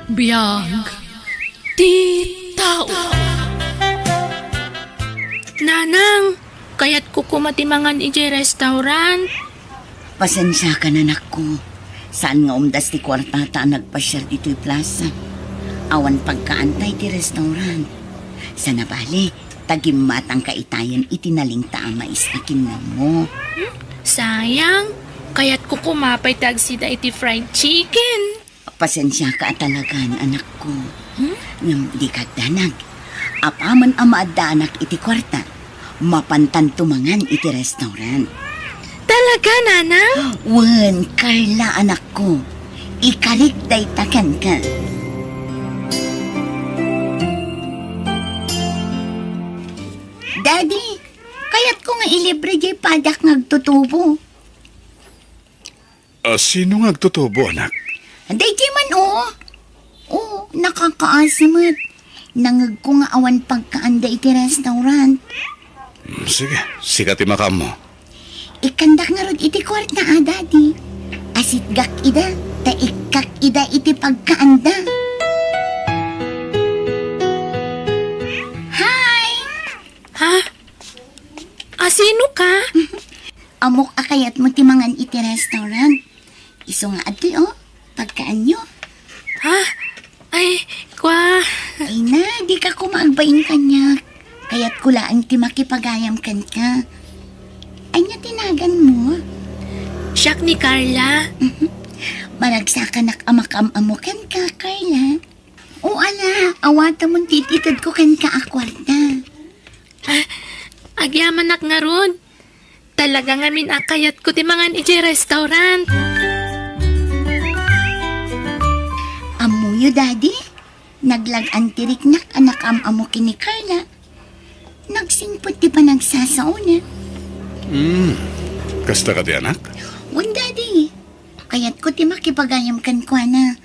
Biyag ti tao. Nanang, kaya't kukumatimangan iji restaurant. Pasensya ka na, anak ko. Saan nga umdas ti kwartata nagpasyar dito'y plaza? Awan pagkaantay ti restaurant. Sa nabali, tagimmatang kaitayan itinaling taamais na kinam mo. Sayang, kaya't kukumapay tagsida iti fried chicken. Pasensya ka talagan, anak ko. Ngam di ka danag. Apaman amaadanak iti kwarta. Mapantan tumangan iti restaurant. Talaga, nanang? Wen, Carla, anak ko. Ikalik day takan ka. Daddy, kaya't ko nga ilibre jay padak ngagtutubo. Sino nga agtutubo, anak? Day jay man, nakakaasimot. Nangag ko nga awan pagkaanda iti restaurant. Sige, sikati makam mo. Ikandak nga rod iti kwarta, Daddy. Asit gak ida, ta ikak ida iti pagkaanda. Hi! Ha? Sino ka? Amok akayat mo timangan iti restaurant. Iso nga ati, pagkaan nyo. Ha? Ay, kwa... Ay na, di ka kumagbain kanya. Kaya't kulaan ti makipagayam kan ka. Ay nga tinagan mo. Siyak ni Carla. Maragsakan amakam-amukan ka, Carla. O ala, awata mong tititad ko kan ka akwarta. Agyamanak nga ron. Talaga nga minakayat ko ti mangan iji restaurant. Amuyo, Daddy. Naglag-an tiriknak anak amukin ni Carla. Nagsingpot di pa nagsasauna. Kasta ka di, anak? Wan, Daddy. Kaya't ko ti makipagayam kan kwa na.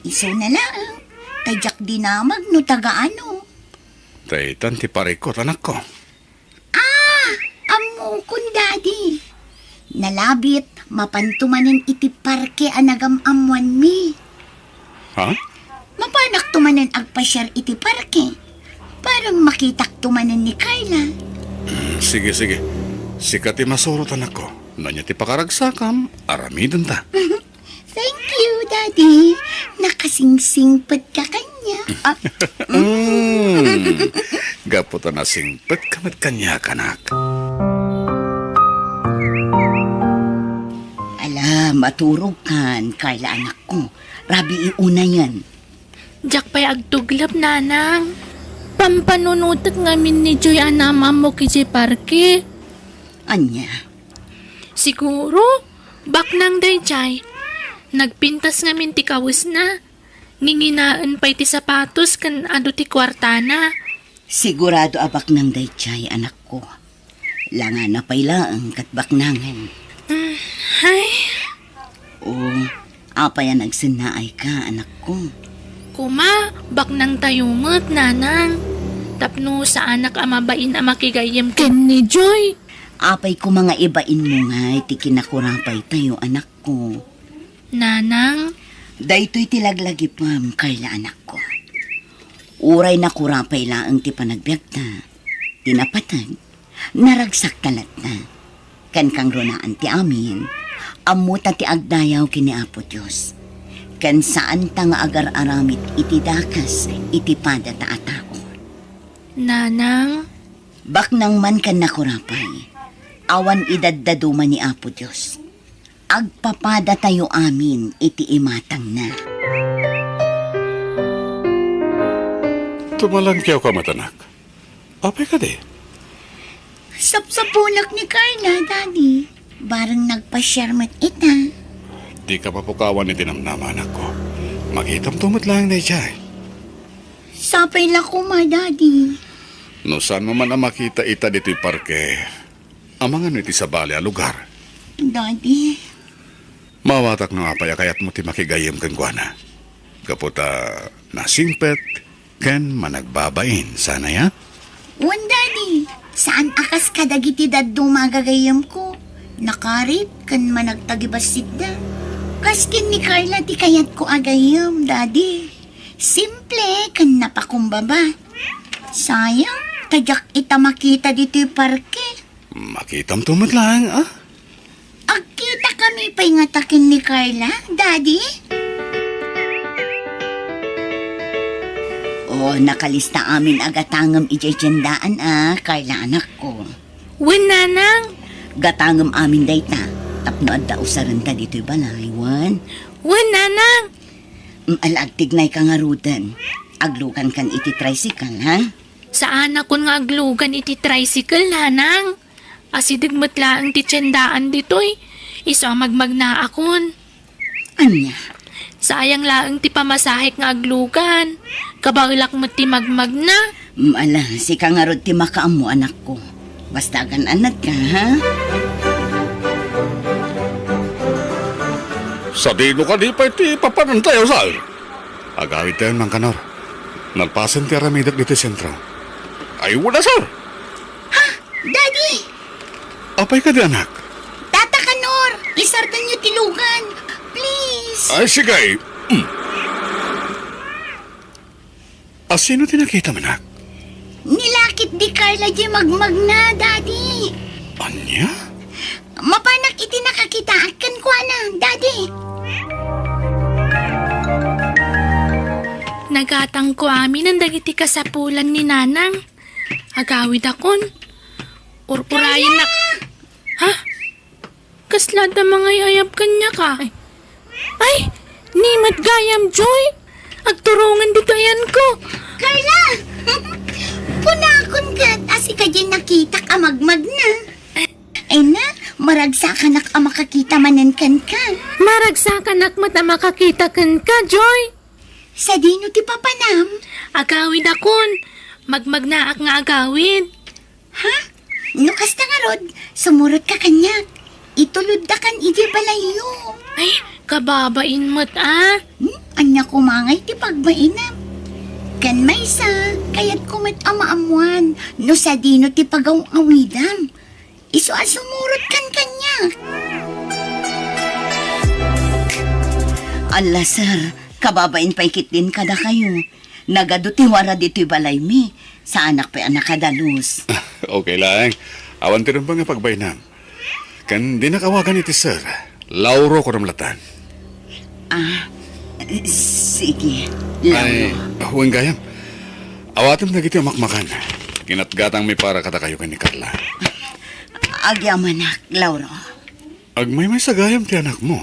Iso na lang. Tadyak dinamag no tagaano. Taitan ti parikot, anak ko. Amukon, Daddy. Nalabit, mapantumanan iti parke anagam-amuan mi. Ha? Mapanak tumanan agpasyar iti parke. Parang makitak tumanan ni Carla. Sige. Sikati masurot, anak ko. Nanya ti pakaragsakam, aramidon ta. Thank you, Daddy. Nakasingsingpad ka kanya. Gaputa na singpet kamat kanya, kanak. Ala, maturog kan, Carla, anak ko. Rabi iuna yan. Diyak pa'y agtuglap, nanang. Pampanunutat ngamin ni Joy anama mo kiji parke. Anya, Siguro, baknang dayjay. Nagpintas ngamin ti kawis na. Nginginaan pa'y ti sapatos kan ado ti kwartana. sigurado abak ng daychay, anak ko. Langan na pailaang katbaknangan. Ay, O, apa yan nagsinaay ka, anak ko. kuma, baknang tayungot, nanang. Tapno sa anak amabain amakigayem ken ni Joy. Apay ko mga ibain mo nga, iti kinakurapay tayo, anak ko. Nanang, Daytoy tilaglagi pam, Carla, anak ko. Uray na kurapay laang ti panagbiagta. Tinapatag, naragsak talat na. Kan kang runaan ti amin, amuta ti agdayaw kini Apo Diyos. Kan saan ta nga agar-aramit iti dakas, iti pada ta atao. nanang, Baknang man kan nakurapay, awan idaddaduman ni Apo Diyos. Agpapada tayo amin, iti imatang na. Tumalangkyaw ka, matanak. Apay ka di. Sapsapunak ni Carla, Daddy. Barang nagpa-sharmat ita. Di ka papukawan ni tinamnama, anak ko. Makitam tumot lang na ijay. Sapay lang ko, ma, Daddy. No saan mo man na makita ita dito'y parke, amangan iti sa bali a lugar. Daddy. Mawatak ng apay kayat mo ti makigayem kan guana. Kaputa nasimpet, ken managbabain. Sana ya? Wan, Daddy. Saan akas kadagiti daddo magagayam ko? Nakarit kan managtagibasit da. Kaskin ni Carla ti kayat ko agayam, Daddy. Simple, kan napakumbaba. Sayang, tadyak ita makita dito yung parke. Makitam tumot lang, ah? Agkita kami pa'y ngatakin ni Carla, Daddy. Oh, nakalista amin agatangam ijajandaan Carla anak ko. Wen, nanang. Gatangam amin dayta. Tapno adda usaranta dito yung balay, Wan. Wen, nanang. Alagtignay ka nga rudan. Aglukan kan iti tricycle, ha? Saan ako nga aglugan iti tricycle, nanang? Asidigmat laang ti tiyendaan dito'y. Iso ang magmagna akon. Anya? Sayang laang ti pamasahik nga aglugan. Kabailak mo ti magmagna. Ala, si ka nga rod ti makaamo anak ko. Basta kan anat ka, ha? Sa dino ka di pa iti papanantay, Sal. Agawid tayo ng kanor. Nalpasan ti aramidak dito sentro. Ay, wala, sir. Daddy! Apay ka di, anak? Tata Kanor! Isartan niyo tilugan! Please! Ay, sigay. Sino tinakita mo, anak? Nilakit di Carla di magmagna, Daddy! Anya? Mapanak iti nakakita akan ko na, Daddy! Nagatang ko amin ang dagiti kasapulan ni nanang. Agawid akon. Urpurayan na... Ha? Kaslada mga ayab kanya ka. Ay! Nimat gayam, Joy! Agturungan di kayan ko. Carla! Punakon ka, asi ka dyan nakita ka magmagna. Ay na, maragsa ka nak makakita manankan ka. Maragsakan ak mata makakita kan ka, Joy. Sa dino ti papanam. Agawid akon. Magmagnaak nga agawid. Ha? Nukas na nga rod, sumurot ka kanya. Itulod da kan iji balayo. Ay, kababain mo't Anya kumangay ti pagbainam. Kan may sa, kaya't kumat amaamuan. No sa dino ti pagaw-awidam. Iso sumurot kan kanya. Allah, sir. Kababain pa ikit din kada kayo. Nagaduti wara dito'y balay mi. Sa anak pa anak kadalus. Okay lang. Awan tinong ba nga pagbaynam? Kan di nakawagan iti sir. Lauro ko namlatan. Sige. Ay, Lauro. huwag gayam. Awatim na giti makmakan. Ginatgatang may para kata kayo ni Carla. Agyamanak, Lauro. Agmay sa gayam ti anak mo.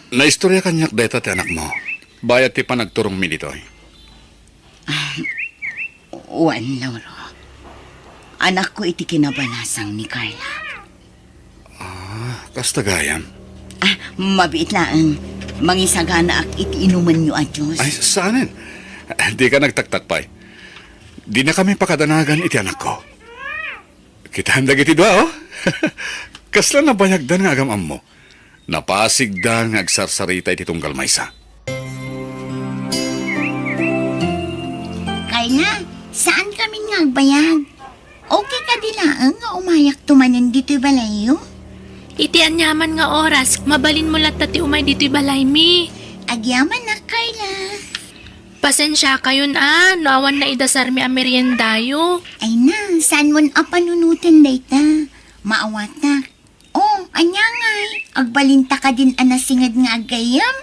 Naistorya kanyak deta ti anak mo. Bayat ti panagturong mi ditoy. Wan, Lauro. Anak ko iti kinabanasang ni Carla. Kasta gayam. Mabiit lang. Mangisagana ak iti inuman niyo a Diyos. Ay, saanin? Di ka nagtaktakpay. Di na kami pakadanagan iti anak ko. Kita handag iti dua, oh. Kasla na bayagdan nga agamam mo. Napasigdan nga agsarsarita iti tunggal maysa. Carla, saan kami nga agbayag? Okay ka dilaan nga umayak tumanan dito'y balayo? iti anyaman nga oras, mabalin mo lahat ti umay dito'y balay mi. Agyaman na, Carla. Pasensya kayo no awan na idasar mi ameriendayo. Ay na, saan mo na panunutin dayta? Maawat na. Oh, anyangay. Agbalinta ka din anasingad nga agayam.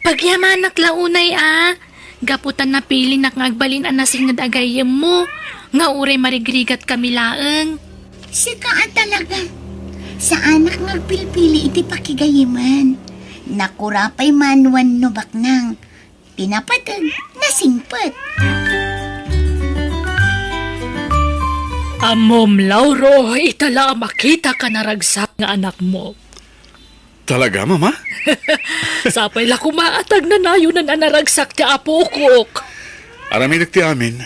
Pagyamanak launay gaputan na pili na nga agbalin anasingad agayem mo. Nga uray marigrigat kami laeng. Sika talaga. Sa anak ngagpilpili iti pakigayiman. Nakurapay manuan no baknang. Pinapatag, nasingpet. Amom, Lauro, itala makita ka naragsak nga anak mo. Talaga, mama? Sapay la kumaatag na nayo na naragsak ti apokok. Aramidag ti amin.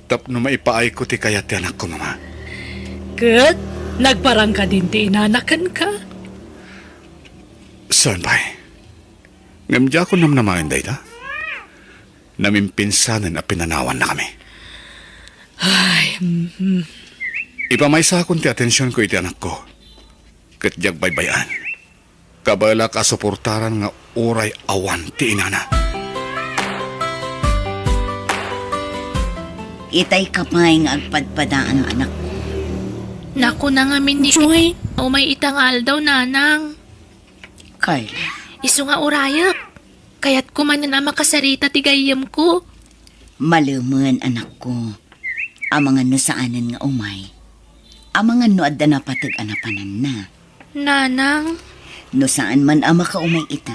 Tapno maipaay ko ti kayat ti anak ko, mama. Kat, nagparang ka din ti inanakan ka. Saan ba? Ngamdya ko namnamain dayta. Namimpinsanan at pinanawan na kami. Ay, Ipamaysa akong ti atensyon ko iti anak ko. Katyag baybayan. Kabala ka suportaran nga uray awan ti inana. Itay kapay nga agpadpadaan ang anak ko. Naku na nga min di Joy, o may itangal daw nanang. Carla, Isu nga urayak. Kaya't kumanan ang makasarita ti gayam ko. maluman anak ko. Amangan no saanan nga umay. Amangan no adda na patag anapanan na. Nanang, No saan man ama ka umay ita.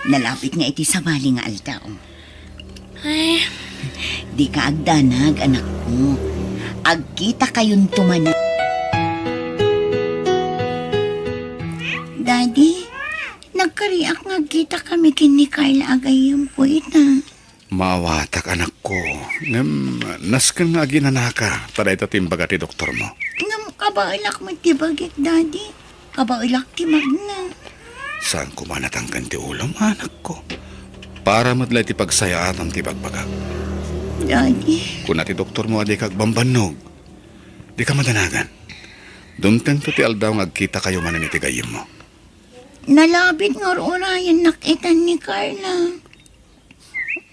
Nalapit nga iti sa bali nga altao. ay, Di ka agdanag anak ko. Agkita kayon tumanan. Daddy, nagkariak nga kita kami kini Carla agayam ko ita. Maawatak anak ko. Ngam, naskan nga ginanaka para itatimbaga ti doktor mo. Ngam kabailak mo ti bagik, Daddy. Kabailak ti magna. Saan ko manatangkan ti ulam, anak ko? Para madlay ti pagsayaan ti bagbaga. Daddy, Kung ti doktor mo adi kag bambanog, di ka madanagan. Dumteng to ti aldaw nga agkita kayo manan iti gayem mo. nalabit nga orayan nakitan ni Carla.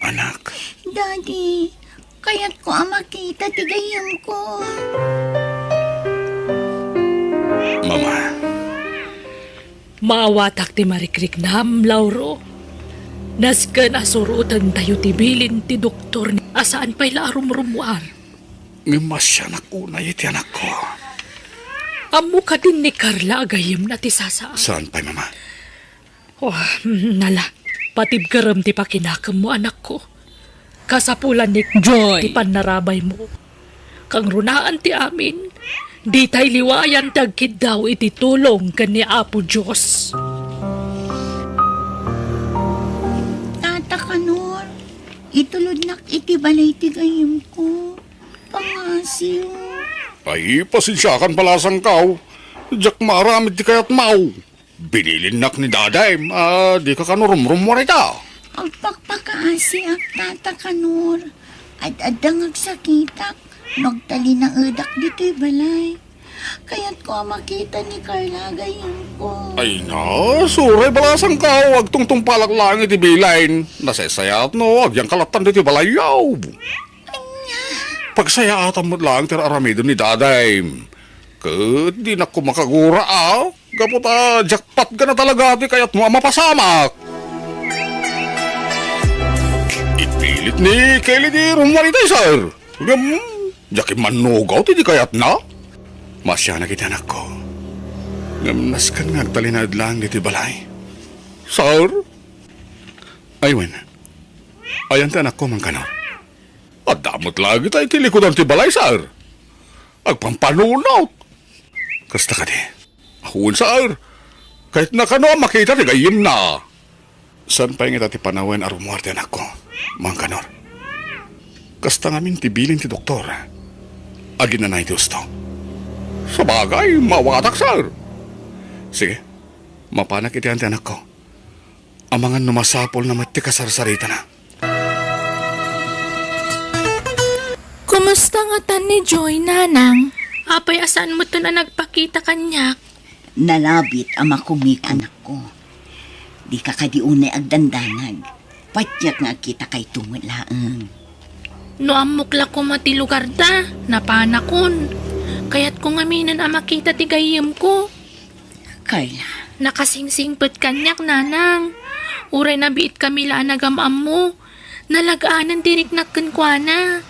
Anak, Daddy, kaya't ko ang makita ti gayam ko. mama, maawatak ti marikrik nam, Lauro. Naskan asurutan tayo ti bilin ti doktor ni asaan pa'y laarumrumuan. ngimasya nakunay iti anak ko. Amo ka din ni Carla agayim na ti sasaan. Saan pa'y mama? Oh, nala, patib garam ti pakinakam mo anak ko. Kasapulan ni Joy, ti panarabay mo. Kang runaan ti amin, di tay liwayan tagkid daw iti tulong kan ni Apo Diyos. Tata Kanor, itulod nak iti balay ti gayam ko. Pangasiw. Ay, pasensyakan palasang kao. Diyak maramid ti kayat mau. Binilin nak ni daday, di ka kanurum-rum mo rita. Agpakpakaasi ak Tata Kanor. At adang agsakitak. Magtali na edak dito'y balay. Kaya't ko ang makita ni Carla gayam ko. Ay na, suray balasang kao. Ag tungtung palaklang iti bilain. Nasesayat no, ag yang kalatan diti balayaw. Pagsayatan mo lang tira aramido ni daday. Kat di na ko makagura Gaputa, jackpot ka na talaga ti kayat mo ang mapasamak. Ipilit ni Kelly di rumaritay, sir. Jakim manugaw ti di kayat na. Masya na kita anak ko. Naskan nga agtalinad lang di ti balay. Sir? Aywen. Ayan ti anak ko mang kanor. At damot lagi tayo tilikodan ti balay, sir. Agpampanunaw. Kasta ka di. Ahuun, sir. Kahit na kano makita ti gayim na. San pa yung ti panawen arumuarte anak ko, mang kanor. Kasta ngamin ti bilin ti doktor. Agin na na iti gusto. Sa bagay, mawatak, sir. Sige, mapanak iti ti anak ko. Amangan numasapol na mati kasarsarita na. kumusta nga tan ni Joy, nanang? Apay asaan mo to na nagpakita kanyak? Nalabit ang makumik anak ko. Di ka kadiunay agdandanag. Patyak nga kita kay tungod laang. No amukla ko mati lugar da, napanakon. Kaya't kung aminan ang makita ti gayem ko. Carla, Nakasingsingpet kanyak, nanang. Uray na biit kami la nagamam mo. Nalagaanan dirik nakkenkwana.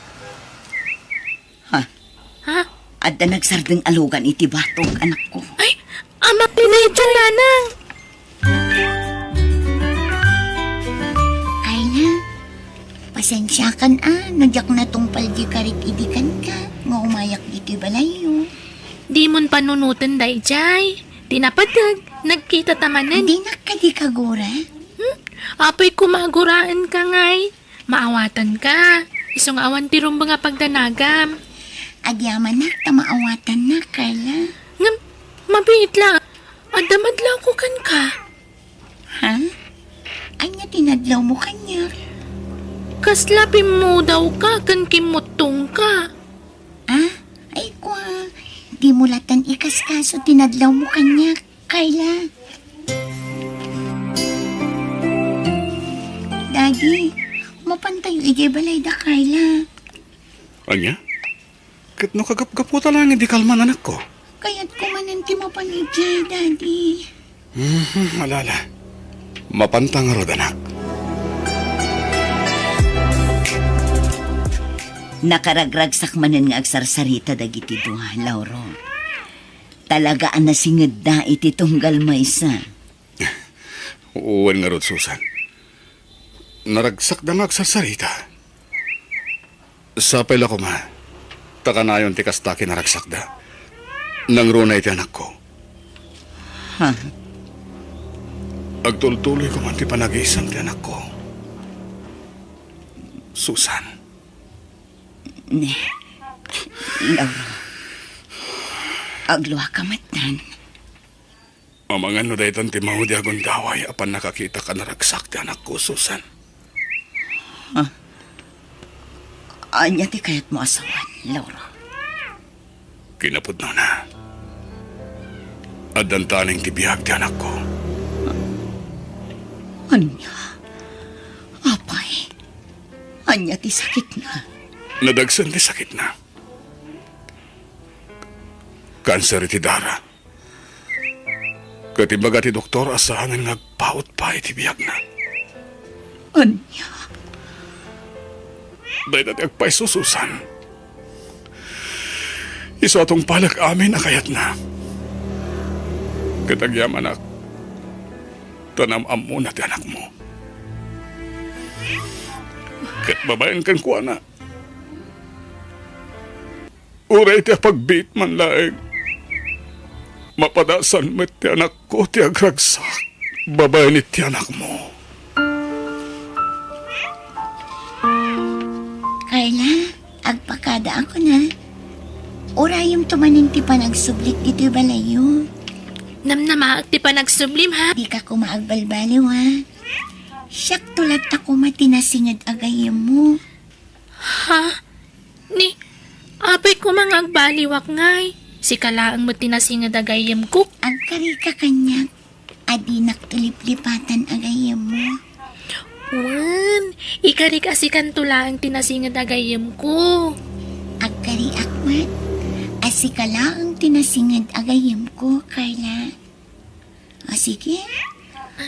ha? Ha? Adda nagsardeng alugan iti batog anak ko. Ay, amak pinay dyan, nanang. Carla, pasensya kan nagyak na tong paldi karit idikan ka. Nga umayak iti balayo. Di mon panunutan day, jay. Tinapatag, nagkita tamanan. Hindi na ka di kagura. Apay kumaguraan ka ngay. Maawatan ka. Isong awan ti rumba nga pagdanagam. Agyaman na, tamaawatan na, Carla. Ngam, mabiit lang. Adamadlaw ko kan ka. Ha? Anya tinadlaw mo kanya. Kaslapim mo daw ka, kan kimutong ka. Ay kwa, di mo latan ikaskaso tinadlaw mo kanya, Carla. Daddy, mapantayo ije balay da, Carla. Anya? Kat no kagap-gaputa lang hindi kalman anak ko. Kaya't kumananti mo pa ni Jay, Daddy. Alala. Mapantang rod anak. Nakaragragsak manen nga agsarsarita dagiti duha, Lauro. Talagaan na singid da iti tunggal maysa. Uwan nga rod, Susan. Naragsak da nga sa sarita. Sapay la ko ma. Takanayon ti kastaki naragsak da. Nang runa iti anak ko. Ha? Agtultuloy ko man ti panag-iisang ti anak ko. Susan. Ne, Lauro. Agluha ka matan. Amangan no daytan ti mahudi agon daway apan nakakita ka naragsak ti anak ko, Susan. Anya ti kayat mo asawan, Lauro. Kinapod na. At dantaning ti biyag ti anak ko. Anya? Apay? Anya ti sakit na. Nadagsan ti sakit na. Kanser ti dara. Katibaga ti doktor asahan nga nagpaut pa iti biyag na. Anya? Dahil dati agpay sususan. Iso atong palag amin na kayat na. Katagyam anak, tanamam mo na ti anak mo. Kat babayan kan kuha na. Uray ti pagbit man laeng. Mapadasan mo ti anak ko ti agragsak. Babayan ti anak mo. Carla, agpakada ako na. Urayong tumaninti pa nagsublik dito balayo. Namnamaag ti panagsublim ha. Di ka kumaagbalbaliw ha. Siyak tulad ako matinasingad agayam mo. Ha? Ni, apay ko mga agbaliwak ngay. Si kalaang mo tinasingad agayam ko. Ang karika kanyak, adi naktiliplipatan agayam mo. Wan, ikari kasi kantula ang tinasingad agayam ko. Agkari akmat, asikala ang tinasingad agayam ko, Carla. O sige,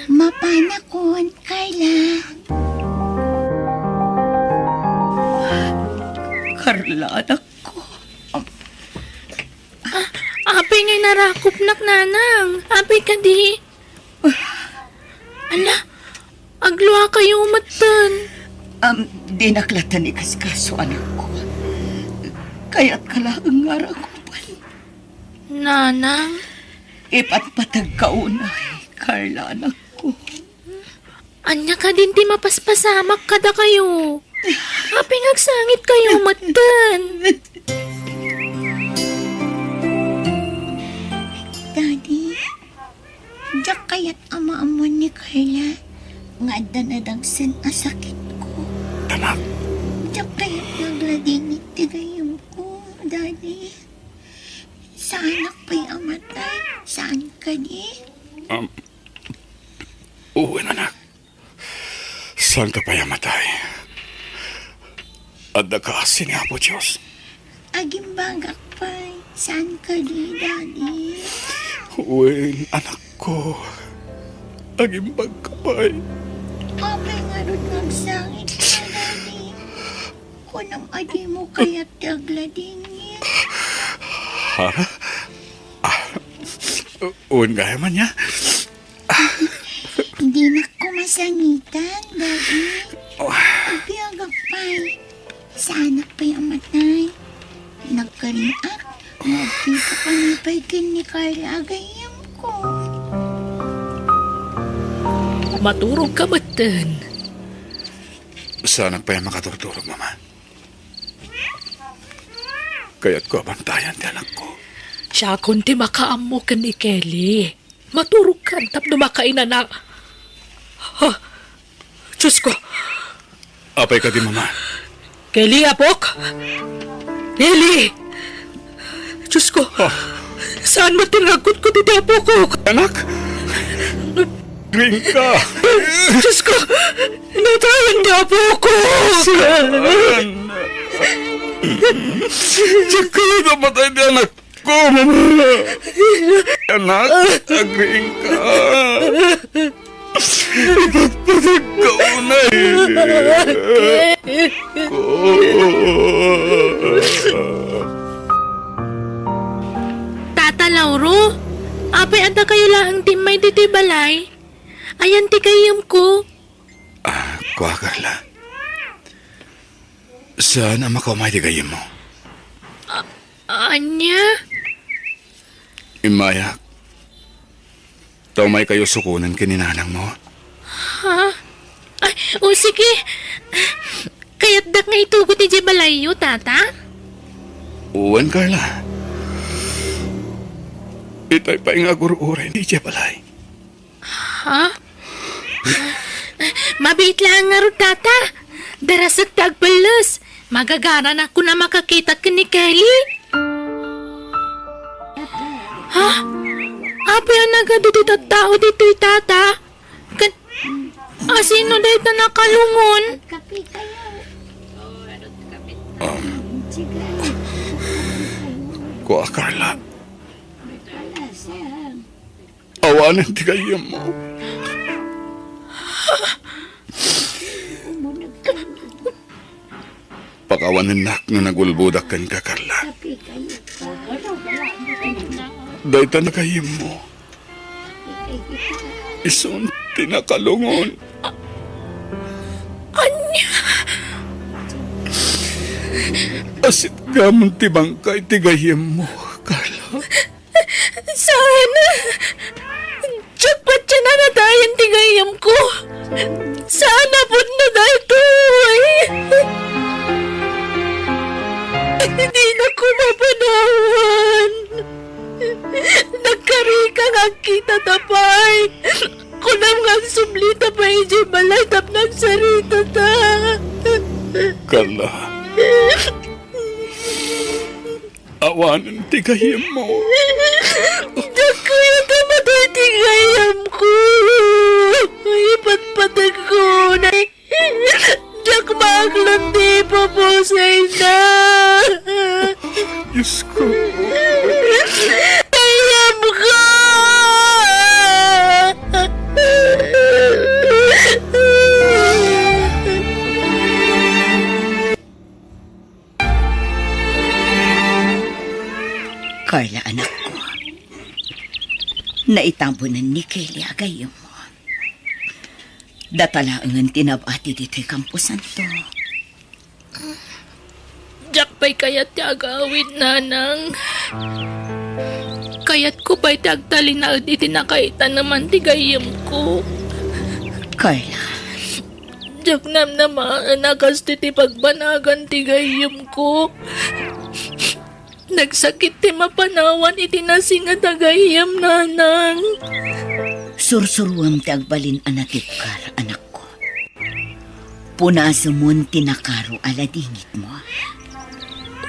mapana kon, Carla. Carla, anak ko. Apay ngay narakop nak nanang. Apay ka di. Ala, agluha kayo umatan. Dinaklatan ni kaskaso, anak ko. Kaya't kalaang ngarakupan. Nanang, Ipatpatag kaunay, Carla, anak ko. anya ka din ti mapaspasamak kada kayo. Apay ngagsangit kayo umatan. Daddy, diyak kaya't ama-amon ni Carla. Nga danadagsan ang sakit ko. Anak, Diyak kaya't nagladingit tigayong ko, Daddy. Sa anak pa'y amatay? Saan ka di? uwi anak. Saan ka payamatay? At nakasin nga po, Diyos. Agimbagak pa'y. Saan ka di, Daddy? Uwing anak ko. Agimbag ka pa'y. Apay nga rin nagsangit ka, Daddy. Kunang adi mo kaya't tagladingit. Ha? Uwing gaya man niya. Hindi na ko masangitan, Daddy. Agbiagak pa'y. Sa anak pa'y amatay. Nagkariak. Nagkita pa ni Paikin ni Carla agayam ko. Maturog ka matan. Saan pa yung makaturturog, Mama? Kaya't ko abantayan ti anak ko. Siya kundi makaamo ka ni Kelly. Maturog ka tapno makainan na. Ha? Diyos ko. Apay ka di, Mama. Kelly, apok! Kelly! Diyos ko. Saan mo tinagot ko dito, apok ko? Anak! Drink ka! Diyos ko! Natayan niya po ko! Diyak ka na namatay di anak ko, mama. Anak, agring ka. Ipagpatag ka unay. Tata Lauro, apay anda kayo lang timay dito balay. Ayan ti kayam ko. Kuha, Carla. Saan ang makamay di kayo mo? Anya? Imayak. Tamay kayo sukunan kininanang mo. Ha? Ay, o sige. Kaya't dak nga itugot ti Jebalayo, tata? Uwan, Carla. Itay pa nga guruuray ni Jebalay. Ha? Mabait lang nga ro, tata. Darasat tagpalas. Magagaran ako na makakita ka ni Kelly. Ha? Apa yung nagadito tao dito, tata? Sino dito nakalungon? Kuha, Carla. Awanan di kayo mo. Pakawanan nak no nagulbudak kan ka, Carla. Dayta na kayo mo. Isun tinakalungon. Anya? Asit gamon ti bangkay ti gayem mo, Carla. Sana. Jackpot siya na natayan tigayam ko. Sana po na dito. Hindi na ko mapanawan. Nagkarika nga kita tapay. Kunam nga sublita pa iji balay tap nagsarita ta. Carla. Awanan ti gayem mo. Dako yung tamatay tigayam ko. Ipatpatag ko na. Diyak maklang di papusay na. Diyos ko. Ayam ko! Carla, anak ko. Naitambunan ni Kelly agayom mo. Datalaangan tinabati dito'y kampusan to. Diyak pa'y kayat ti agawid, nanang. Kayat ko pa'y ti agtalinaad iti nakaita naman ti gayam ko. Carla, Diyak naman nakas ti pagbanagan ti gayam ko. Nagsakit ti mapanawan iti nasinga tagayam, nanang. sursuruam ti agbalin anatipkar, anak ko. Punasamon tinakaro aladingit mo.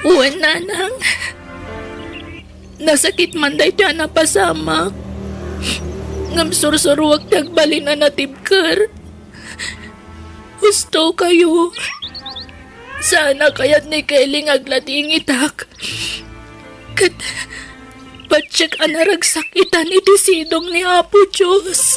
Uwan, nanang. Nasakit man day ti anapasamak. Ngam sursuruwag ti agbalin anatipkar. Gusto kayo. Sana kaya't ni Kelly aglatingitak. Kat patsyak anaragsakitan iti sidong ni Apo Diyos.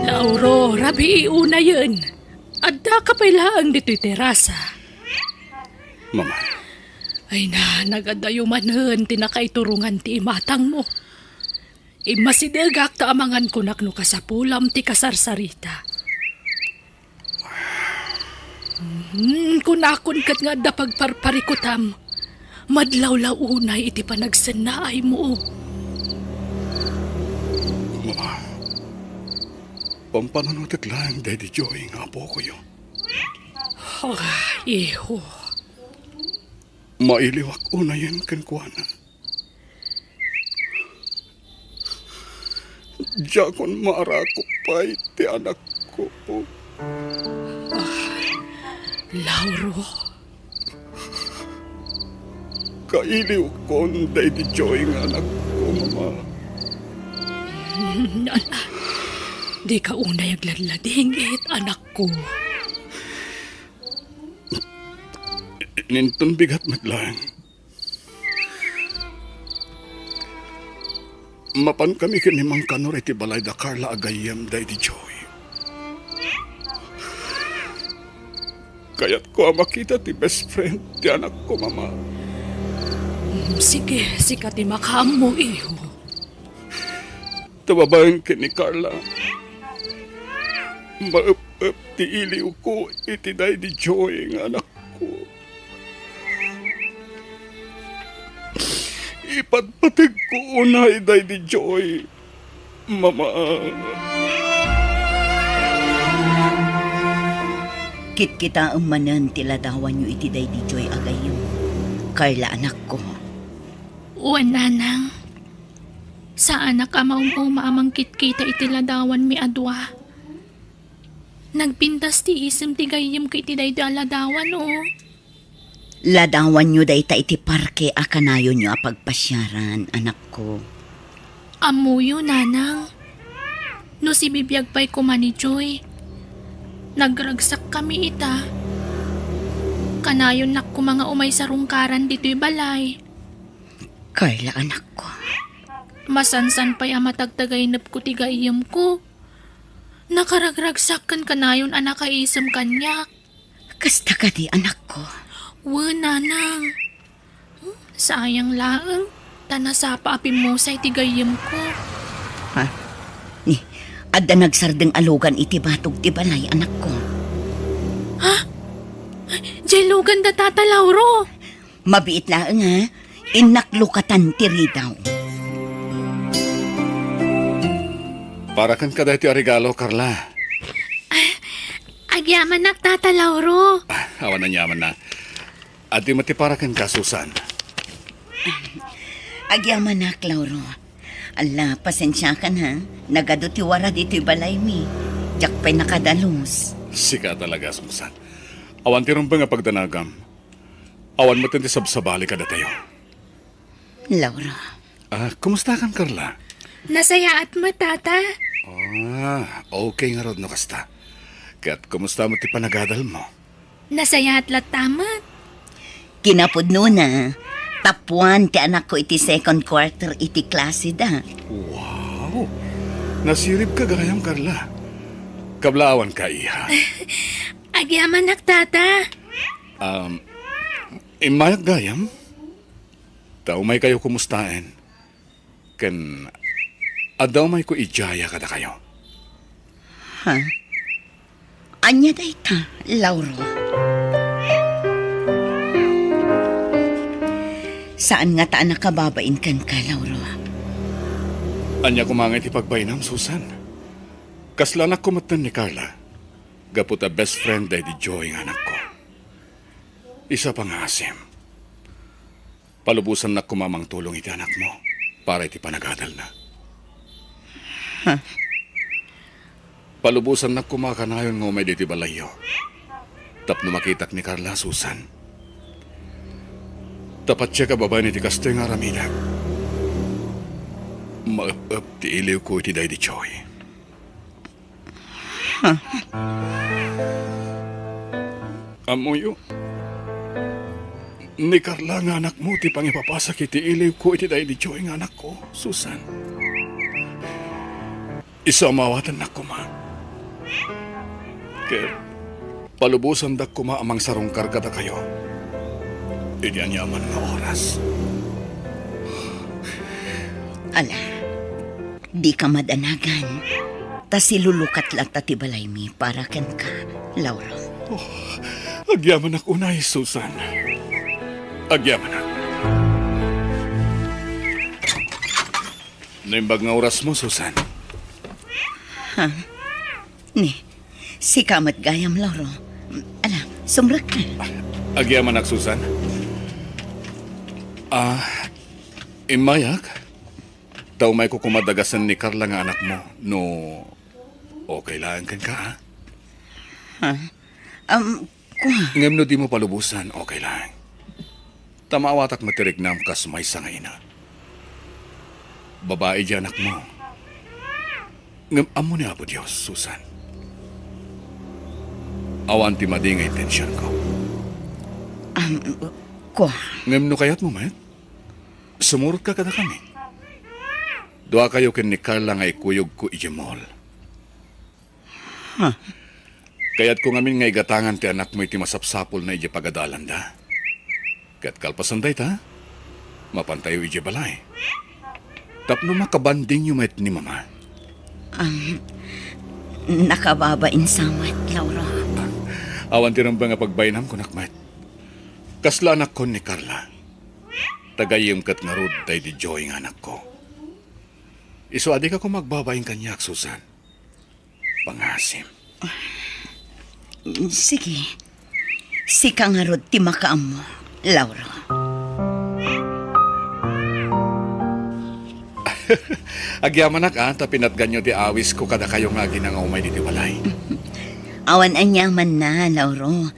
Lauro, rabi iuna yun. Adda ka pailaang dito'y terasa. Mama. Ay na, nagadayumanan tinakaiturungan ti imatang mo. Imasidegak ta amangan kunak no kasapulam ti kasarsarita. Kunakon kat nga da pagparparikutam. Madlawlaw unay iti panagsanay mo. Mama. Pampananutit lang, Daddy Joey, nga po ko yun. Oh, iho. Mailiwak una yan kankwana. Jakon maarako pa iti anak ko. Lauro. Kailiw ko, Daddy Joy, nga anak ko, Mama. Nala, di ka unay agladladingit, anak ko. Nintong bigat maglang. Mapan kami kinimang kanor iti balay da Carla agayam, Daddy Joy. Kaya't ko makita ti best friend ti anak ko, Mama. Sige, sikat makam mo iyo. Tababayan ka ni Carla. Maap-ap ti iliw ko iti Daddy Joy ng anak ko. Ipatpatid ko unay Daddy Joy, Mama. Kit-kita ang manan tiladawan nyo iti Daddy Joy agayam. Carla, anak ko. Uwan, nanang. Saan na ka maamang kita itiladawan mi adwa? Nagpintas ti isem ti gayem ko iti daydo aladawan, o. Ladawan nyo day ta iti parke akanayo nyo apagpasyaran, anak ko. Amuyo, nanang. No si bibiyag pa'y kumani, Joy. Nagragsak kami ita. Kanayon nak ko mga umay sa rungkaran dito'y balay. Carla, anak ko. Masansan pa'y amatagtagaynap ko ti gayem ko. Nakaragragsak kan kanayon anak kaisem kanyak. Kasta ka di, anak ko. Wa, nanang. Sayang laang. Tanasapa apim mo sa iti gayem ko. Ha? Ni, adda nagsardeng alugan iti batog ti balay, anak ko. Jelugan da tata Lauro. Mabiit laang ha, inaklukatan ti ridaw. Para kan kada iti regalo, Carla. Agyaman nak tata Lauro. Awan na nyaman na. At di matiparakan ka, Susan. Agyaman na, Lauro. Ala, pasensya ka na. Nagado ti wara dito'y balay mi. Diyak pa'y nakadalos. Sika talaga, Susan. Awan ti rumba nga pagdanagam. Awan mo tinti sabsabali kada tayo. Lauro. Kumusta kan, Carla? Nasaya at mo, tata. Okay nga rod no kasta. Kaya't kumusta mo ti panagadal mo? Nasaya at latamat. Kinapod na. Tapuan ti anak ko iti second quarter iti klase da. Wow! Nasirip ka gayam, Carla. Kablaawan ka, iha. Agyaman nak tata. Imayag gayam? Tao may kayo kumustain. Ken, adaw may ko ijaya kada kayo. Ha? Anya day ta, Lauro? Saan nga ta nakababain kan ka, Lauro? Anya kumangit ipagbainam, Susan. Kaslanak kumatan ni Carla. Gaputa best friend Daddy Joy ng anak ko. Isa pang asim. Palubusan na kumamang tulong iti anak mo para iti panagadal na. Palubusan na kumakanayon ng umay diti balayo. Tapno makitak ni Carla, Susan. Tapat siya kababa ni ti kastoy nga ramila. Maap ti iliw ko iti Daddy Joy. Amuyo. Ni Carla nga anak mo ti pangipapasak iti iliw ko iti Daddy Joy nga anak ko, Susan. Isa mawatan na kuma. Kaya palubusan da kuma amang sarong kargada kayo. Iti anyaman nga oras. Ala, di ka madanagan. Ta silulukat lang ta ti balay mi para ken ka, Lauro. Agyaman ako unay, Susan. Agyaman na. Naimbag nga oras mo, Susan. Ni, si kamat gayam, Lauro. Ala, sumrak ka. Agyaman na, Susan. Imayak? Daw may kukumadagasan ni Carla nga anak mo, no okay lang kan ka, ha? Kuha. Ngam no di mo palubusan, okay lang. Tamawatak matirignam kas may sangayna. Babae di anak mo. Ngam amo ni Apo Diyos, Susan. Awan ti madingay tensyon ko. Ko, Ngam no kayat mo, met? Sumurot ka kada kami. Dua kayo kin ni Carla nga ikuyog ko ijemol. Kaya't ko ngamin nga igatangan ti anak mo iti masapsapol na ije pagadalan da. Kaya't kalpasan day ta, mapantayo ije balay. Tapno makabanding yung met ni mama. nakababain samot, Lauro. Awan tinang nga pagbainam ko nakmet. Kasla anak ko ni Carla. Tagayim kat nga rod day di Joy nga anak ko. Iso adi ka ko magbabayin kanyak, Susan. Pangasim. Sige. Si kang harod ti makaam mo, Lauro. Agyaman nak tapinat ganyo ti awis ko kada kayo nga ginangaumay diti walay. Awan anyaman na, Lauro.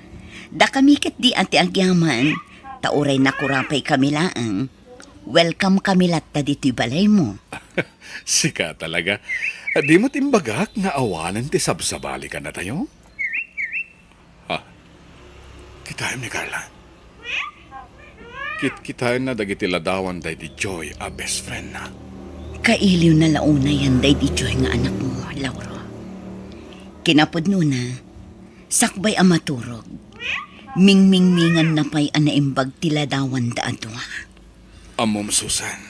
Da kamikit di ati agyaman, tauray na kurapay kami laang. Welcome kami latta dito'y balay mo. Sika talaga. Di mo timbagak nga awanan ti sabsabali ka na tayo? Ha? Kitayam ni Carla. Kitayam na dagiti ladawan day di Joy a best friend na. Kailiw na launa yan day di Joy nga anak mo, Lauro. Kinapod na, sakbay amaturog. Mingmingmingan na pa'y anaimbag tiladawan da adwa. Amom Susan.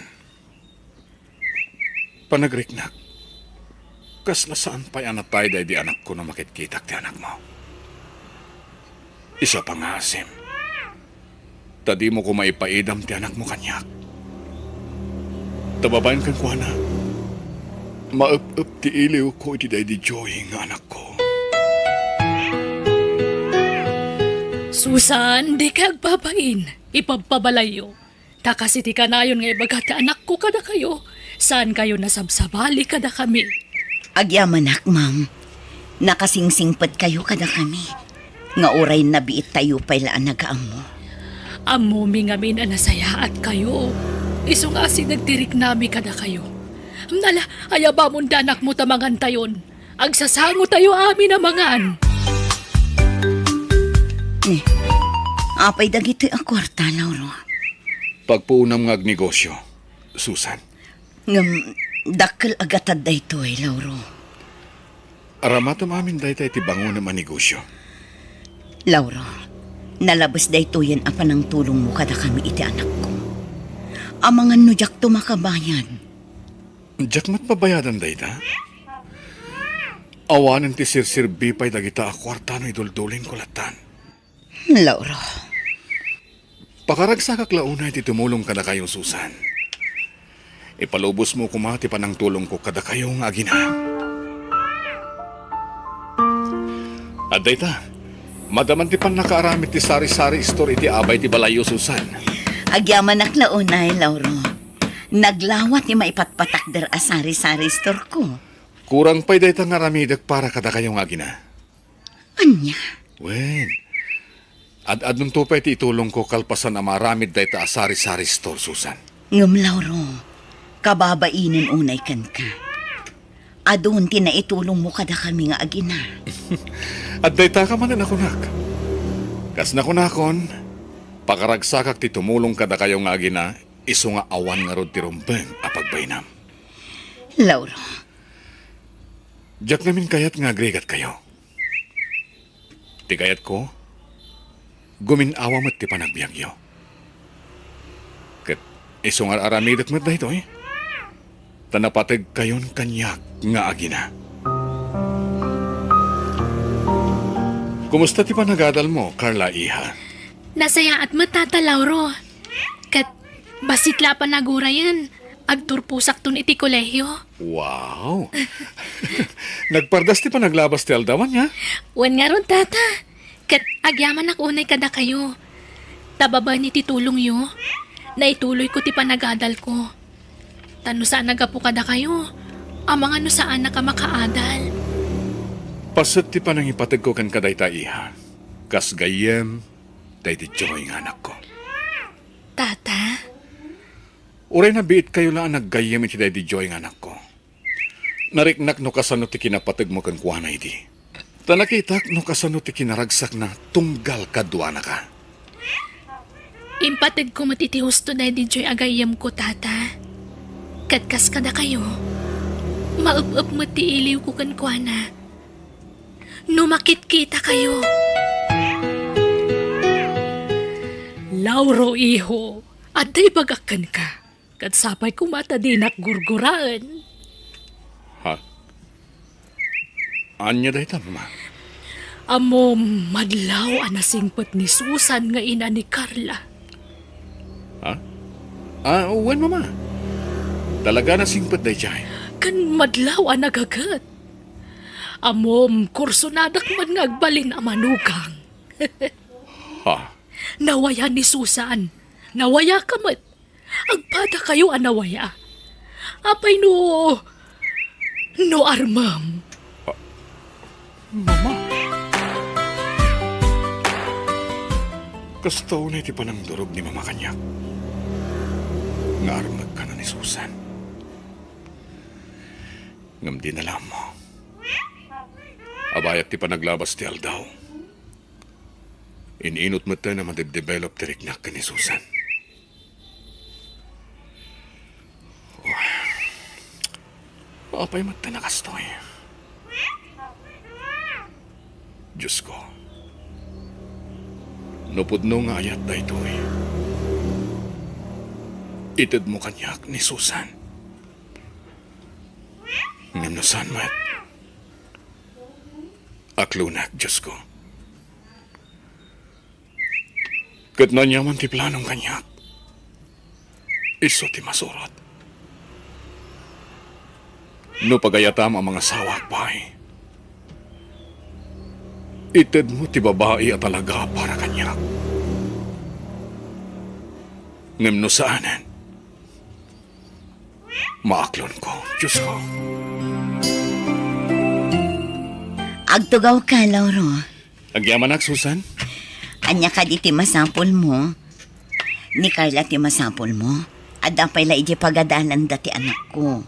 Panagriknak. Kasla saan pa'y anatay day di anak ko na makitkitak ti anak mo. Isa pa nga asim. Tadi mo ko maipaidam ti anak mo kanyak. Tababayan kan ko na. Maup-up ti iliw ko iti day di Joy nga anak ko. Susan, di ka agbabain. Ipagpabalayo. Takasi ti kanayon nga ibagati anak ko kada kayo. Saan kayo nasabsabali kada kami? Agyamanak, ma'am. Nakasingsingpet kayo kada kami. Nga oray na biit tayo pailaan nagaam mo. Amumi nga min anasaya at kayo. Iso nga si nagtirik nami kada kayo. Nala, ayaba mo danak mo tamangan tayon. Agsasango tayo amin amangan. Apay dagito'y akwarta, Lauro. Pagpuunam nga negosyo, Susan. Ngam, dakkel agatad da ito Lauro. Aramatom amin day tayo ti bango na manegosyo. Lauro, nalabas da ito yan apa ng tulong mo kada kami iti anak ko. Amangan no jak to makabayad. Diyak mat pabayadan day ta? Awanan ti sirsirbi pa'y dagita akwarta no iduldulin ko latan. Lauro, Pakaragsakak launay ti tumulong kada kayo, Susan. Ipalubos mo kumati pa ng tulong ko kada kayo nga agina. At dayta, madaman ti pan nakaaramit ti sari-sari store iti abay ti balayo, Susan. agyaman aklaunay, Lauro. Naglawat ni maipatpatak der asari-sari store ko. Kurang pa'y dayta nga ramidag para kada kayo nga agina. Anya, Wen, ad-adun to pa'y ti itulong ko kalpasan na maramid dayta asari-sari store, Susan. ngam Lauro, kababainin unay kan ka. Adun tinaitulong mo kada kami nga agina. At dayta ka manan ako nak. Kas nakunakon, pakaragsakak ti tumulong kada kayo nga agina, iso nga awan nga rod ti rumbeng apagbainam. Lauro, Diyak namin kayat nga agregat kayo. Ti kayat ko, guminawa mo't ti panagbiagyo. Kat iso nga aramidak mo't na ito Tanapatag kayon kanyak nga agina. Kumusta ti panagadal mo, Carla Iha? Nasaya at matata, Lauro. Kat basitla pa nagura yan. Agturpusak tun iti kolehyo. Wow! Nagpardas ti panaglabas ti aldawan niya? Wan nga ron, tata. Kat agyaman ak unay kada kayo. Tababa ni ti tulong yo. Naituloy ko ti panagadal ko. Tano saan nagapu kada kayo. Amang ano saan na ka makaadal. Pasat ti panang ipatag ko kan kadayta Iha. Kas gayem, day ti Joy nga anak ko. tata. Uray na biit kayo lang naggayam iti Daddy Joy nga anak ko. Nariknak no kasano ti kinapatag mo kan kuwanay di. Tanakitak no kasano ti kinaragsak na tunggal kadwa na ka. Impatid ko matiti husto Daddy Joy agayam ko tata. Katkas kada kayo. Maup-up mo ti iliw ko kan kuwana. Numakit kita kayo. Lauro, iho, at di bagakan ka. Katsapay kumata din at gurguraan. Ha? Anya dahi ta, mama? Amo madlaw anasingpet ni Susan nga ina ni Carla. Ha? Wen, mama? Talaga na singpat dahi jay. Kan madlaw anagagat. Amom kurso nadak man nga agbalin a manugang. Ha? Nawaya ni Susan. Nawaya kamat. Agpada kayo anawaya. Apay no armam. Mama? Kastaw na iti panang durog ni mama kanyak. Nga armag ka na ni Susan. Ngam di na lang mo. Abayat ti panaglabas ti Aldaw. Ininot mo tayo na madeb-develop ti riknak ka ni Susan. Apay mo tayo nakastoy. Diyos ko. Napudno nga ayat da ito'y. Itad mo kanyak ni Susan. Ngimnosan mat. Aklunak, Diyos ko. Kat na niya man ti planong kanyak. Iso ti masurot. No pagayatam ang mga sawak bahay. Itad mo ti babae at talaga para kanyak. Ngem no saanan. Maaklon ko, Diyos ko. Agtugaw ka, Lauro. Agyaman ak, Susan? Anya ka di ti masapol mo. Ni Carla ti masapol mo. Adapay la iti pagadanan dati anak ko.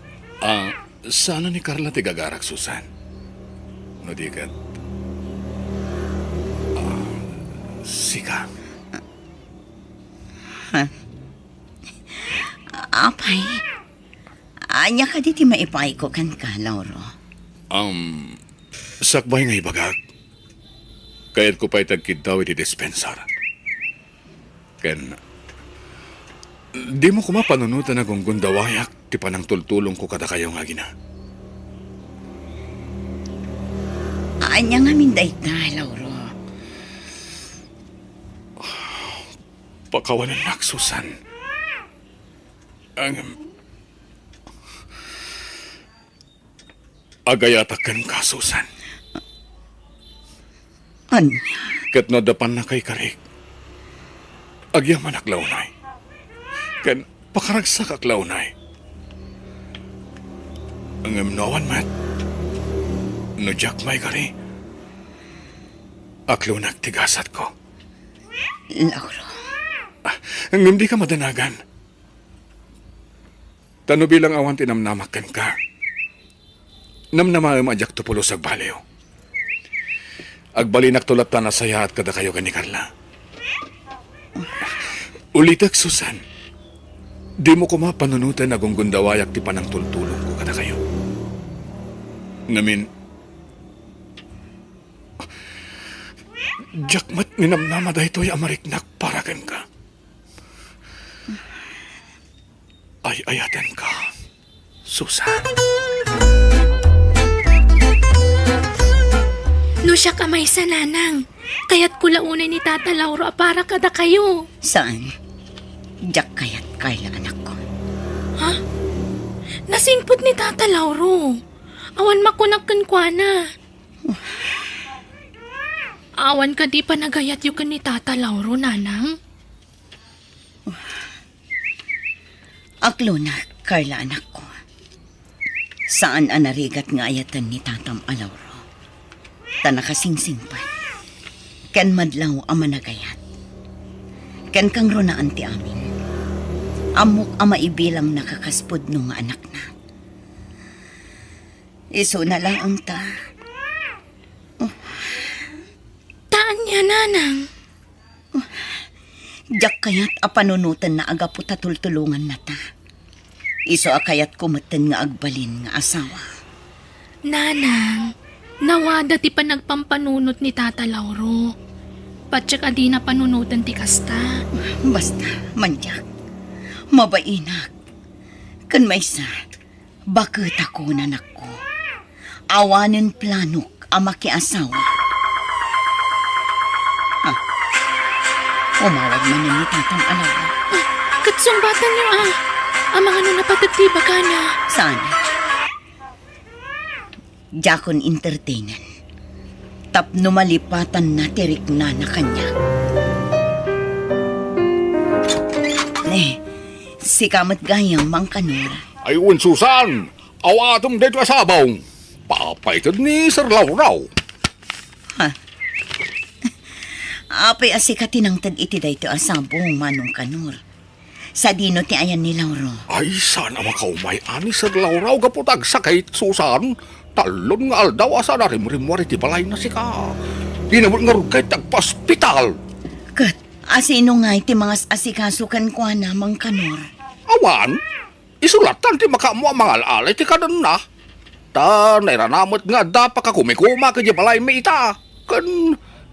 Sana ni Carla ti gagarak, Susan. No di kat. Sika. Apay. Anya ka di ti maipay ko kan ka, Lauro. Sakbay nga ibagag. Kaya't ko pa'y tagkid daw iti dispensar. Ken, di mo kumapanunutan na kung gundawayak ti panang tultulong ko kada kayo nga gina. Anya nga minday ta, Lauro. Pakawalan nak, Susan. Agayatakan ka, Susan. Anya? Kat nadapan na kay karik. Agyaman ak launay. Ken pakaragsak ak launay. Ang emnawan mat. No jak may kari. Aklo nagtigasat ko. Lauro. Ang hindi ka madanagan. Tano bilang awan tinamnamakan ka. Namnamaam ajak tupulo sa baliw. Agbalinak tulat na saya at kada kayo ni Carla. Ulitak, Susan. Di mo kumapanunutan na gunggundawayak ti panang tultulong ko kada kayo. Ngamin, jakmat ninamnama da ito'y amariknak para kan ka. Ay-ayatan ka, Susan. No siya kamay sa nanang. Kaya't kulaunay ni Tata Lauro para kada kayo. Saan? Diyak kayat Carla anak ko. Ha? Nasingpot ni Tata Lauro. Awan makunakkan kwa na. Awan ka di pa nagayat yung ni Tata Lauro, nanang. Aklo na, Carla anak ko. Saan anarigat nga ayatan ni Tatam Alauro? Tanakasingsing pa. Ken madlaw ang managayat. Ken kang ronaan ti amin. Amok ang maibilang nakakaspod nung anak na. Iso na lang ang ta. Taan niya, nanang. Diyak kayat apanunutan na aga po tatultulungan na ta. Iso akayat kumatan nga agbalin nga asawa. Nanang, nawada ti pa nagpampanunot ni Tata Lauro. Patsaka di na panunutan ti kasta. Basta, manyak. Mabainak. Kan may sa, bakit ako nanak ko? Awanin planok ang makiasawa. Ha? Umawag man na ni Tatang Alawa. Katsumbatan niyo ang mga napatagtiba ka na. Sana. Jakon entertainen. Tapno malipatan na tirik na kanya. Si kamat gayang mangkanor. Ayun, Susan! Awatom dito asabaw! Papaitad ni Sir Lauraw. Apay asikati ng tag-iti dayto asabong manong kanor. Sa dino ti ayan ni Lauro. Ay, sana makaumay ani Sir Lauraw kaputag sakit, Susan. Talon nga aldaw asa na rimwari ti balay na sika. Dinamot nga rugay tagpa-hospital. Kat, asino nga iti mga asikasukan ko na mang kanor. Awan, isulatan ti makamu ang mga alalay ti kanan na. Ta, nairanamot nga da pa ka kumikuma ka di balay may ita. Kan,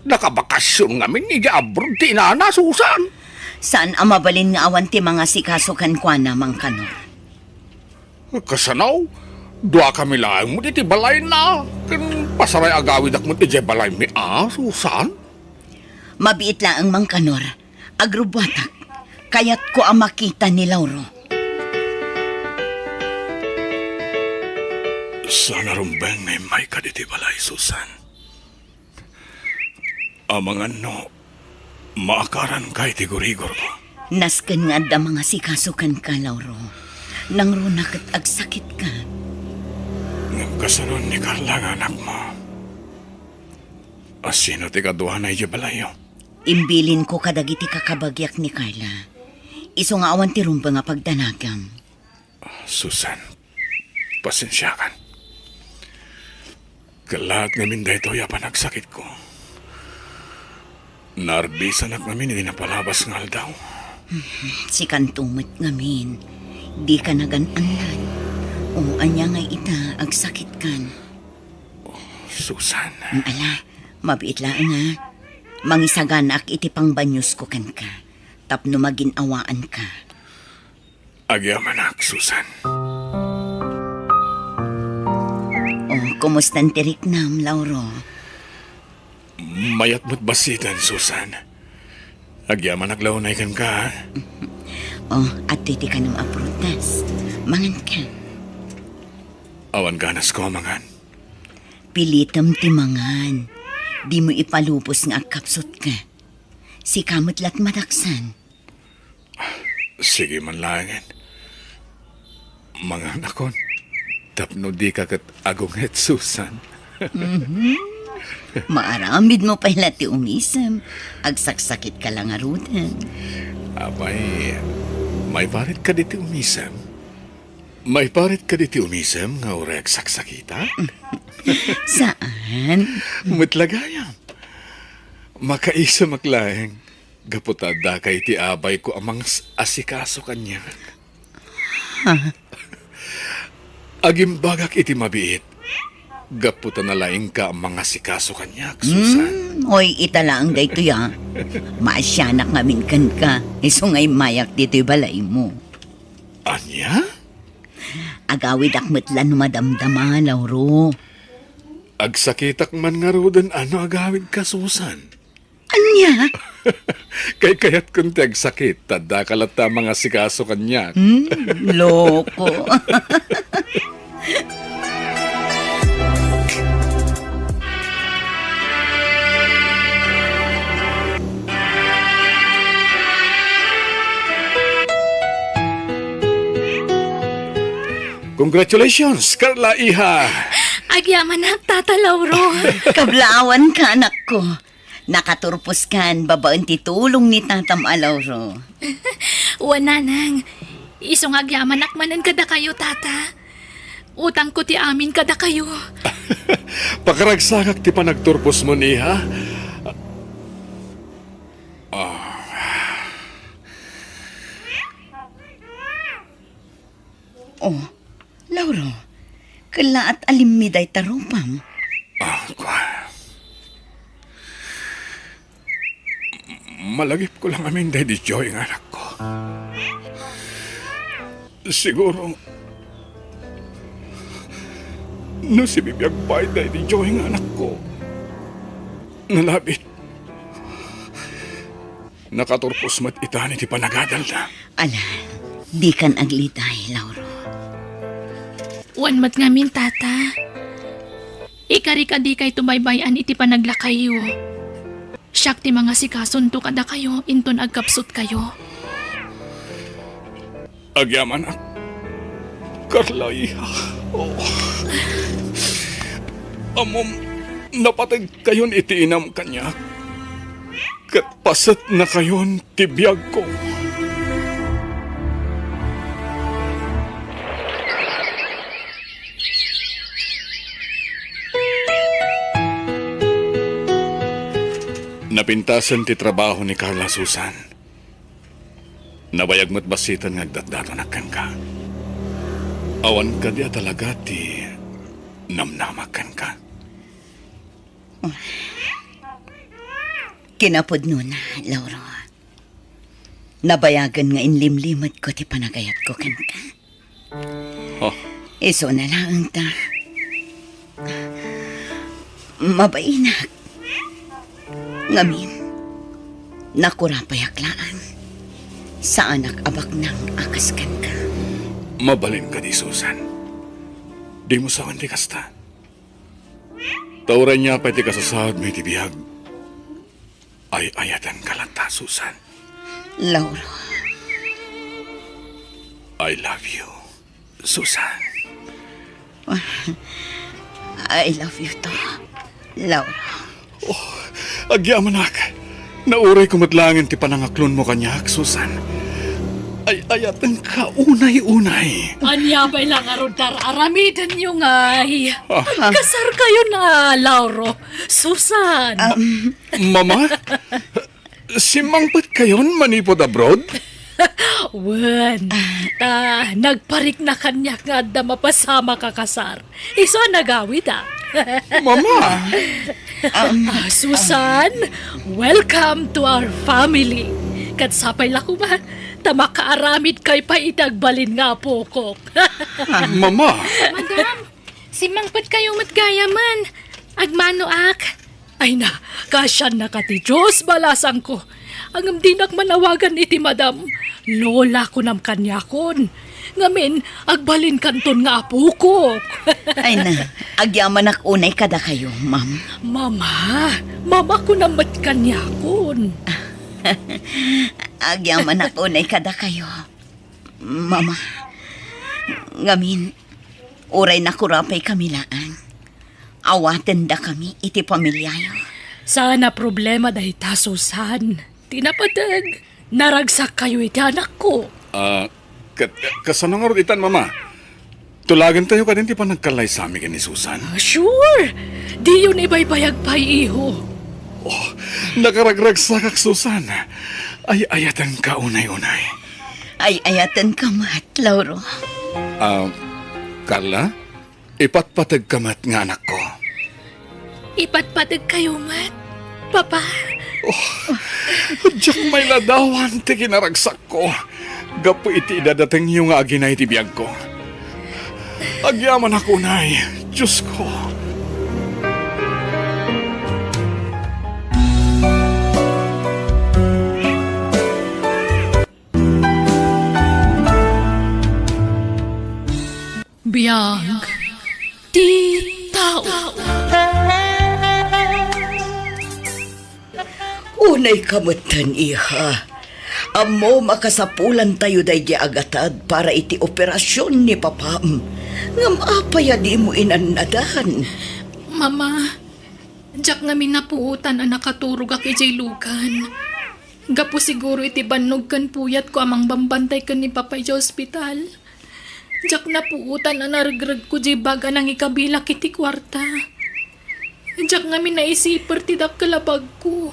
nakabakasyon nga min ni abroad ti inana, Susan. Saan ang mabalin nga awan ti mga sikasukan ko na mang kanor? Kasanaw, dua kami lang mo ti balay na. Kan, pasaray agawid ak mo ti di balay may Susan. Mabiit lang ang mang kanor. Agrubatak. Kaya't ko ang makita ni Lauro. Sana rumbeng may kaditi balay, Susan. Amang ano, maakaran kay tigurigor ko. Nasken nga da mga sikasukan ka, Lauro. Nang runak at agsakit ka. Ngam kasanon ni Carla nga anak mo. Asino ti kaduha na balayo? Imbilin ko kadagiti kakabagyak ni Carla. Iso nga awan ti rumba nga pagdanagam. Susan, pasensya kan. Kalat namin dahito yapan nagsakit ko. Narbisan ak namin hindi napalabas ng aldaw. Si kantumot ngamin. Di ka nagananlan. O anya nga ita agsakit kan. Susan. Ala, mabiit lang nga. Mangisaganak iti pang banyos ko kan ka. Tapno maginawaan ka. Agyaman ak, Susan. Kumustan tirik nam, Lauro? Mayat mo't basitan, Susan. Agyaman ak launay kan ka. At titi ka nam aprutas. Mangan ka. Awan ganas ko, mangan. Pilitam ti mangan. Di mo ipalupos nga kapsot ka. Si kamot lat mataksan. Sige man langin. Mga nakon, tapno di ka kat agungit, Susan. Maaramid mo pa ti umisam. Agsaksakit ka lang arutan. Abay, may parit ka diti umisam. May parit ka diti umisam nga urek saksakita? Saan? Matlagayam. Makaisa maklaeng. Gaputada kay ti abay ko amang asikaso kanya. Agimbagak iti mabiit. Gaputa na laing ka ang mga sikaso kanya, Susan. Hoy, italaang dayto ya. Maasyanak ngamin kan ka. Iso ngay mayak dito'y balay mo. Anya? Agawid akmetlan madamdama, Lauro. Agsakitak man nga rodan ano agawid ka, Susan. Anya? Kay kayat kung tagsakit, tada kalata mga sikaso kanya. Loko. Congratulations, Carla Iha! Agyaman na, Tata Lauro. Kablaawan ka, anak ko. Nakaturpos kan, babaan titulong ni Tatam Alauro. Wananang, Isong agyaman akmanan kada kayo, tata. Utang ko ti amin kada kayo. Pakaragsakak ti panagturpos mo niha. Oh, Lauro, kala at alimmiday tarupam. Malagip ko lang aming Daddy Joy ang anak ko. Siguro, no si bibiyag pa Daddy Joy ang anak ko. Nalabit. Nakaturpos mat itani ti panagadal na. Ala, di kan aglitay, Lauro. Wan mat ngamin, tata. Ikari-kadi kay tumaybayan iti panaglakayo. Siyak ti mga sikason to kada kayo, inton agkapsot kayo. Agyaman ak. Carla, iha. Oh. Amom, napatag kayon iti inam kanya. Katpasat na kayon tibiyag ko. Napintasan ti trabaho ni Carla Susan. Nabayag mo't basitan nga agdatdato nakkan ka. Awan ka diya talaga ti namnamakan ka. Kinapod nun, Lauro. Nabayagan nga inlimlimad ko ti panagayat ko kan ka. Oh, Iso na lang ta. Mabainak. Ngamin, nakurapayaklaan. Sa anak abak ng akaskan ka. mabalin ka di Susan. Di mo sawan ti kasta. Tauran niya pa ti kasasad may tibiyag. Ay ayatan ka lang ta, Susan. Lauro, I love you, Susan. I love you to, Lauro. Agyaman ak. Nauray kumatlangin ti panangaklon mo kanyak, Susan. Ay ayatan ka unay-unay. Anya ba lang aron aramidan nyo ngay. Ah. Kasar kayo na, Lauro. Susan. Mama, simangpat kayon manipod abroad? Wen, nagparik na kanya nga da mapasama ka kasar. Iso nagawid Mama! Susan, welcome to our family. Katsapay lako ba? Tamakaaramid kay pa itagbalin nga pokok. Mama! Madam, simangpat kayo matgayaman. Agmano ak. Ay na, kasyan na ka ti Diyos balasang ko. Ang dinak manawagan iti madam. Lola ko nam kanyakon. Ngamin, agbalin kanton nga apukok. Ay na, agyaman ak unay kada kayo, ma'am. Mama ko namat kanyakon. Agyaman ak unay kada kayo. Mama, ngamin, uray na kurapay kamilaan. Awaten da kami iti pamilyayo. Sana problema dahi ta, Susan. Tinapatag. Naragsak kayo iti anak ko. Kasanong nga itan, Mama? Tulagan tayo ka din ti pa nagkalay sa amin ni Susan. Sure. Di yun ibaybayag pa, iho. Nakaragragsak ak, Susan. Ay ayatan ka unay-unay. Ay ayatan ka mat, Lauro. Carla, ipatpatag ka mat nga anak ko. Ipatpatag kayo mat. Papa, Diyak may ladawan ti kinaragsak ko. Gapo iti idadating yung aginay ti biyag ko. Agyaman ako, Nay. Diyos ko. biyag, di tao. Unay kamutan, iha. Amo makasapulan tayo day di agatad para iti operasyon ni papam. Ngam apaya di mo inanadahan. Mama, jak ngamin napuutan ang nakaturog ak ijay lukan. Gapo siguro iti banog kan puyat ko amang bambantay kan ni Papay sa ospital. Jak na puutan na naragrag ko di baga nang ikabila kiti kwarta. Jak nga minaisiper ti dak kalabag ko.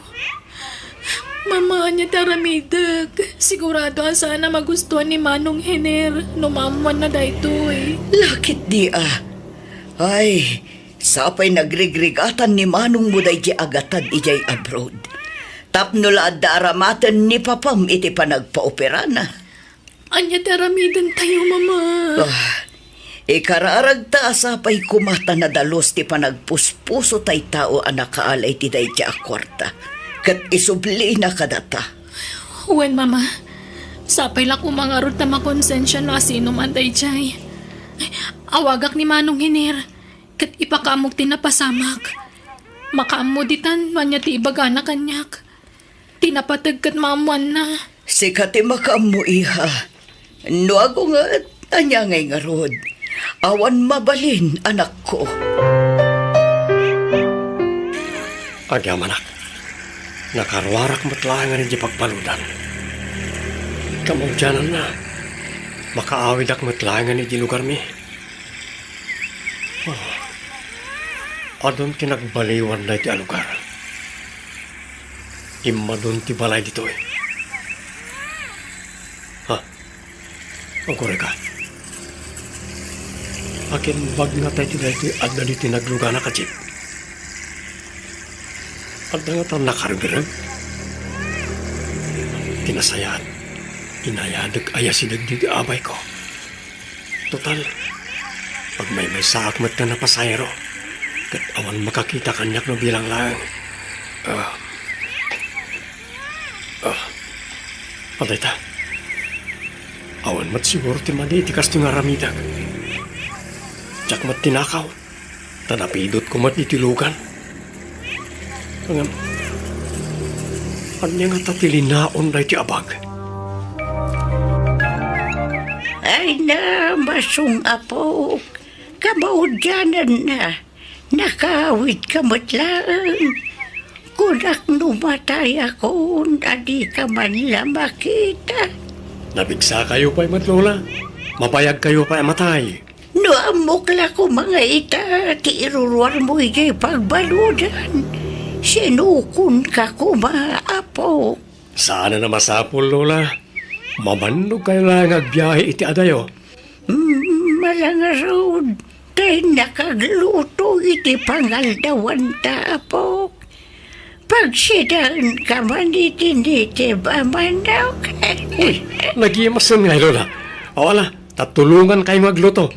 Mama niya taramidag. Sigurado sana magustuhan ni Manong Hener. Numamuan na daytoy. Lakit di Ay, sapay nagrigrigatan ni Manong mo day agatan ijay abroad. Tapno laad daramatan ni Papam iti panagpaopera na. Anya taramidan tayo, Mama. Ikararag ta sapay kumata na dalos ti panagpuspuso tay tao anak kaalay ti day kwarta. Kat isubli na kadata. Wen, Mama. Sapay lang umangarot na makonsensya no asino man day jay. Awagak ni Manong Hiner. Kat ipakamog tinapasamak. Makamuditan man niya ti ibagana kanyak. Tinapatag kat maamuan na. Sikati makamu iha. No ako nga anya ngay ngarod. Awan mabalin anak ko. Agyam anak. Nakarwarak matlahangan di pagbaludan. Kamudyanan na. Makaawid ak matlahangan di lugar mi. Adon tinagbaliwan na di lugar. Imadon ti balay dito eh. Ang kore ka. Akin bag nga tayo ti at dali tinaglugana ka jeep. At nga tayo nakargarag. Tinasayaan. Inayadag ayasinag di abay ko. Total, pag may saakmat ka na pasayro, kat awan makakita kanyak no bilang lang. Patay ta. Awan mat siguro ti madi ti kasto nga ramidag. Tsak mat tinakaw. Tanapidot ko mat itilugan. Ang anya nga tatilinaon na ti abag. Ay na, masung apo. Kamaudyanan na. Nakawit ka matlaan. Kunak numatay ako, adi ka man lang makita. Nabigsa kayo pa'y matlola. Mapayag kayo pa'y matay. No amukla ko mga ita, ti iruruar mo ijay pagbaludan. Sinukun ka ko maapo. Sana na masapol, Lola. Mamandog kayo lang agbiyahe iti adayo. Malangarod, tayo nakagluto iti pangaldawan tapok. Pagsidaan ka man iti ba manaw ka? Uy, nagimasan nga, Lola. O ala, tatulungan kayo magluto.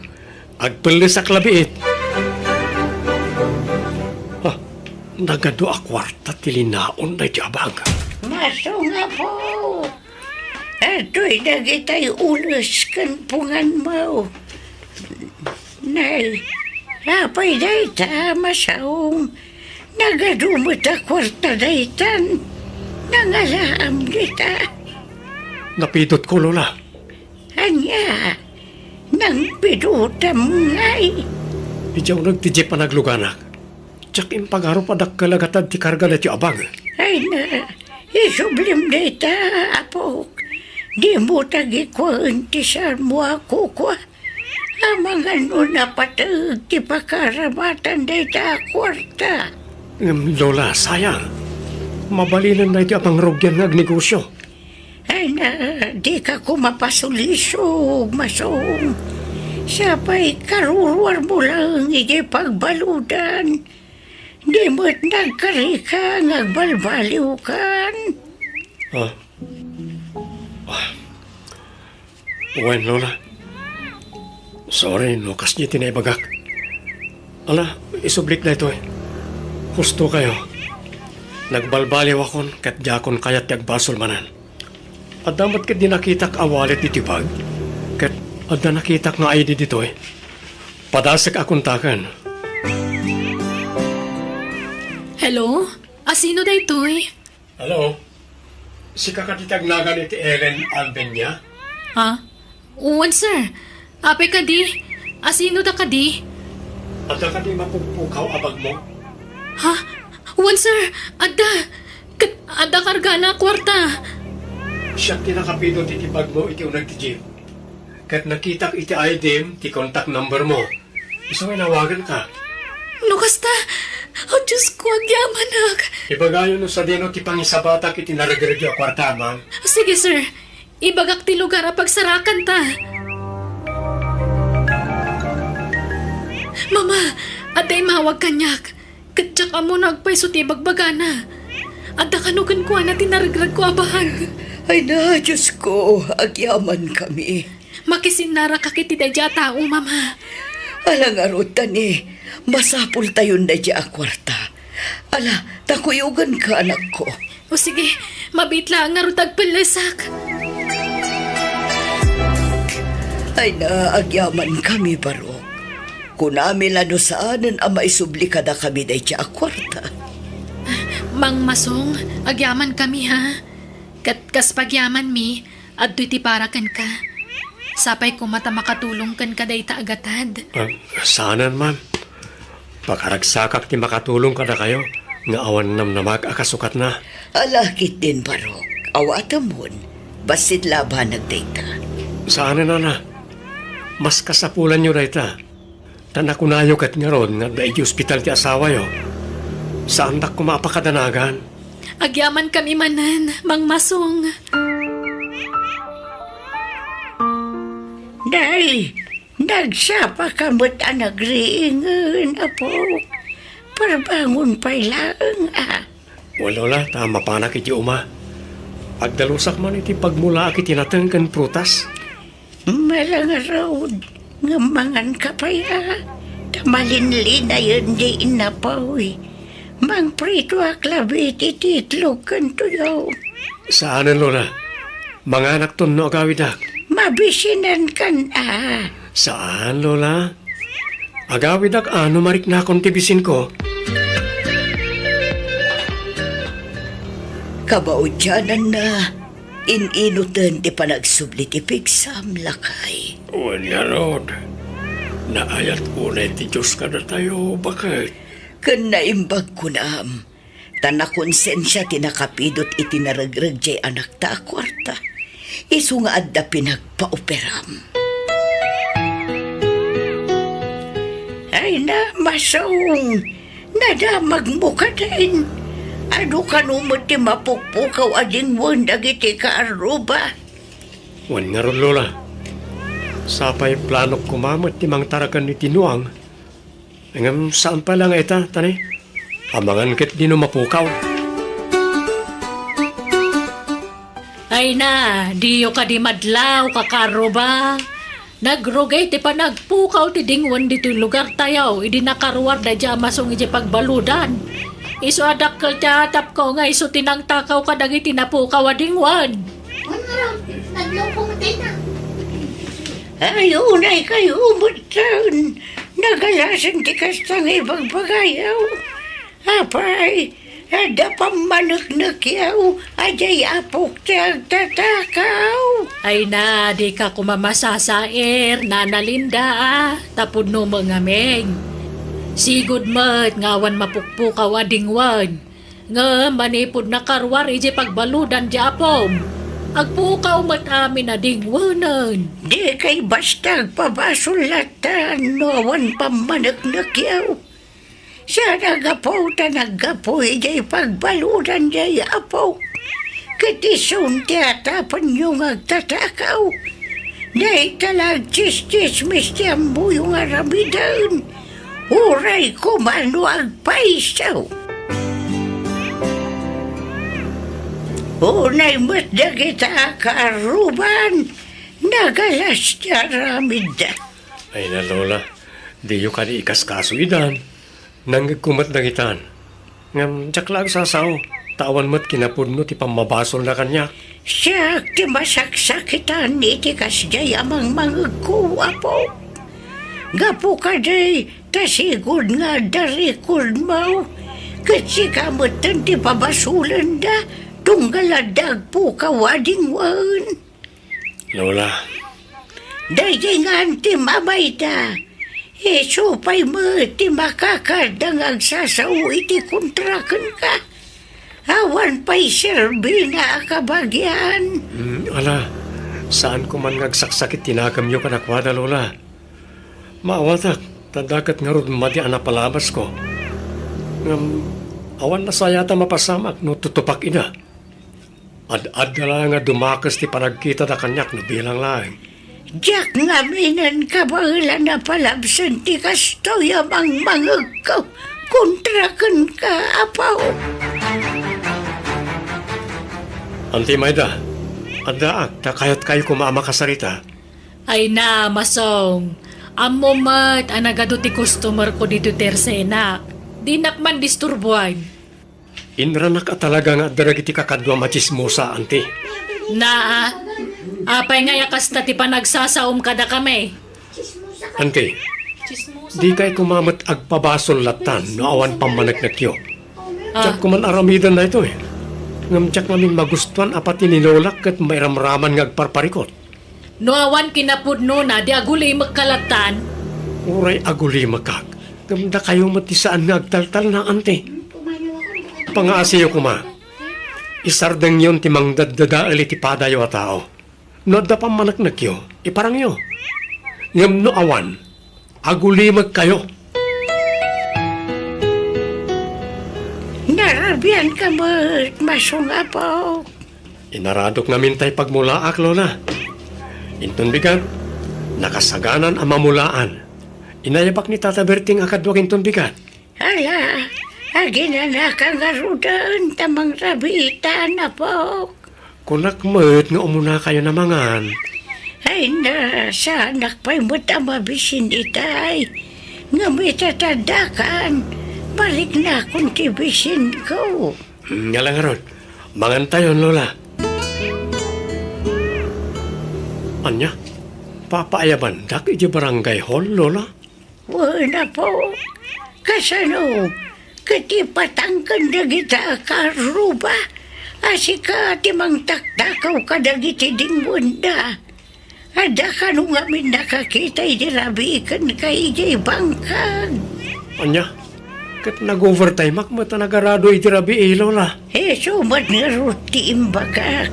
Agpalis sa klabiit. Nagado a kwarta tilinaon na iti abag. Maso nga po. Ato'y nagitay ulos kan pungan mo. Nay, apay day ta masaong. Nagadumot a kwarta day tan. Nangalaam kita. Napidot ko, Lola. Anya, nang pidutam ngay. Idiyaw nagtijip pa nagluganak. Tsak impagaro pa dakkalagatan ti karga na ti abag. Ay na, isublim day ta, apok. Di mo tagi ko intisar mo ako ko. Amang ano na patag ti pakaramatan day ta kwarta. Lola, sayang. Mabalinan na iti apang rogyan ng negosyo. Ay na, di ka ko mapasulisog, masong. Sapay karuruar mo lang iti pagbaludan. Di mo't nagkarika ngagbalbaliw kan. Uwan, Lola. Sorry, lukas niya tinaybagak. Ala, isublik na ito eh. Husto kayo. Nagbalbaliw akon, kat jakon kayat yagbasol manan. At damat kat di nakitak awalit itibag, kat at na nakitak nga ID dito eh. Padasag akong takan. Hello? Asino daytoy? Hello? Si kakatitag nagan iti Ellen Albenia? Ha? Uwan, sir. Ape ka di? Asino da ka di? At ka di mapugpukaw abag mo? Ha? Uwan, sir. Adda. Ada karga na kwarta. Siya tinakapito ti bag mo iti unag ti Jim. Kat nakitak iti item ti contact number mo. Isang inawagan ka. Lukas ta. Oh, Diyos ko, agyaman ak. Ibagayo no sa dino ti pangisabatak iti naragregyo kwarta, ma'am. Sige, sir. Ibagak ti lugar a pagsarakan ta. Mama, aday mawag kanyak. Katsak amo nagpaiso ti bagbagana. Ada kanugan ko na tinaragrag ko abahag. Ay na, Diyos ko, agyaman kami. Makisinara ka kiti dadya tao, mama. Alang arutan masapul tayo na dya kwarta. Ala, takuyugan ka anak ko. O sige, mabitla ang arutag palasak. Ay na, agyaman kami barok. Kunami lano saanan ang maisubli ka na kami na dya kwarta. Mang Masong, agyaman kami ha. Kas pagyaman mi, at ti parakan ka. Sapay ko mata makatulong kan kaday ta agatad. Saanan, ma'am. Pagkaragsakak ti makatulong ka na kayo. Nga awan nam na mag-akasukat na. Alakit din barok. Awatamon, basit laban nagdata. Saanan na. Mas kasapulan nyo na ita. Tanakunayo kat nga ron nga daig hospital ti asawa yo. Saan dak kumapakadanagan? Agyaman kami manan, Mang Masong. Day, nagsapa ka mo't nagriingan, apo. Parbangon pa ilang, Wala, tama pa na kiti uma. Pagdalusak man iti pagmula iti natangkan prutas. Malang road, ngamangan ka pa ya. Tamalinli na yun di inapawi. Mang prito aklabit ititlog kan tuyaw. Saanan, Lola? Mga anak ton no agawidak. Mabisinan kan, Saan, Lola? Agawidak ano marik na akong tibisin ko. Kabaudyanan na, ininutan ti panagsublit ipigsam lakay. Wala, Lord. Naayat unay ti Diyos ka na tayo. Bakit? Kan naimbag ko na tanakonsensya tinakapidot itinaragrag jay anak ta kwarta. Isu nga adda pinagpaoperam. Ay na, Masong, nadamag mo ka din. Ano ka numot ti mapukpukaw ading wanda iti kaaruba? Wan nga ron, Lola. Sapay planok kumamot ti mang tarakan ni Tinuang. Ngam saan pa lang ita, tani? Amangan kit di no mapukaw. Ay na, diyo ka di madlaw, kakaro ba? Nagrugay ti pa nagpukaw ti dingwan dito lugar tayaw, idi nakaruwar da dya masong iji pagbaludan. Iso adakkel ti atap ko nga iso tinang takaw ka dagiti napukaw a dingwan. Ayunay kayo umutan. Nagalasan ti kastang ibagbagayaw. Apay, ada pamanagnak yaw. Ajay apok ti agtatakaw. Ay na, di ka kumamasasair, nanalinda tapod no mga meg. Sigod mat, ngawan mapukpukaw a dingwan. Nga manipod na karwar iji pagbaludan di apom. Agpukaw mat amin na dingwanan. Di kay bastag pabasulatan noon pamanagnak yaw. Siya nagapaw ta nagapaw ijay pagbaludan jay apaw. Katisun ti atapan yung agtatakaw. Dahil talag tis-tis-mis ti ambuyong aramidan. Uray ko mano agpaisaw. Unay mat dagita karuban, nagalas niya ramid. Ay na, Lola. Di yung kani ikaskasuidan. Nanggagkumat na kitan. Ngam, tsak lang sasaw. Tawan mo't kinapod no ti pamabasol na kanya. Siya ti masaksakitan iti kasjay amang mangagkuwa po. Gapo ka day, tasigod nga darikod mo. Kasi kamutan ti pabasulan da, tunggaladag po kawading wan. Lola, Dahil nga ti mamay da, supay mo ti makakadang agsasaw iti kontrakan ka. Awan pa'y serbi na kabagyan. Ala, saan ko man ngagsaksakit tinagam nyo kanakwada, Lola. Maawatak, tadakat nga ron madi ana palabas ko. Awan na sayata mapasamak no tutupak ina. Ad-ad na lang nga dumakas ti panagkita da kanyak no bilang laing. Diyak nga minan kabahila na palabsan ti kastoy amang mangag ko. Kontrakan ka, apaw. Anti Mayda, adaak, takayat kayo kumama kasarita. Ay na, Masong. Amo mat, anagado ti customer ko dito tersena. Di nakman disturbuan. Inranak at talaga nga daragiti kakadwa machismosa, anti. Na, apay nga yakas na ti panagsasaom kada kami. Anti, di kay kumamat agpabasol latan no awan pamanagnak yo. Tsak kuman aramidan na ito eh. Ngamtsak namin magustuhan apat ininolak at may ramraman nga agparparikot. No awan kinapudno na di agulay magkalatan. Uray aguli makak. Gamda kayo matisaan nga agtaltal na ante. Pangaasiyo kuma. Isardeng yon timang daddadaali ti padayo a tao. No da pa manaknak yo, iparang yo. Ngam no awan, aguli kayo. Narabian ka Masong, apaw. Inaradok namin tay pagmulaak, Lola. Intun bigat, nakasaganan ang mamulaan. Inayabak ni Tata Berting akadwak intun bigat. Hala, agina nga rudan tamang rabitan, apaw. Kunak met nga umuna kayo na mangan. Ay na, sa anak pa'y matababisin itay. Nga may tatadakan. Balik na akong tibisin ko. Nga lang ron, mangan tayo, Lola. Anya, papaayaban dak iti barangay hall, Lola? Wala po. Kasano, katipatangkan na kita karuba. Asika timang taktakaw ka na giti ding bunda. Ada ka nung amin nakakita idirabikan ka ijay bangkag. Anya, kat nag-overtime akmat na nagarado iti rabi Lola. Sumat nga ruti imbagak.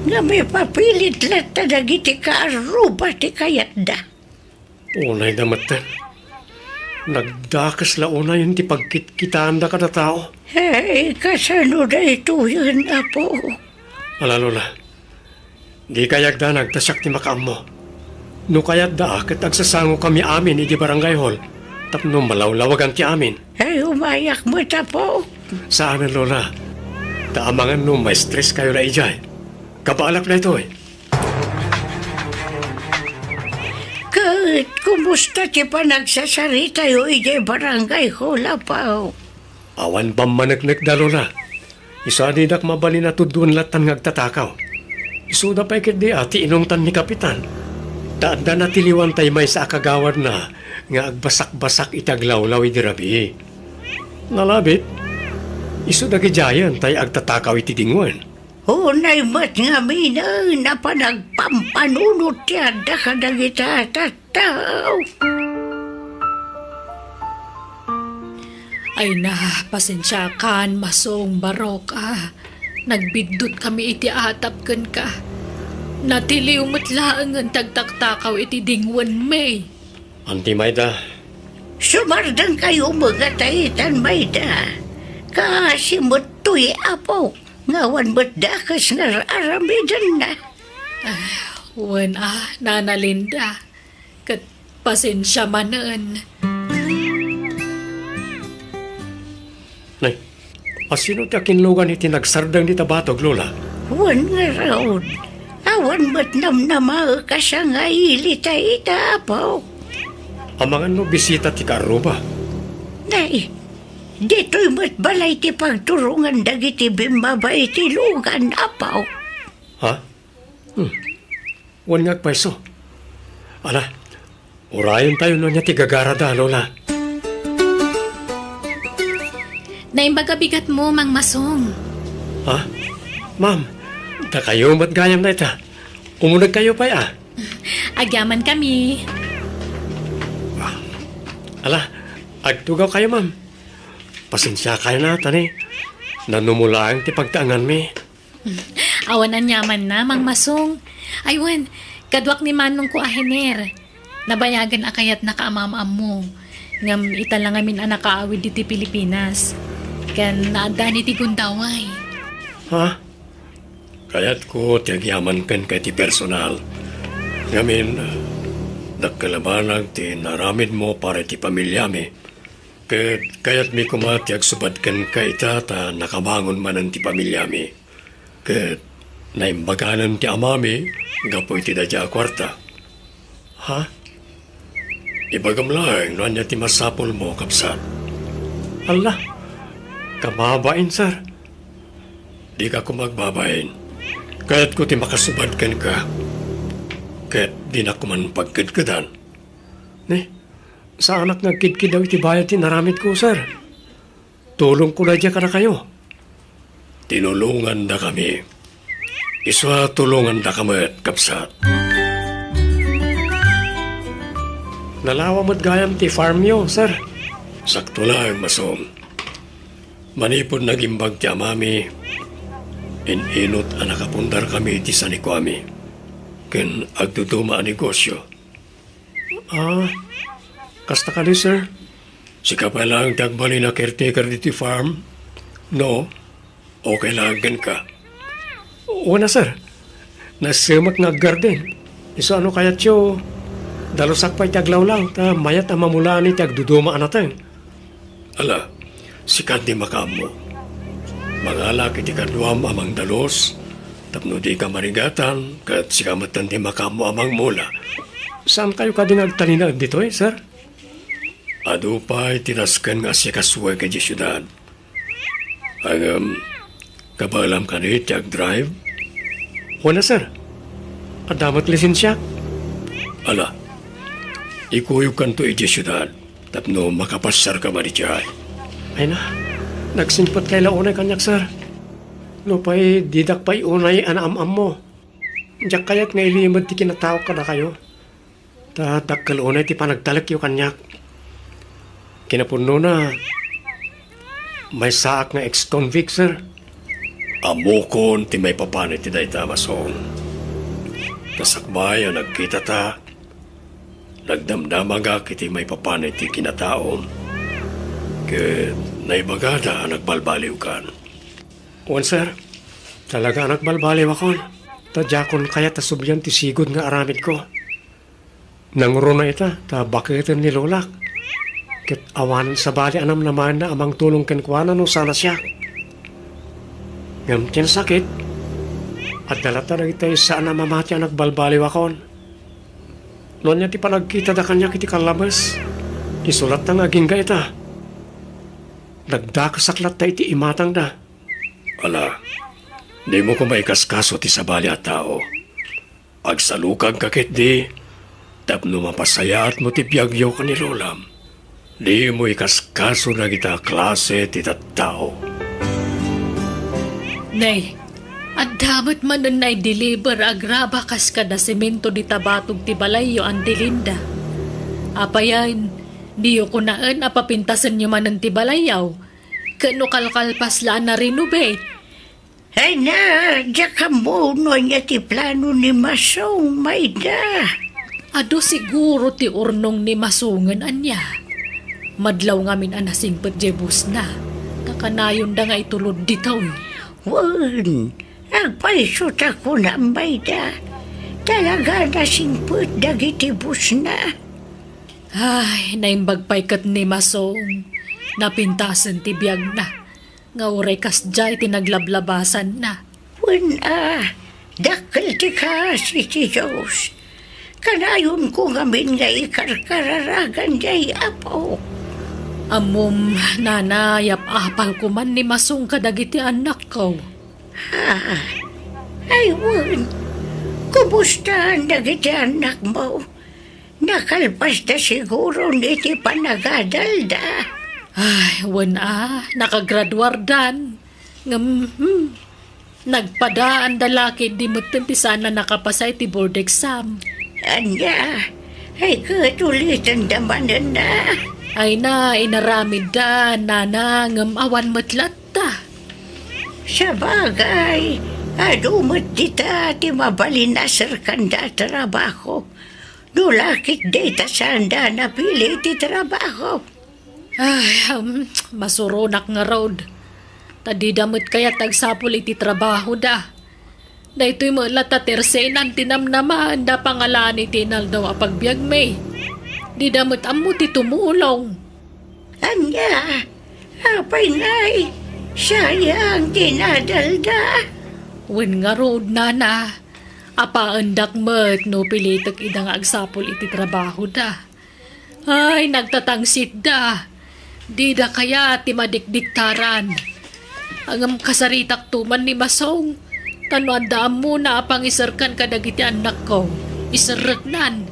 Nga may papilit lahat na giti karuba ti kayat da. Unay damatan. Nagdakas la una yun ti pagkitkitaan da kada tao. Kasano na ito yan, apo? Ala, Lola, di kayag da nagtasyak ti makaam mo. No kayat da kat agsasango kami amin iti barangay hall. Tapno malawlawagan ti amin. Umayak mo ta po. Saan, Lola? Taamangan no may stress kayo na ijay. Kapaalak na ito eh. Kahit kumusta ti pa nagsasarita yung ijay barangay hall, apo? Awan ba managnak da, Lola? Isa di dak mabali na tudun latan ngagtatakaw. Isuda pa ikit di ati inungtan ni Kapitan. Taanda na tiliwan tay may sa akagawad na nga agbasak-basak itaglawlaw iti rabi. Nalabit, isuda gijayan tay agtatakaw iti dingwan. Unay mat nga mina na pa nagpampanunot yan da ka na kita tataw. Ay na, pasensya kan, Masong barok Nagbigdot kami iti atap kan ka. Natiliw matlaang ang tagtaktakaw iti dingwan may. Anti Mayda, Sumardang kayo mga taitan, Mayda. Kasimot to'y apo. Ngawan mo't dakas nga aramidan na. Wan Nana Linda. Kat pasensya manan. nay, asino ti akinlugan iti nagsardang di tabatog, Lola? Wan nga raon. Awan mo't namnama ka sa nga ilita-ita, apo. Amangan no bisita ti karuba. Nay, dito'y mo't balay ti pagturungan dagiti bimabay ti lugan, apaw. Ha? Wan nga paiso. Ala, urayan tayo no niya ti gagarada, Lola. Naimbagabigat mo, Mang Masong. Ha? Ma'am, da kayo matgayam na ita. Umunag kayo pa Agyaman kami. Ala, agtugaw kayo, ma'am. Pasensya kayo na, tani. nanumula ang ti pagtaangan mi. Awan ang yaman na, Mang Masong. Aywan, kadwak ni Manong ko ahener. Nabayagan akayat na kaamam-am mo. Ngam italang amin anak kaawid diti Pilipinas. Kan naadani ti gundaway. Ha? Kaya't ko tiyagyaman kan kay ti personal. Ngamin, nagkalabanag ti naramid mo para ti pamilya mi. Kaya't mi kumatiyag subad kan ka ita ta nakabangon man ang ti pamilya mi. Kaya't naimbaganan ti amami, gapoy ti dadya kwarta. Ha? Ibagam lang, noan niya ti masapol mo, kapsat. Allah, kamabain, sir. Di ka ko magbabain. Kaya't ko ti makasubadkan ka. Kaya't di na ko man pagkidkidan. Ne, sa anak nagkidkid daw iti bayad ti naramit ko, sir. Tulong ko na ka na kayo. Tinulungan na kami. Iswa tulungan na kami, kapsat. Nalawa mo't gayam ti farm yo, sir. Sakto lang, Masong. Manipod nagimbag ti amami. Inot ang nakapundar kami ti sanikwami. Ken agduduma ang negosyo. Kasta ka ni, sir? Sika pa lang tagbali na caretaker di ti farm? No? Okay lang gan ka? Una, sir. Nasimak nga garden. Iso ano kaya tiyo? Dalusak pa'y taglawlaw, ta mayat ang mamulaan ni tagduduma natin. Ala, sikat di makamo. Mangalak iti kaduam amang dalos, tapno di ka marigatan, kat sikamatan di makamo amang mula. Saan kayo ka din nagtalinag dito sir? Ado pa'y tinaskan nga siya kasuway ka di syudad. Kabalam ka ni drive? Wala, sir. Adamat lisensya? Ala, ikuyog kanto iti syudad, tapno makapasar ka ba di jay? Ay na, nagsimpat kay launay kanyak, sir. No pa'y didak pa'y unay anaam-am mo. Diyak kaya't nga ilimad ti kinatawag ka na kayo. Tatak kalunay ti panagtalak yung kanyak. Kinapuno na, may saak nga ex-convict, sir. Amokon ti may papanit ti dayta, Masong. Kasakbay ang nagkita ta. Nagdamdamaga kiti may papanit ti kinataom. Ket naibagada ang nagbalbaliw kan. Wan, sir. Talaga nagbalbaliw akon. Tadjakon kaya tasubyan ti sigod nga aramid ko. Nanguro na ita, ta bakitin ni Lolak. Ket awanan sa bali anam naman na amang tulong kenkwana no sana siya. Ngam tiyan sakit. At dalata na itay saan na mamati ang nagbalbaliw akon. Noon niya ti panagkita da kanya kiti kalabas. Isulat na aging ga ita. Nagdakasaklat ta iti imatang da. Ala, di mo ko maikaskaso ti sabali at tao. Agsalukag kakit di, tapno mapasayaat mo ti biyagyo ka ni Lolam. Di mo ikaskaso na kita klase ti tattao. Nay, at damat man nun deliver agraba kas kada semento di tabatog ti balayo ang dilinda. Apayan, diyo ko naan apapintasan nyo man ng ti balayaw. Kano kalkalpas laan na renovate. Ay na, diya ka mono niya ti plano ni Masong, Mayda. Ado siguro ti urnong ni Masungan anya. Madlaw ngamin anasing pagjebus na. Kakanayon da nga itulod ditaw. Wan, agpaisot ako na, Mayda. Talaga nasingput dagiti bus na. Ay, naimbagpay kat ni Masong. Napintasan ti biyag na. Nga uray kas jay tinaglablabasan na. Wan dakil ti kasi ti Diyos. Kanayon ko ngamin nga ikarkararagan jay apo. Amom, nanayap apal ko man ni Masong kadagiti anak ko. Ay, wan. Kumusta ang dagiti anak mo? Nakalpas na siguro niti panagadalda. Ay, wan nakagraduardan. Nagpadaan dalaki di mutin ti sana nakapasay ti board exam. Anya, ay katulitan damanan na. Ay na, inaramid da, nana, awan matlat ta. Sa bagay, adumot dita ti mabalin na sir kanda trabaho. Dulakit dita sanda na pili ti trabaho. Ay, masurunak nga road. Tadi damot kaya tagsapul iti trabaho da. Da ito'y mula ta tersenan tinamnaman da pangalan iti naldaw apagbiag may. Di damot amo ti tumulong. Anya, apay nay, sayang tinadalda. Wen nga road nana. Apaandak met no pilitek idang agsapul iti trabaho da. Ay, nagtatangsit da. Di da kaya ti madikdiktaran. Ang kasaritak tuman ni Masong. Tanuandaan mo na apang isarkan kadagiti anak ko. Isaragnan.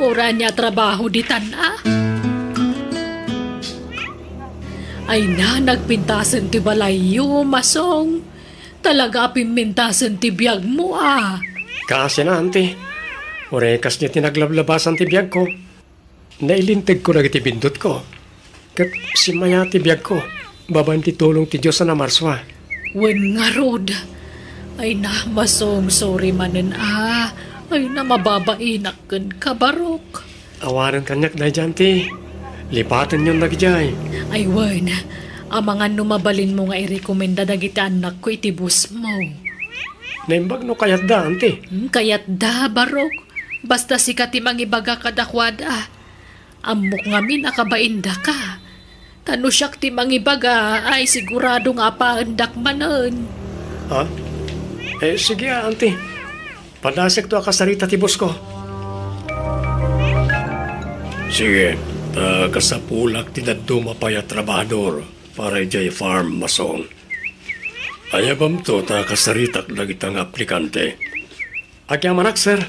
Ora niya trabaho di tana. Ay na, nagpintasan ti balayo, Masong. Talaga pimintasan ti biyag mo Kasi na, ante. Orekas niya tinaglablabasan ti biyag ko. Nailintig ko na iti bindot ko. Kat simaya ti biyag ko. Baban ti tulong ti Diyos na marswa. Wen nga rod. Ay na, Masong, sorry manen Ay na, mababainak kan kabarok. Awanan kanyak na dyan, ti. Lipatan yung nagyay. Ay wen, amangan numabalin mo nga irekomenda dagiti anak ko iti bus mo. Naimbag no kayat da, ante. Kayat da, barok. Basta sikat imang ibaga kadakwada. Amok ngamin akabainda ka. Tano siyak timang ibaga ay sigurado nga paandak manen. Ha? Sige, ante. Padasik to akasarita ti bus ko. Sige, kasapulak ti daddo mapaya trabahador para jay farm Masong. Ayabam to ta kasaritak dagitang aplikante. Agyang manak, sir.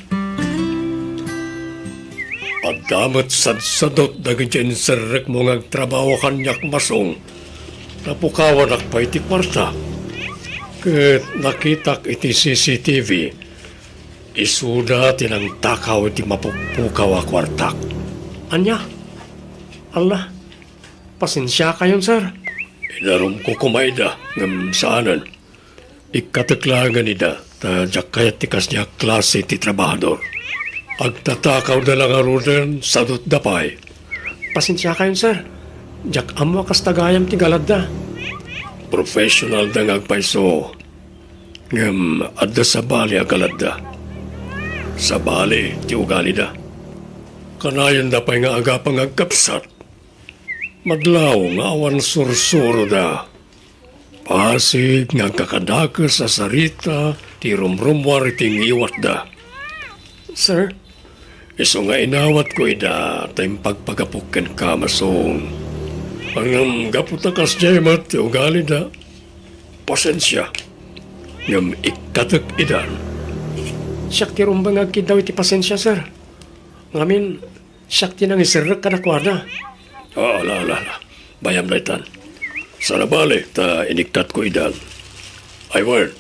Pagdamot sadsadot dagityan serrek mo ngagtrabaho kanyak Masong. Napukawan akpay ti kwarta. Ket nakitak iti CCTV. Isuda tinang takaw iti mapukpukaw a kwartak. Anya? Allah, pasensya kayon, sir. Inarum ko kumayda ng saanan. Ikataklangan nida, tadyak kaya tikas niya klase ti trabahador. Agtatakaw na lang arunan sa dapay. Pasensya kayon, sir. Jak amo kas tagayam ti galad da. Professional da ngagpaiso. Ngam adda sa bali agalad da. Sa bali ti ugali da. Kanayan da pa'y nga agapang agkapsat. Madlaw nga awan sursuro da. Pasig nga kakadakas sa sarita, ti rumrumwar ting iwat da. Sir, iso nga inawat ko ida, tayong pagpagapukin ka, Masong. Ang gaputakas jayamat, ti ugali da. Pasensya. Ngam ikatak idan. Siyak ti rumbang agkid daw iti pasensya, sir. Ngamin, siyak ti nang isirrak ka na kwarda. Ala. Bayam na itan. Sa nabali, ta iniktat ko idan. Ay, word.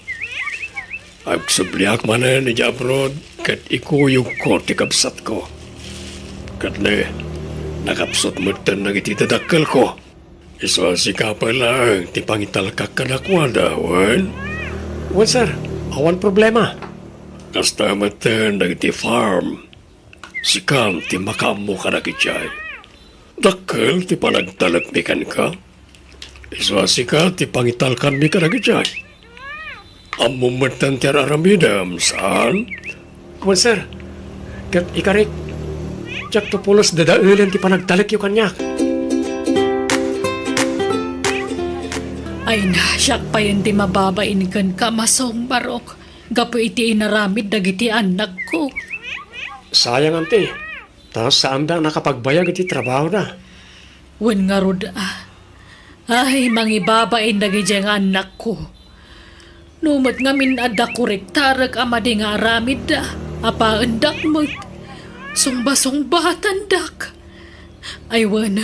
Ag subliak manan ni abroad, kat ikuyog ko ti kapsat ko. Kat ne, nakapsot mo tan nagititadakal ko. Iso sika pa lang, ti pangitalkak ka na kwada, wan? Wan, sir. Awan problema. Kasta matan nagiti farm. Sikam ti makamo ka nakichay. Dakkel ti panagtalagmikan ka. Iswasi ka ti pangitalkan mi ka nakichay. Amumatan ti araramidam, saan? Kuman, sir. Kat ikarik. Tiyak to pulos dadaulan ti panagtalak yung kanyak. Ay na, siyak pa yun ti mababain ka, Masong, barok. Gapo iti inaramid dagiti anak ko. Sayang, ante. Tapos saan da nakapagbayag iti trabaho na? Wen nga rod Ay, mangibabain dagiti ang anak ko. Numot nga minada korektarag amadi nga aramid da. Apaandak mo. Sumba-sumbatan dak. Ay, wen.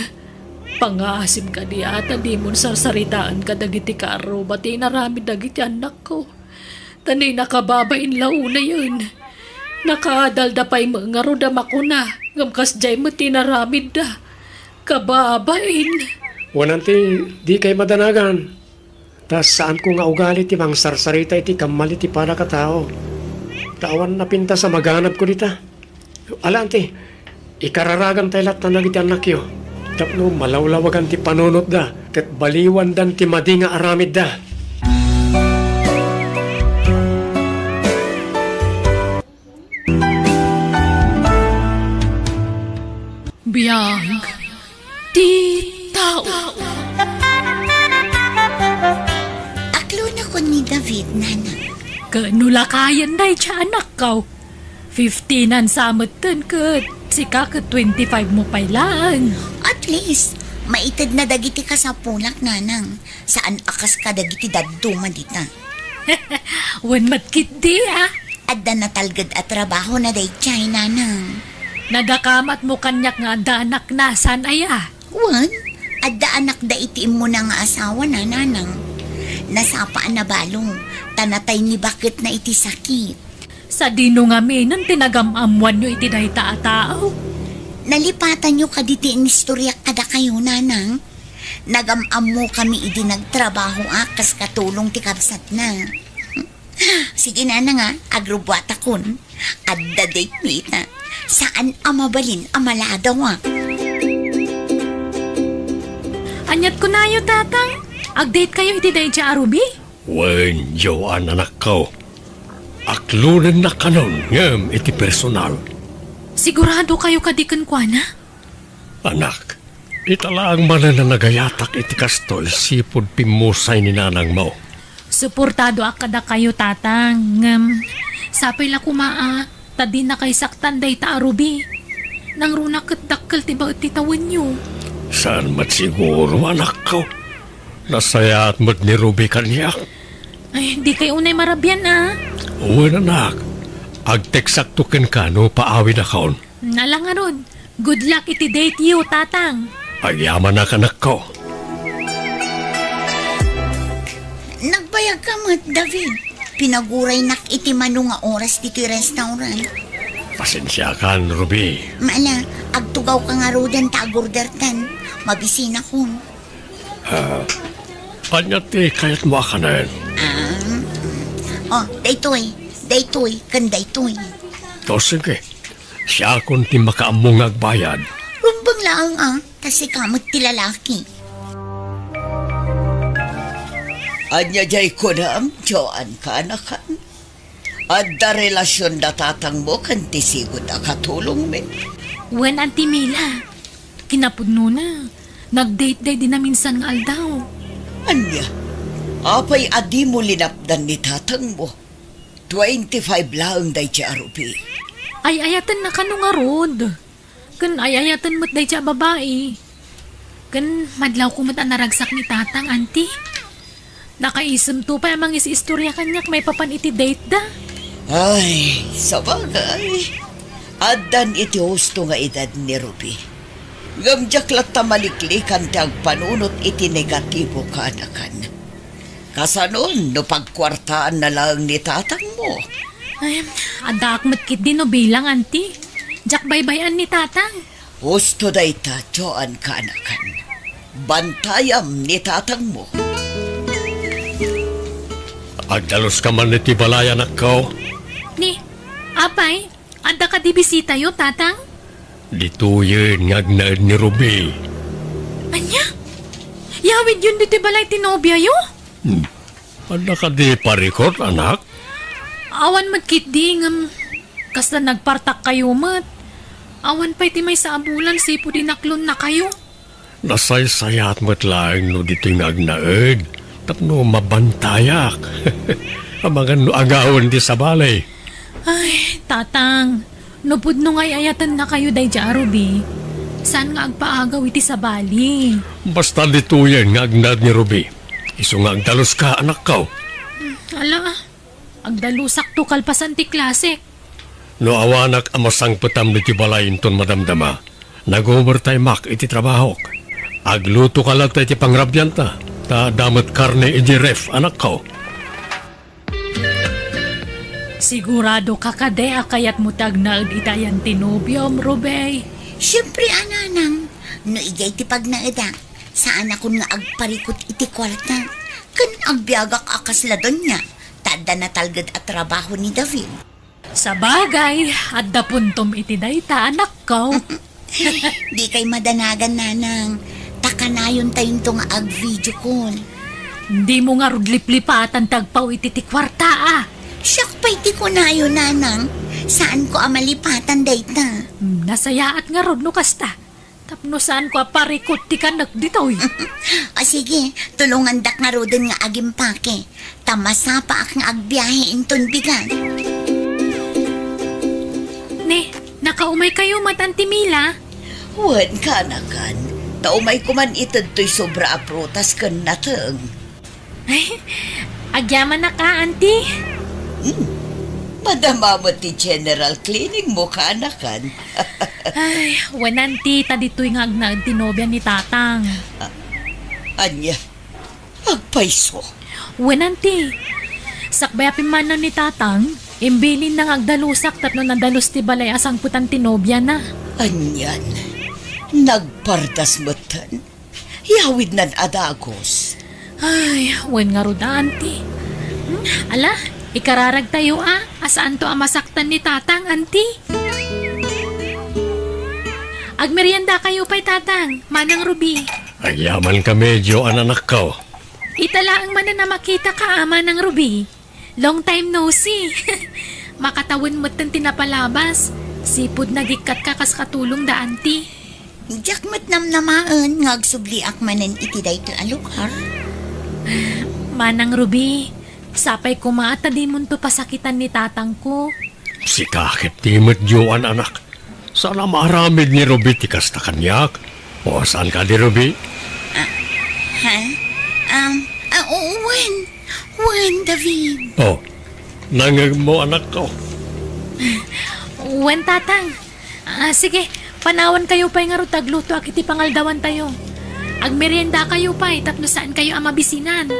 Pangaasim ka di ata di mo sarsaritaan ka dagiti karo. Bati naramid dagiti anak ko. Tanay nakababain launa yun. Nakadalda pa'y mga rodam ako na. Ngamkas jay mo tinaramid da. Kababain. Wananti, di kay madanagan. Tas saan ko nga ugali ti mang sarsarita iti kamali ti para katao. Tawan na pinta sa maganap ko dita. Alanti, ikararagan tayo lahat na nagiti anak yo. Tapno malawlawagan ti panunot da, kat baliwan dan ti madi nga aramid da. Biyag ti tao. Aklo na ko ni David, nanang. Kanulakayan day siya anak ka. 15 ang samutan kat. Sika ka 25 mo pailaan. At least, maitid na dagiti ka sa pulak, nanang. Saan akas ka dagiti daduma dita. Wan matkit di ah. Adda na talgad at trabaho na day chay, nanang. Nagakamat mo kanyak nga danak na san aya. Wan, adda anak da itiim mo na nga asawa na, nanang. Nasapaan na balong, tanatay ni bakit na iti sakit. Sa dino nga minan tinagamamuan nyo iti day tao. Nalipatan nyo kaditi ang istoryak kada kayo, nanang. Nagamam mo kami idi nagtrabaho akas katulong ti kabsat na. Sige na nga, agrobwata kun. Adda day kita. Saan amabalin amaladaw Anyat ko na yo tatang. Agdate kayo iti day siya arubi? Wen, Joan anak ko. Aklunan na kanon ngem iti personal. Sigurado kayo kadikan kwa na? Anak, italaang man na nagayatak iti kastol sipod pimusay ni nanang mo. Suportado akada kayo tatang. Sapay la kumaa. Tadi na kay saktan day ta arubi. Nang runa kat dakkel tiba iti tawan nyo. Saan mat siguro anak ko? Nasaya at mat ni Ruby kanyak. Ay, di kayo unay marabyan ah. Uwan anak, agteksakto ken ka no paawi na kaon. Nalang nga ron. Good luck iti date you, tatang. Agyaman na kanak ko. Nagbayag ka mat, David. Pinaguray nak iti mano nga oras dito restaurant. Pasensya ka, Ruby. Maala, agtugaw ka nga rodan tagordertan. Mabisina kun. Anyati kayat mo akanan. Oh, daytoy, kan daytoy. To sige, siya kung ti makaamong agbayad. Rumbang laang kasi kamot ti lalaki. Anya jay ko na ang Joan ka anakan. Adda relasyon na tatang mo kan tisigot akatulong me. Wen Auntie Mila. Kinapudno na. Nag-date day din na minsan nga aldaw. Anya, apay adi mo linapdan ni tatang mo. 25 lang day siya arupi. Ay ayatan na kano nga rod. Kan ay ayatan mo't day siya babae. Kan madlaw ko mo't naragsak ni tatang, auntie. Nakaisem to pa amang istorya kanyak may papan iti date da. Ay, sabagay. Adan iti husto nga edad ni Ruby. Gamjak lat tamaliklikan tag panunot iti negatibo ka anakan. Kasanon no pagkwartaan na lang ni tatang mo. Ay, ada akmat kit din no bilang, auntie. Jak baybayan ni tatang. Husto day ta, Joan ka anakan. Bantayam ni tatang mo. Agdalos ka man iti balay anak ko. Ni, apay, ada ka di bisita yo, tatang? Dito yun ngagnaid ni Ruby. Anya? Yawid yun dito balay tinobya yo? Ano ka di parikot, anak? Awan magkit di kasta nagpartak kayo mat. Awan pa'y ti may sa abulan sipo dinaklon na kayo. Nasaysayat mo't lang no dito ngagnaid. Tapno mabantayak. Amangan no agawon di sa balay. Ay, tatang, nupod no ngay ayatan na kayo day Ruby. Saan nga agpaagaw iti sa bali? Basta dito yan ngagnad ni Ruby. Iso nga agdalos ka, anak ko. Ala, agdalusak to kalpasan ti klasik. No awanak amasang patam ni ti balay inton madamdama. Nag-overtime mak iti trabahok. Agluto ka lang tayo ti pangrabyan ta. Ta damat karne iti ref, anak ko. Sigurado ka kadea kayat mo tagnaag itayan tinubyom, Rubey. Siyempre, ananang. No igay ti pagnaeda. Saan ako nga agparikot iti kwarta. Kan agbyagak akasla doon niya. Tada na talgad at trabaho ni David. Sa bagay, at dapuntom iti dayta anak ko. Di kay madanagan, nanang. Takanayon tayong tong ag-video call. Hindi mo nga rudlip-lipatan tagpaw iti ti kwarta ah. Siyak pa iti ko na yun, nanang. Saan ko amalipatan dayta? Nasayaat nga rod no kasta. Tapno saan ko aparikot ti kanak ditoy. O sige, tulungan dak nga rodon nga agimpake. Tamasa pa ak nga agbiyahe inton bigan. Ne, nakaumay kayo matanti Mila. Wan ka na kan. Taumay kuman itad to'y sobra aprotas kan natang. Ay, agyaman na ka, auntie. Madama mo ti general cleaning mo ka na kan. Ay, wananti, tadito'y nga agnaagtinobya ni Tatang. Anya, agpaiso. Wananti, sakbayapin man na ni Tatang, imbilin nang agdalusak tapno nadalos ti balay asang putan tinobya na. Anyan, nagpardas mo tan. Yawid nan adagos. Ay, wen nga rod, auntie. Ala, ikararag tayo asaan to masaktan ni Tatang, auntie? Agmerienda kayo pa'y Tatang, Manang Ruby. Ay yaman ka medyo ananak ko. Italaang man na makita ka, Manang Ruby. Long time no see. Makatawin mo't ng tinapalabas. Sipod nagikat ka kas katulong da, auntie. Jakmat namnamaan nga agsubli ak manen iti dayto alukar. Manang Ruby, sapay kumata di mo to pasakitan ni Tatang ko. Si kakit timot Joan anak. Sana maramid ni Ruby ti kasta kanyak. O saan ka di Ruby? Ha? When, David? Oh, nangag mo anak ko. Wen Tatang. Sige, panawan kayo pa'y nga tagluto ak iti pangaldawan tayo. Agmerienda kayo pa'y tapno saan kayo amabisinan.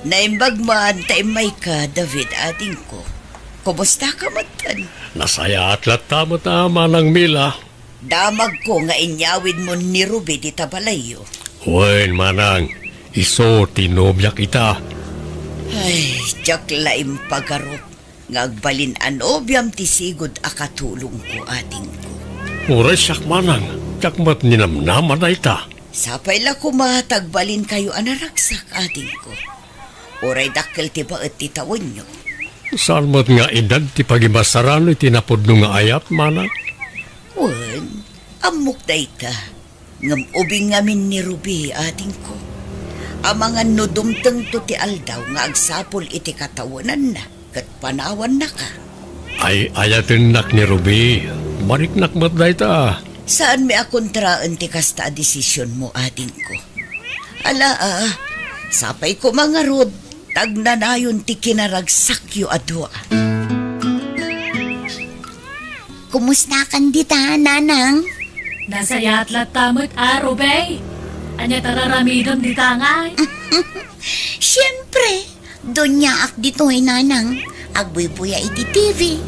Naimbag maantay may ka, David, ating ko. Kumusta ka matan? Nasaya at lata mo tama ng Mila. Damag ko nga inyawid mo ni Ruby di tabalayo. Wen manang, iso tinobya kita. Ay, jak laim pagarop. Ngagbalin anobyam ti sigod akatulong ko ating ko. Uray siyak manang, jakmat ninamnaman na ita. Sapay la kumatagbalin kayo anaragsak ating ko. Uray dakkel ti baet ti tawon nyo. Saan mo't nga edad ti pagimasarano itinapod nung nga ayat manang? Wen, amok da ita. Ngam ubing ngamin ni Ruby ating ko. Amangan no dumteng to ti aldaw nga agsapol iti katawanan na. Kat panawan na ka. Ay ayatin nak ni Ruby. Mariknak mo't da ita. Saan may akontraan ti kasta desisyon mo ating ko? Ala sapay ko mga rod. Tagnanayon ti kinaragsakyo adwa. Kumusta kan dita, nanang? Nasayat latamot Ruby. Anya tararamidon di tangay. Siyempre, doon niya ak dito ay nanang. Agbuy-buya iti TV,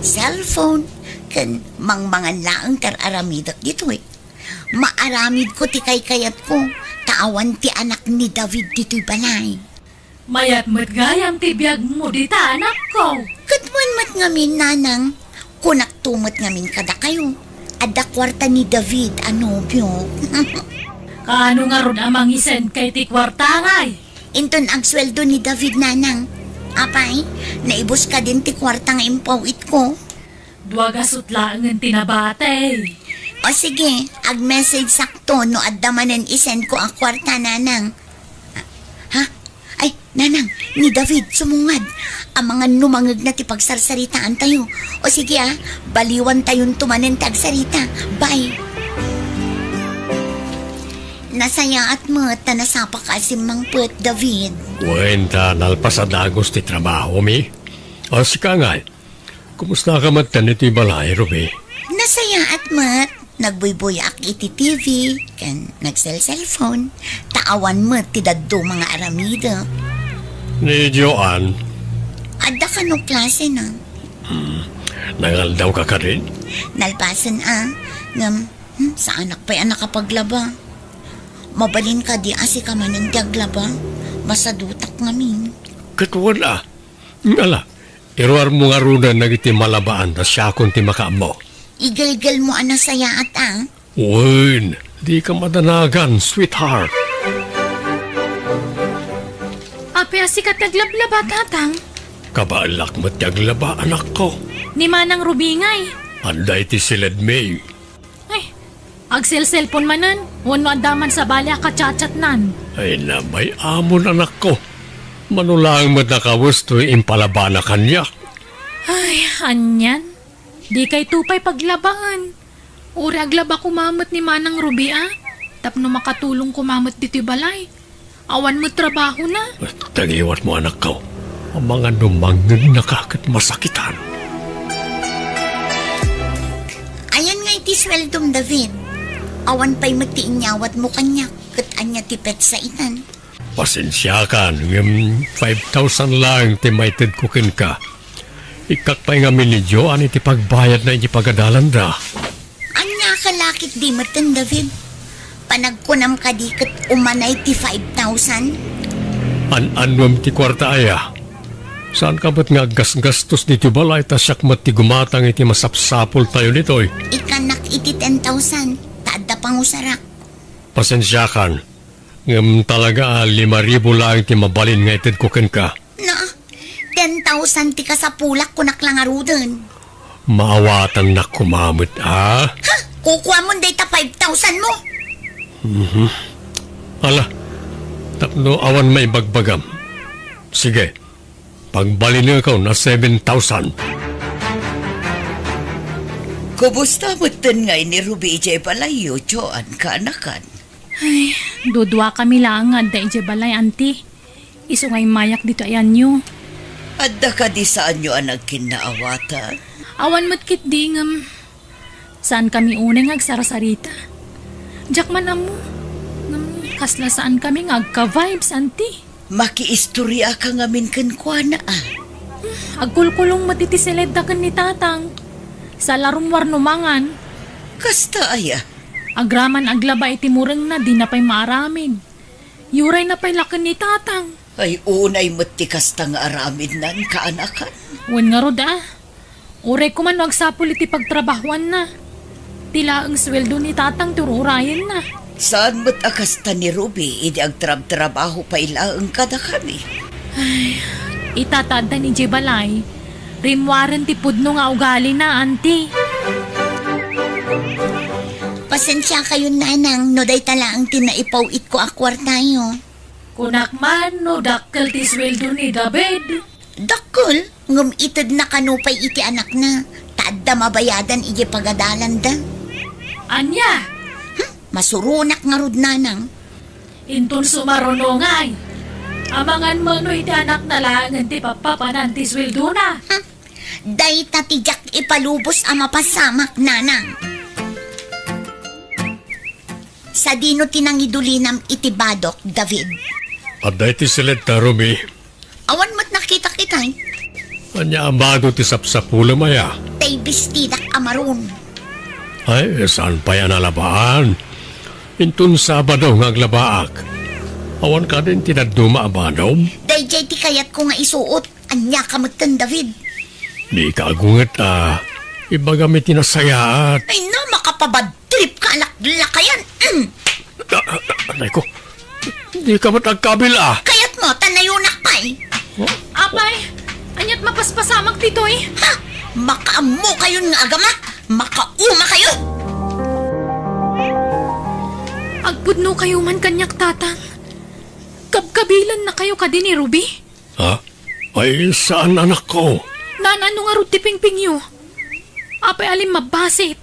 cellphone, kan mangmangan laang tararamidak dito eh. Maaramid ko ti kay-kayat ko, taawan ti anak ni David dito'y balay. Mayat mo't gayam ti biyag mo di ta anak ko. Katwan mat ngamin, nanang, kunak tumot ngamin kada kayo. Ada kwarta ni David, anobyo. Kano nga ron amang isen kay ti kwartangay. Inton ang sweldo ni David, nanang. Apay, naibos ka din ti kwarta nga impawit ko. Duwagasot lang ang tinabate. O sige, ag-message sakto no addamanen isend ko ang kwarta, nanang. Ha? Ay, nanang, ni David, sumungad. Ang mga numangag na ti pagsarsaritaan tayo. O sige baliwan tayong tumanen tagsarita. Bye. Nasaya at mo, tanasapa ka si Mang Put, David. Wenta nalpasadagos ti trabaho mi. O si Kangay, kumusta ka matan iti balay, Ruby? Nasaya at mat, nagbuy-buyak iti TV, kan nagsel-cellphone, taawan mo ti daddo mga aramida. Ni Joan, Ada ka no klase na. nangaldaw ka ka rin? Nalpasan ngam, sa anak pa'y anak kapaglaba. Mabalin ka di asi ka manandyagla ba? Masadutak ngamin. Katuan Ngala, iruar mo nga runa nagiti malabaan na siya kung ti makaamo. Igalgal mo ana saya at Uy, di ka madanagan, sweetheart. Ape asikat naglablaba, tatang. Kabaalak mo tiyaglaba, anak ko. Ni Manang Ruby ngay. Anday ti silid May. Ay, agsel-cellphone manan. Wano adaman sa balya kachat-chat nan. Ay na, may amon anak ko. Manulang mo nakawusto impalaba na kanya. Ay, anyan. Di kay tupay paglabaan. Uri aglaba kumamot ni Manang Ruby Tapno makatulong kumamot dito balay. Awan mo trabaho na. Tagiwat mo anak ko. Ang mga dumangin nakakit masakitan. Ayan nga iti sweldom, David. Awan pa'y magtiinyawat mo kanya. Kat anya tipet sa itan. Pasensya ka, ng 5,000 lang timayted kukin ka. Ikakpay nga minidyo, ani ti pagbayad na iti pagadalan da. Anya kalakit di matan, David. Panagkunam ka di kat umanay ti 5,000. An-anwam ti kwarta aya. Saan ka ba't nga gas-gastos dito balay ta siyak mati gumatang iti masapsapol tayo nito'y? Ikanak iti 10,000. Taada pang usarak. Pasensya kan. Ngam talaga 5,000 lang ti mabalin nga ited kukin ka. Na, 10,000 ti ka sa pulak kunak lang aruden. Maawatan na kumamit, ha? Ha? Kukuha mo data 5,000 mo. Ala, tapno awan may bagbagam. Sige, pagbalin niyo ikaw na 7,000. Kumusta mo ngay ni Ruby J. Palayo, Joan, kaanakan? Ay, dudwa kami lang nga da ije balay, auntie. Iso ngay mayak dito ayan nyo. Adda ka di saan nyo ang nagkinaawatan? Awan mo't kit di ngam. Saan kami unang agsarasarita? Diyak man amo. Kasla saan kami ngagka-vibes, auntie. Makiistorya ka ngamin kenkwana Agkulkulong matitisilid da kan ni tatang. Sa larong warnumangan. Kasta aya. Agraman aglaba iti mureng na di na pa'y maaramid. Yuray na pa'y lakan ni tatang. Ay unay mo't ti kasta nga aramid nan kaanakan. Wan nga rod Uray ko man wagsapul iti pagtrabahuan na. Tila ang sweldo ni tatang tururayan na. Saan mo't akasta ni Ruby, idi agtrab-trabaho pa ilaang kada kami. Itatada ni Jebalay. Rimwaran ti pudno nga ugali na, auntie. Pasensya kayo, nanang. No day tala ang tinaipaw it ko akwar tayo. Kunak man no dakkel ti sweldo ni David. Dakol, ngum itad na kanupay iti anak na. Taadda mabayadan iti pagadalan da. Anya, Masurunak nga rod, nanang. intun sumarunongay. Amangan mo no iti anak na langan ti papapanan ti sweldo na. Day tatijak ipalubos ang mapasamak, nanang. Sa dino tinangidulinam iti badok, David. Aday ti silid ta, Ruby. Awan mo't nakita kitay. Anya amado ti sapsapula maya. Tay bistidak amaron. Ay, saan pa yan alabaan? Intun Sabado nga aglabaak. Awan ka din tinaduma abadaw. Day jay ti kayat ko nga isuot. Anya kamutan, David. Di ka agungat Iba gamit tinasayaat. Ay no, makapabad trip ka lakayan. Anay ko, di ka matagkabila. Kayat mo, tanayunak pa'y. Apay, anyat mapaspasamag titoy. Ha? Makaamo kayo nga agama. Makauma kayo. Agpudno kayo man kanyak tatang. Kabkabilan na kayo ka din ni Ruby. Ha? Ay, saan anak ko? Nanano nga rod ti pingping yu. Apay alim mabasit.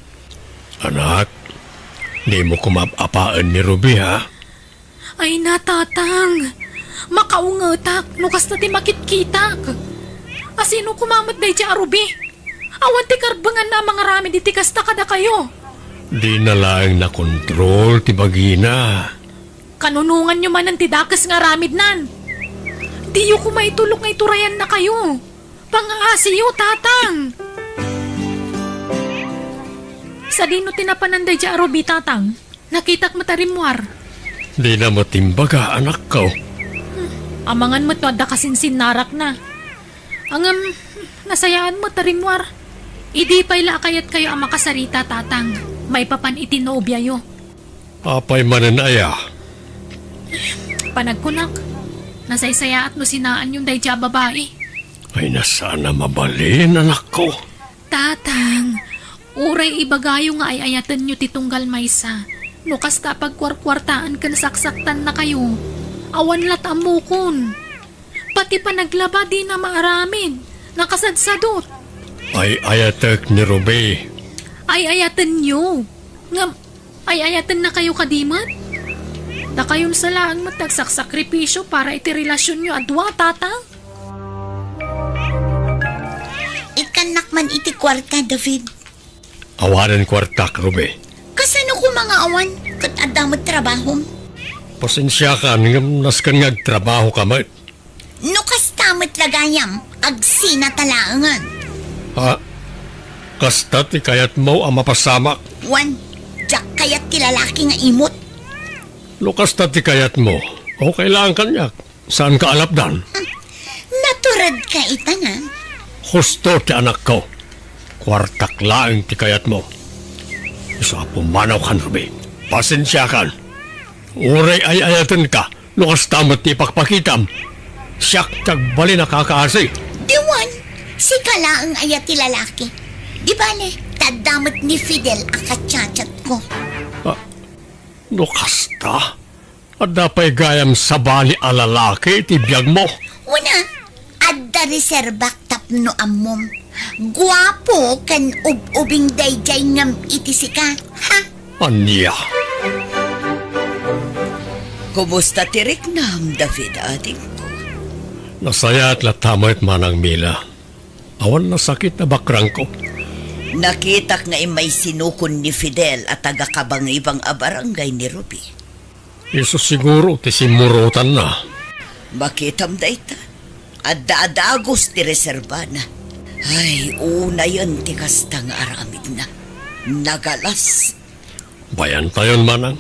Anak, di mo kumapapaan ni Ruby, ha? Ay natatang. Makaungetak, nukas na ti makitkitak. Asino kumamat day di Ruby? Awan ti karbangan na mga rami di ti kasta kada kayo. Di na lang na-control, tibagina. Kanunungan nyo man ang tidakas nga ramid nan. Di yu kumaitulok nga iturayan na kayo. Pangaasi yu, tatang. Sa dino tinapananday di Ruby, tatang. Nakitak matarimwar. Di na matimbaga, anak ko. Amangan mo to, da kasing sinarak na. Nasayaan mo, tarimwar. Idi pa'y lakayat kayo ang makasarita, tatang. May papan itinobya yo. Apay mananaya. Panagkunak. Nasaysaya at no sinaan yung dayja babae. Ay nasana mabalin, anak ko. Tatang, uray ibagayo nga ay ayatan nyo titunggal maysa. Nukas kapag kwarkwartaan kan saksaktan na kayo, awan lat amukon. Pati pa naglaba di na maaramin, nakasadsadot. Ay ayatek ni Ruby. Ay ayatan nyo. Nga, ay ayatan na kayo kadimat? Da kayon sa laan matagsakripisyo para iti relasyon nyo adwa, tatang? Ikanak man iti kwarta, David. Awanan kwartak, Ruby. Kasano ko mga awan? Kat adamot trabaho. Pasensya ka, ngam naskan ngagtrabaho ka man. No kastamot lagayam, agsina talaangan. Ha? Kasta ti kayat mo ang mapasamak. Wan, jak kayat ti lalaki nga imot. Lukas ti kayat mo. O kailangan kanyak. Saan ka alapdan? Naturad ka ita na. Husto ti anak ko. Kwartak laing ti kayat mo. Isa pumanaw kan, Ruby. Pasensya kan. Uray ay ayatan ka. Lukas tamat ti pakpakitam. Siyak tagbali na kakaasi. Diwan, si kalaang ayat ti lalaki. Di bale, tadamot ni Fidel ang katsatsak ko. Lukas ta? At dapay gayam sa bali alalaki ti biyag mo. Una, adda reserbak tapno amom. Guwapo kan ubing dayjay ngam iti sika. Ha? Anya. Kumusta tirik nam, David, ating ko? Nasaya at latamay at manang Mila. Awan na sakit na bakrang ko. Nakitak nga may sinukon ni Fidel at taga-kabang-ibang abarangay ni Ruby. Iso siguro ti simurutan na. Makitam dayta. At daadagos ti reserba na. Ay, una yun ti kastang aramid na. Nagalas. Bayan tayon manang.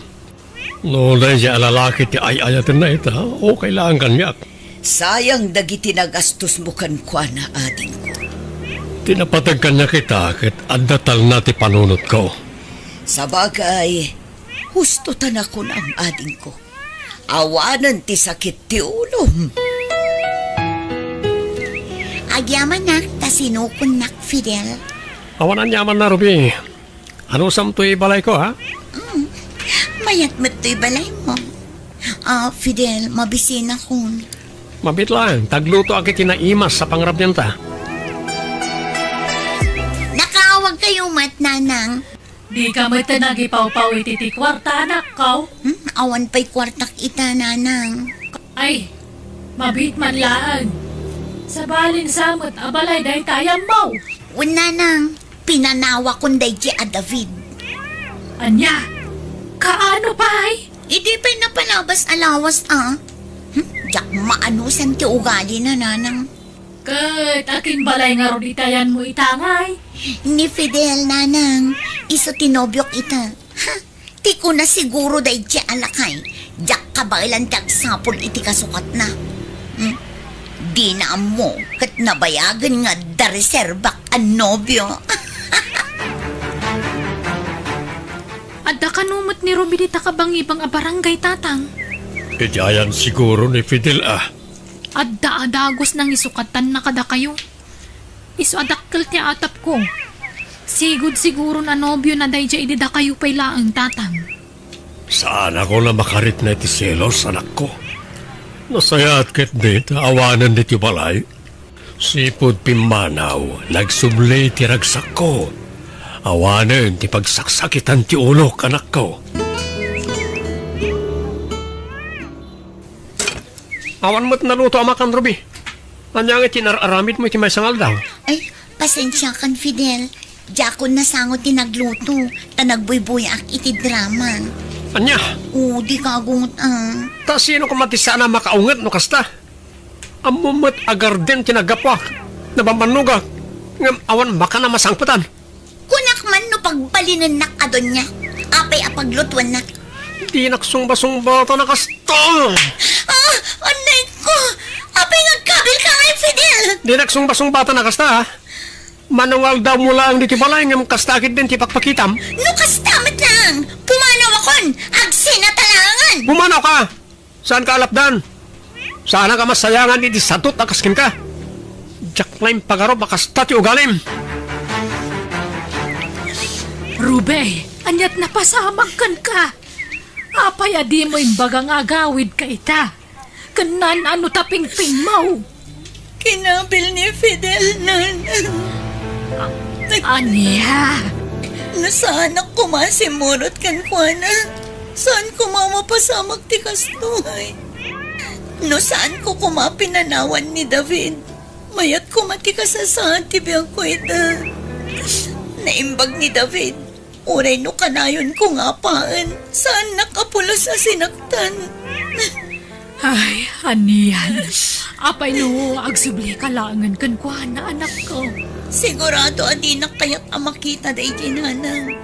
No, dahil siya alalaki ti ay-ayatin na ita, o kailangan kanyak. Sayang dagiti nagastos mo kan kwa na ating ko. Tinapatag kanya kita kat andatal na ti panunot ko. Sa bagay, husto tanakon ang ating ko. Awanan ti sakit ti ulo. Agyaman nak, tasinukon nak Fidel. Awanan yaman na, Ruby. Ano samtoy balay ko, ha? Mayat mo't to'y balay mo. Fidel, mabisin ako. Mabit lang, tagluto akit tinaimas sa pangrabyanta. Nakaawag kayo mat, nanang. Di ka mo't nagipaw-paw iti ti kwarta, anak ko. Awan pa'y kwartak ita, nanang. Ay, mabit man laan. Sa balin samot, abalay dahi tayang mo. Nanang, pinanawa kong dayji a David. Anya, kaano pa'y? Hindi pa'y napalabas alawas, Jak maanusan ti ugali na, nanang. Kat aking balay nga ron itayan mo itangay. Ni Fidel, nanang. Iso tinobyok ita. Ha? Ti ko na siguro dayji alakay. Jak kabailan tagsapol iti kasukat na. Di na mo, kat nabayagan nga da reserbak ang nobyo. Adda kanumot ni Ruby dita kabang-ibang abarangay, tatang. Idiayan siguro ni Fidel, Adda adagos nang isukatan na kada kayo. Isu adakkel ti atap ko. Sigud siguro na nobyo na dayja idida kayo pay laang, tatang. Saan ako na makarit na iti selos, anak ko? Nasaya at ket dit, awanan dit yung balay. Sipod pimanaw, nagsubli ti ragsak ko. Awanan ti pagsaksakitan ti ulok, anak ko. Awan mo't naluto amakan, Ruby. Anyang itinararamid mo iti may sangal daw. Ay, pasensya kan Fidel. Jakon na sangot ti nagluto. Ta nagbuybuyak iti drama. Anya, Di kagungot ta sino ka matisana makaungat no kasta? Amumot agarden tinagapwak. Nabamanuga. Ngam awan maka na masangpatan. Kunak man no pagbalinan nak adon niya. Apay apaglutuan na. Di naksumba-sumba ito na kasta. Ah, anay ko! Apay nagkabil ka ngay, Fidel! Di naksumba-sumba ito na kasta, ha? Manuwal daw mo lang di tibalay ng kastakit din tipakpakitam. No kastamit lang! Pumanaw akon! Agsinatalangan! Bumanaw ka! Saan ka alapdan? Sana ka masayangan iti satot akaskin ka. Jaklaim pagaro bakasta ti ugalim. Rube, anyat napasamagkan ka. Apay adi mo imbagang agawid ka ita. Kanan ano taping-ping mo. Kinabil ni Fidel, Anya, Nasaan ako masimurot kan kuana? Saan ko mamapasamag ti kastuhay? No saan ko kumapinanawan ni David? Mayat ko matikasasahan ti biyang ko ita. Naimbag ni David. Uray no kanayon ko nga paan. Saan nakapulos sa sinaktan? ay, aniyan. Apay no, agsubli kalangan kan kuha na anak ko. Sigurado adi na kaya't amakita da itinanang.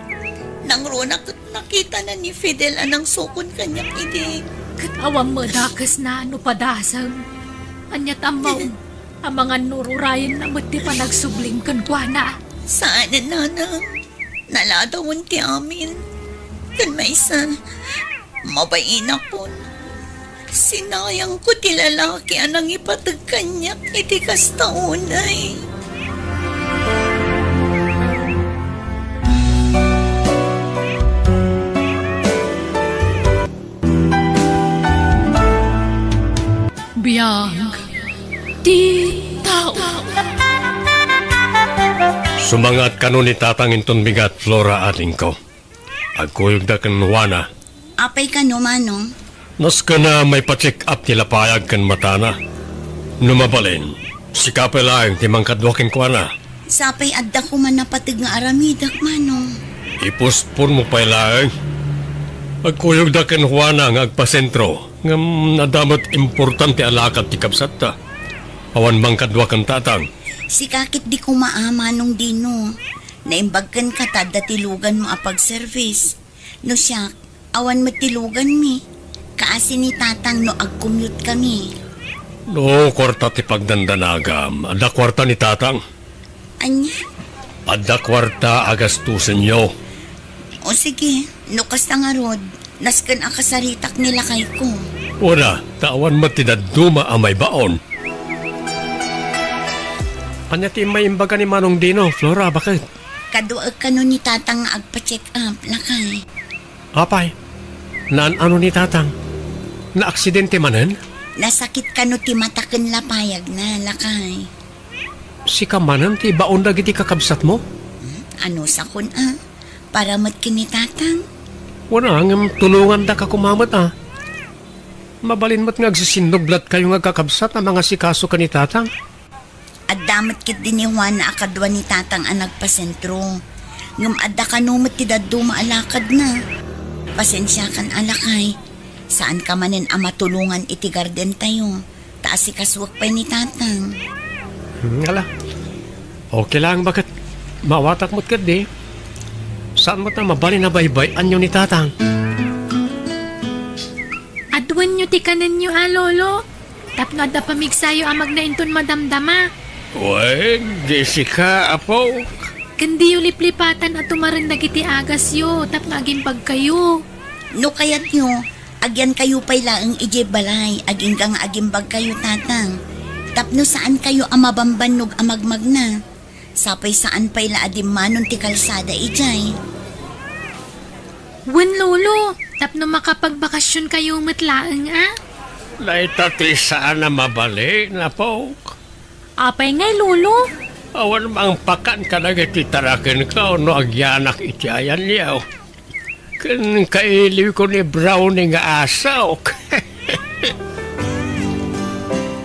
Nang runak nakita na ni Fidel anang sukon kanyang idig. Katawang madakas na ano padasam. Anyat amaw, ang mga nururayan na mati pa nagsubling kan kuha na. Saan na nanang? Naladawon ti amin. Kan may isa, mabain ako. Sinayang ko ti lalaki anang ipatag kanyak iti kastaunay. Biyang, di tao. Sumangat kanu ni tatangin ton bigat Flora ating ko. Agkuyog da kan wana. Apay ka no, Manong? Nas ka na may pa-check up tila payag kan matana. Numabalin, si kapelaing timang kadwakin ko na. Sapay adda ko man napatig nga aramidak, Manong. Ipuspon mo pa ilaing. Agkuyog da kan wana nga agpasentro. Ngam nadamat importante alakat ti kapsata. Awan bang kadwakan tatang. Si kakit di ko maamanong dino. Naimbagkan ka tada tilugan mo apag-service. No siya, awan matilugan mi. Kaasi ni tatang no ag-commute kami. No, kwarta ti pagdandanagam. Ada kwarta ni tatang. Anya? Ada kwarta agastusin nyo. O sige, nukas na nga rod. Naskan akasaritak nila kay ko. Una, tawan matidaduma amay baon. Anya ti may imbaga ni Manong Dino, Flora, bakit? Kaduag ka no ni tatang nga agpa-check up, lakay. Apay, naan ano ni tatang? Na-aksidente manen? Nasakit ka no ti mataken lapayag na, lakay. Si kamanan ti baon na giti kakabsat mo? Ano sa kun para mat kini tatang? Wala, ngam tulungan da ka kumamat Mabalin mo't nga agsisinuglat kayo nga kakabsat ang mga sikaso ka ni tatang. At damat kit din ni Juan na akadwa ni tatang ang nagpasentro. Ngam adda ka no mat ti daddo maalakad na. Pasensya kan alakay. Saan ka manin ang matulungan iti garden tayo? Taas si kaswak pa ni tatang. Ngala, okay lang bakit mawatak mo't ka di? Saan mo't na mabalin na baybay anyo ni tatang? Adwan nyo ti kanan nyo, lolo. Tapno da pamigsayo amag na inton madamdama. Uy, Jessica, apo. Kandi yung liplipatan at tumarin dagiti agas yo. Tapno aging pagkayo. No kayat nyo, agyan kayo pa'y laang ije balay. Aging gang agimbag kayo tatang. Tapno saan kayo amabambanog amagmag na. Sapay saan pa'y laadim manon ti kalsada ijay. Wen, lolo. Tapno makapagbakasyon kayo matlaang, Naitati saan na mabali na po. Apay ngay, lolo. Awan mang pakan ka nagititarakin ka o no agyanak itiayan niyaw. Kan kailiw ko ni Brownie nga asok.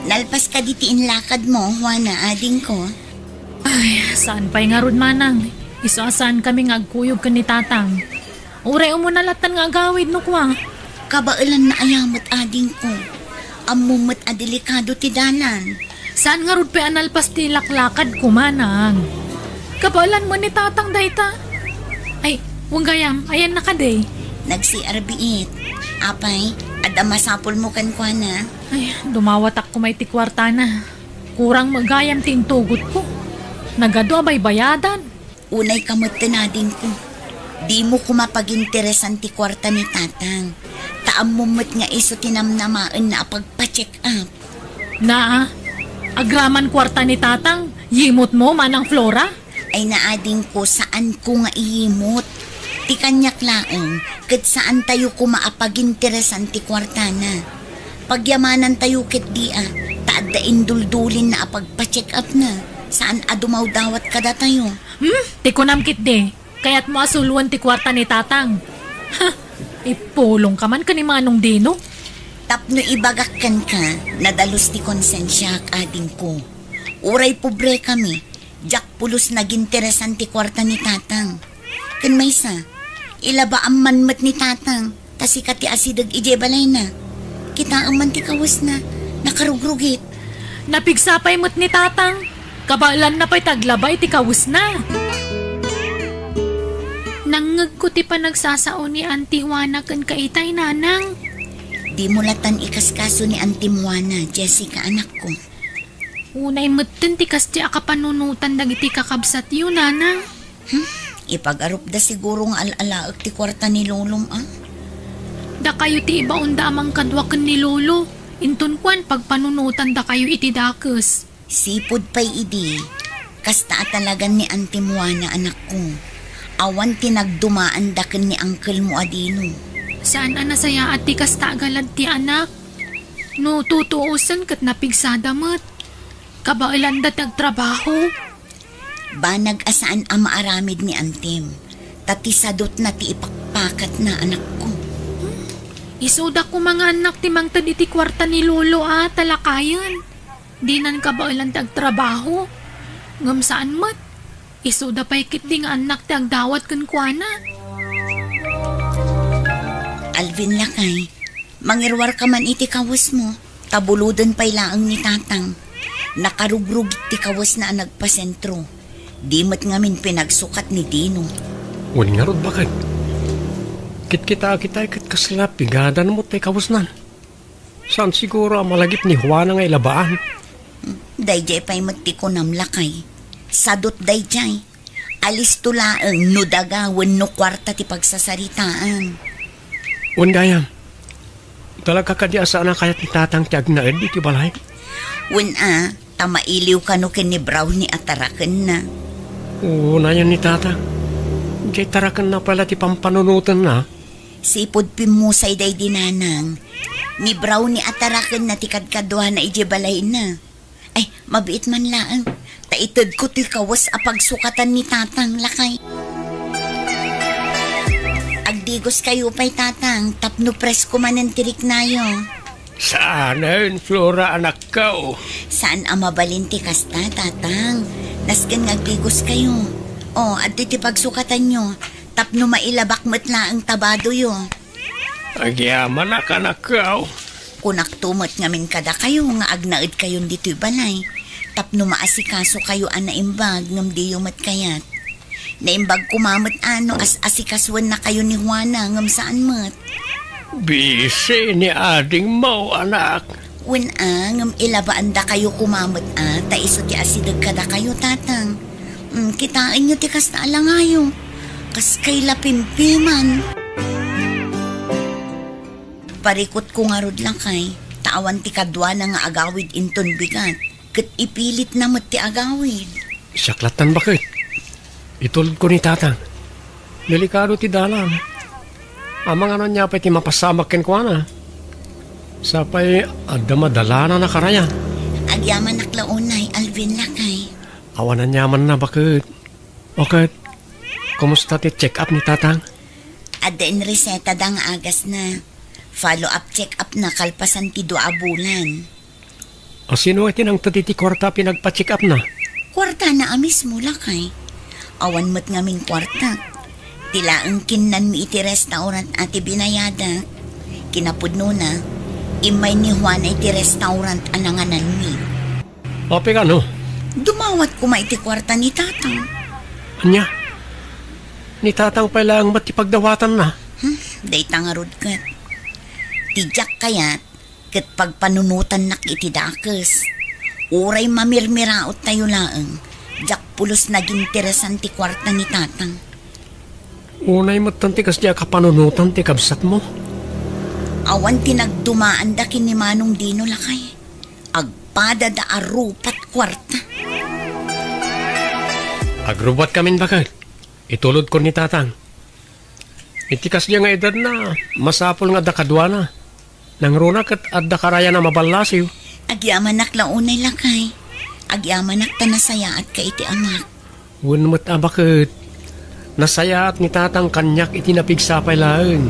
Nalpas ka ditiin lakad mo, Juana, ading ko. Ay, saan pa'y nga rod manang? Isasaan kami nga agkuyog ka ni tatang. Uray mo nalatan nga agawid no kwa. Kabailan na ayamot ading ko. Amumot a delikado ti dalan. Saan nga rod pa analpas ti laklakad ko manang? Kabalan mo ni tatang dayta. Ay, wang gayam, ayan na ka day. Nagsi-arbiit. Apay, ada masapol mo kan kwa na. Ay, dumawat ako may tikwarta na. Kurang magayam ting tugot ko. Nagado abay bayadan. Unay kamot tinadin ko. Di mo kumapaginteresan ti kwarta ni tatang. Taam mo mo't nga iso tinamnamaan na pagpa-check up. Na, agraman kwarta ni tatang. Yimot mo manang Flora? Ay naading ko saan ko nga iyimot. Ti kanyak laeng, kat saan tayo kumaapaginteresan ti kwarta na. Pagyamanan tayo ket dia, taad da induldulin na apagpa-check up na. Saan adumaw dawat kada tayo? Tikunam kit de. Kaya't mo asuluan ti kwarta ni tatang. Ha, ipulong ka man ka ni Manong Dino. Tapno ibagakkan ka, nadalos ti konsensya ading ko. Uray pobre kami, jak pulos naginteresan ti kwarta ni tatang. Kan maysa, ilaba ang manmat ni tatang, tasika ti asidag ije balay na. Kita ang man ti kawas na, nakarugrugit. Napigsapay mo't ni tatang. Kabalan na pa'y taglabay ti kawus na. Nangag ko ti panagsasao ni Auntie Juana kan kaitay nanang. Di mo latan ikaskaso ni Auntie Juana, Jessica anak ko. Unay mutten ti kas ti akapanunutan dagiti kakabsat yun nanang. Ipag-arup da siguro nga alalaag ti kwarta ni Lolong ah. Da kayo ti ibaon da amang kadwakan ni Lolo. Intun kwan pagpanunutan da kayo iti dakes. Sipod pa'y idi, kasta talagan ni Auntie Juana anak ko. Awan tinagdumaan daken ni uncle mo adino. Saan anasaya at ti kas tagalad ti anak? No tutuusan kat napigsada mat. Kabailan da tagtrabaho. Banag asaan ang maaramid ni Antim. Tatisadot na ti ipakpakat na anak ko. Isuda ko mga anak ti mangtad iti kwarta ni Lolo talakayan. Di nan kabailan tagtrabaho. Ngam saan mat? Isuda pa'y kit di nga anak ti agdawat kan kuana. Alvin lakay, mangirwar ka man iti kawas mo. Tabuludan pa'y laang ni tatang. Nakarugrug ti kawas na nagpasentro. Di mat ngamin pinagsukat ni Dino. Wani nga rod bakit? Kit-kita kat kasla pigadan mo tay kawas nan. Saan siguro ang malagip ni Juana nga ilabaan? Dayjay pa'y magtiko namlakay. Sadot dayjay. Alis tulaang no dagawan no kwarta ti pagsasaritaan. Gayam, talaga ka di asa na kayat ni tatang ti agnaed iti balay? Tamailiw ka no ken ni Brownie at tarakan na. Oo na yan ni tatang. Diyay tarakan na pala ti pampanunutan na. Sipod pimusay day dinanang. Ni Brownie at tarakan na ti kadkadwa na ije balay na. Ay, mabiit man laang. Taitad ko ti kawas apagsukatan ni tatang lakay. Agdigos kayo pa'y tatang, tapno presko man ang tirik nayo. Saan yun, Flora, anak ka o? Saan ang mabalinti kasta, tatang? Naskan agdigos kayo. O, at ti pagsukatan nyo, tapno mailabak matla ang tabado yo. Agyaman anak ka o. Kunak tumot ngamin kada kayo, nga agnaid kayon dito'y balay. Tapno maasikaso kayo anaimbag, ngam di yumat kayat. Naimbag kumamot as asikaswan na kayo ni Juana, ngam saan mat. Bisi ni ading mo, anak. Ngam ilabaan da kayo kumamot ta iso ti asidag kada kayo, tatang. Kitain nyo ti kas na alangayo. Kas kay lapimpiman. Parikot ko nga rod lang kay, tawan ti kadwa na nga agawid inton bigat. Kat ipilit na mat ti agawid. Saklatan bakit? Itulad ko ni tatang. Delikado ti dalan. Amang ano niya pa ti mapasamak ken ko na. Sapay adda madala na nakarayan. Agyaman naklaunay, Alvin lakay. Awanan yaman na bakit? Okay. Kumusta ti check up ni tatang? Adda in reseta dang agas na. Follow-up check-up na kalpasan ti 2 bulan. O sino iti nang tati kwarta pinagpa-check up na? Kwarta na amis mo lakay. Awan mo't ngaming kwarta. Tilaang kinan mi iti restaurant ati binayada. Kinapudno na, imay ni Juan iti restaurant ananganan mi. Ope ka no? Dumawat ko iti kwarta ni tatang. Anya? Ni tatang pala ang matipagdawatan na. day tangarod kat. Tijak kayat, kat pagpanunutan nak iti dakes. Uray mamirmiraot tayo laeng, jak pulos naging interesan ti kwarta ni tatang. Unay matanti kas diya kapanunutan ti kabsat mo. Awan tinagdumaan da kin ni Manong Dino lakay. Agpada da arupat kwarta. Agrubat kamin bakit? Itulod ko ni tatang. Itikas niya nga edad na, masapol nga da kadwa na. Nang runa kat adda karaya na mabalasiw. Agyaman nak launay lakay. Agyaman nak tanasaya at ka iti amak. Wunmat bakit? Nasaya at ni tatang kanyak itinapigsapay laeng.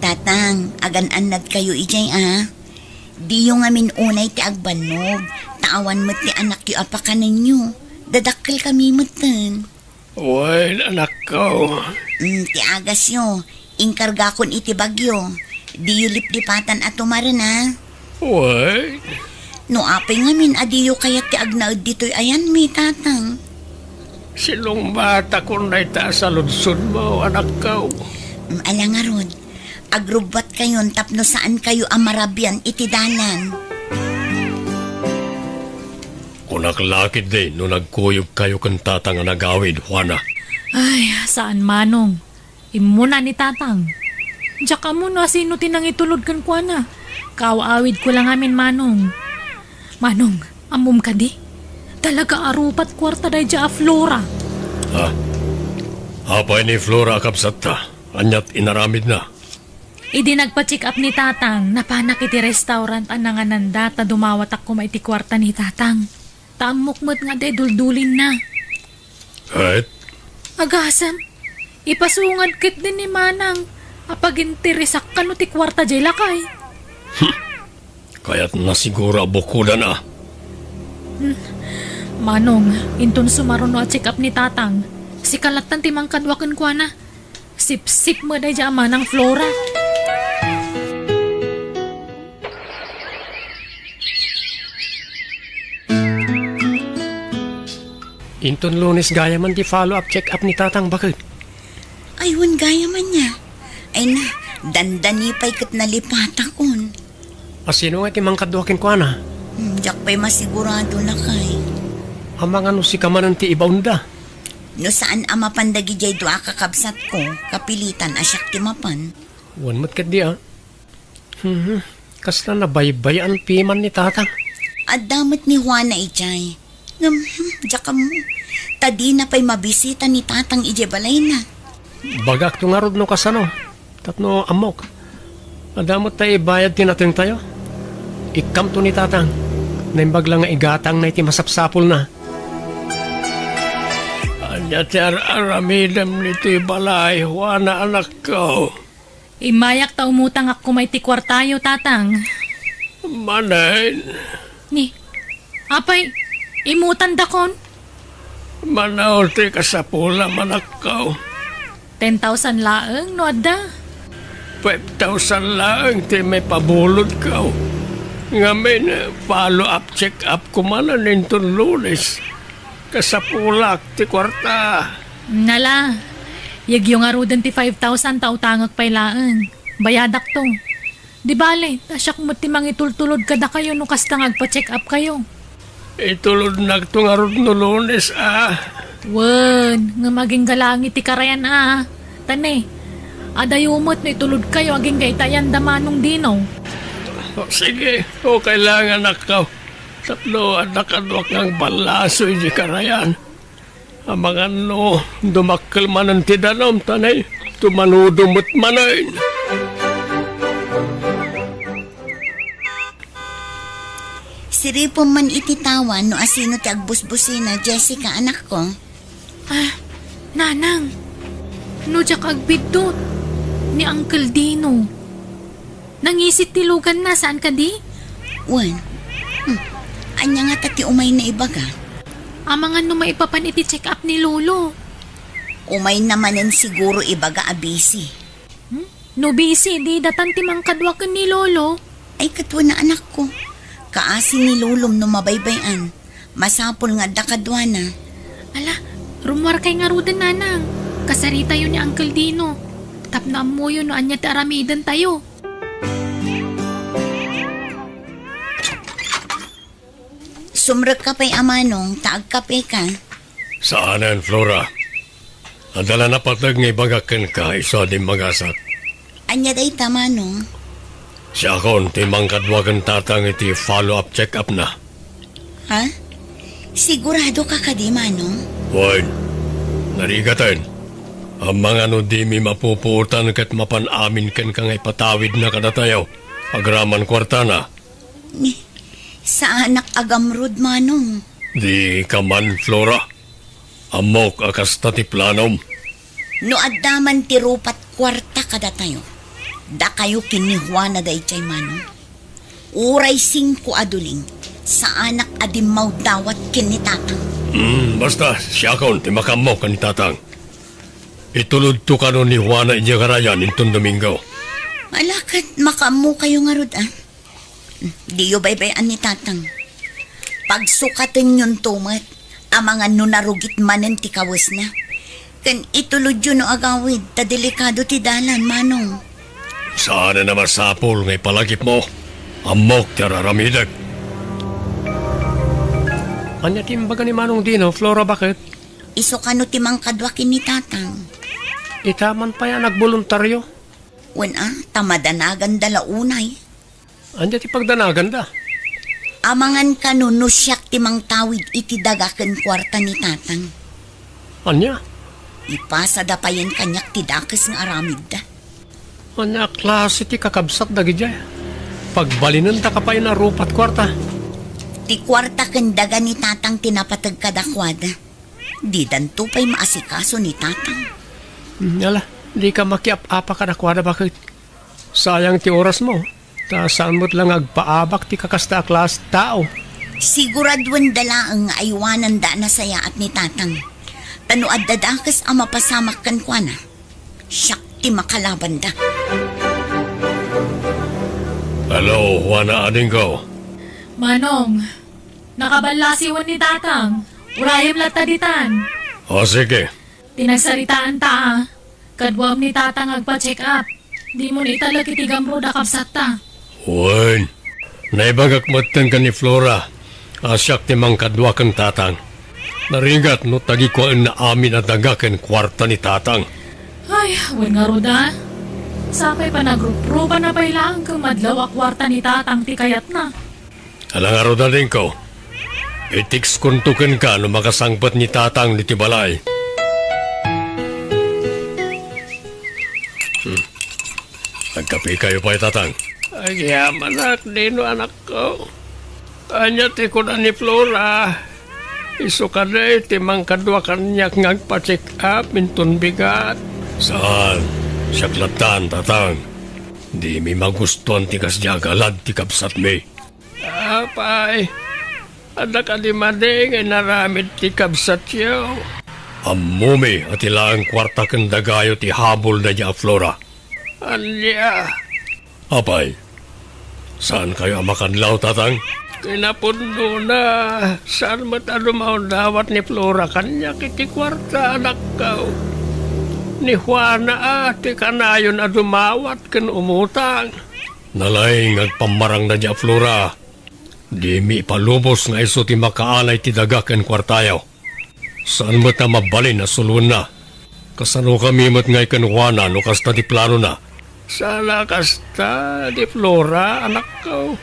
Tatang, agan-anad kayo ijay Di yung amin unay ti agbanog. Taawan mo't ti anak yu apaka ninyo. Dadakkel kami mo'ten. Uy, anak ko. Ti agas yo. Inkarga kon iti bagyo. Di yu lip-lipatan at tumaran Uy. No apay ngamin adiyo kaya ti agnaud dito'y ayan mi tatang. Silong bata ko na ita sa lunsod mo, anak ko. Alangarod. Agrubat kayon tapno saan kayo amarabyan iti dalan. Kunak lakit din no nagkuyog kayo kan tatang nga nagawid, Juana. Ay, saan manong? Imuna ni tatang. Diyak ka muna, sino tinang itulod kan kwa na? Kawaawid ko lang amin, manong. Manong, amum ka di? Talaga arupat kwarta day dya Flora. Ha? Hapay ni Flora kapsat ta. Anyat inaramid na. Idi nagpa-check up ni tatang, napanak iti restaurant ananganan data dumawat ako maiti kwarta ni tatang. Tamukmat nga day duldulin na. Kahit? Agasam, ipasungad kit din ni Manang. Apag-interesak ka no ti kwarta jay lakay. Kaya't nasigura bukuda na. Manong, inton sumaron no at check up ni tatang. Si kalatan timang kadwakan kwa na. Sip-sip mo day dya Manang Flora. Inton Lunes gaya man di follow-up check-up ni tatang bakit? Aywan gaya man niya. Ay na, dandani pa'y kat nalipata kon. Asino nga timang kadwakin ko na? Diyak pa'y masigurado na kay. Amang ano si kamanan ti ibaunda. No saan ama pandagi jay doa kakabsat ko, kapilitan asyak timapan. Wan mat kat di Kasta na baybayan piman ni tatang. At damat ni Juana ijay. Diyak mo. Tadi na pa'y mabisita ni tatang ijay balay na. Bagak tungarod no kasano. Tatno amok. Adamot tayo bayad tinating tayo. Ikam to ni tatang. Naimbag lang nga igatang na iti masapsapol na. Anya ti aramidam nito'y balay, Juana anak ko. Imayak ta umutang ako may ti kwartayo tatang. Manain. Ni, apay, imutan dakon. Manaol ti kasapula manak ko. 10,000 laeng no adda. 5,000 lang ti may pabulod ko. Ngamin, follow-up check-up ko man nintong Lunes. Kasapulak ti kwarta. Nala, yagyo nga rudan ti 5,000 tautangag pay laeng. Bayadak to. Di bale, tasyak mo ti mangitultulod kada kayo no kasta ngagpa-check up kayo. Itulod nagtungarod no Lunes Wen, nga maging galangi ti karayan Tane, adayumot no itulod kayo aging gaitayan damanong dinaw. Sige, kailangan nakaw. Tatlo at nakadwak ng balaso di karayan. Ang mga dumakkel man ang tidanom, tanay, tumanudumot manayin. Siripo man ititawan no asino ti agbusbusina, Jessica anak ko. Nanang, no jak agbidot ni Uncle Dino. Nangisit tilugan na, saan ka di? Wan, anya nga tati umay na ibaga. Amangan no maipapan iti check up ni Lolo. Umay namanen siguro ibaga abisi. No busy, di datan timang kadwakan ni Lolo. Ay katwa na anak ko. Kaasi ni Lulom no mabaybayan. Masapol nga dakadwa na. Ala, rumwar kay nga rudan nanang. Kasarita yun ni Uncle Dino. Tapna mo yun no anya ti aramidan tayo. Sumrek ka pa'y amanong, taag kape ka. Saanan, Flora? Adala na patag nga ibagakan ka, isa din magasat. Anya day tamanong. Siya kon, timang kadwagan tatang iti follow-up check-up na. Ha? Sigurado ka ka di manong? Wait, narigatan. Ang mga no di mi mapupuutan kat mapanamin kan kang ipatawid na kadatayaw. Agraman kwarta na. Sa anak agamrod manong. Di ka man, Flora. Amok akas tati planom. No addaman ti rupat kwarta kada tayo. Da kayo kinihwa na day chay manong. Uray 5 aduling. Sa anak adimaw dawat kinitatang. Basta, siya kon, timakam mo kanitatang. Itulod to ka no ni Juana Inyagarayan intong Domingo. Malakat makamu kayo nga rod Di yo baybayan ni tatang. Pagsukatan yun tumat, ang mga nunarugit manen ti kawas na. Kan itulod yun no agawid, ta delikado ti dalan, manong. Saan na masapol ngay palagip mo? Amok ti araramidag. Anya timbaga ni Manong Dino, Flora, bakit? Iso kano ti mangkadwakin ni tatang. Itaman pa yan nagboluntaryo. Tamadanagan dala unay. Anya ti pagdanagan da. Amangan kano no siyak ti mangtawid iti dagaken kwarta ni tatang. Anya? Ipasa da pa yan kanyak ti dakes nga aramid da. Anya klase ti kakabsat dagi jay. Pagbalinan ta ka pa na rupat kwarta. Ti kwarta ken daga ni tatang tinapatag kadakwada. Di danto pa'y maasikaso ni tatang. Yala, di ka makiap-apa ka nakwada bakit? Sayang ti oras mo. Ta saan mo't lang agpaabak ti kakasta klas tao. Siguradwan dala ang aywanan da na saya at ni tatang. Tanuad dadakas ang mapasamak kan kwa na. Siyak ti makalaban da. Hello, Juana Adingo. Manong, nakabalasiwan ni tatang. Urayam lataditan. O sige. Tinagsaritaan ta. Kadwam ni tatang agpa-check up. Di mo ni talag itigamro da kapsat ta. Uwan, naibagakmatan ka ni Flora. Asyak ti mangkadwa kang tatang. Narigat no tagi ko na amin at dagaken kwarta ni tatang. Ay, wen nga roda. Sapay pa nagruproba na pailangan kang madlaw kwarta ni tatang ti kayat na. Alang araw na din ko. Itiks kuntukan ka no makasangpat ni tatang ni Tibalay. Nagkape kayo pa tatang. Ay, manak, dino anak ko. Anya ti ko na ni Flora. Iso ka na timang kadwa kanyak ngagpa-check up minton bigat. Saan? Siyaklatan, tatang. Di mi magustuhan ti kasyagalad ti kapsat mi. Apay, ada ka di mading ay naramid ti kabsat yaw. Amumi at ilang kwarta kang dagayo ti habol na niya Flora. Anya. Apay, saan kayo makanlaw tatang? Kinapundo na. Saan matalumaw dawat ni Flora kanya kiti kwarta anak kau. Ni Juana ati kanayon na dumawat kan umutang. Nalaing agpamarang na niya Flora. Di mi palubos nga iso ti makaalay ti dagaken kwartayaw. Saan mo ta mabalin na sulun na? Kasano kami mat ngay kanuwana no kasta ti plano na? Sana kasta di Flora anak ko.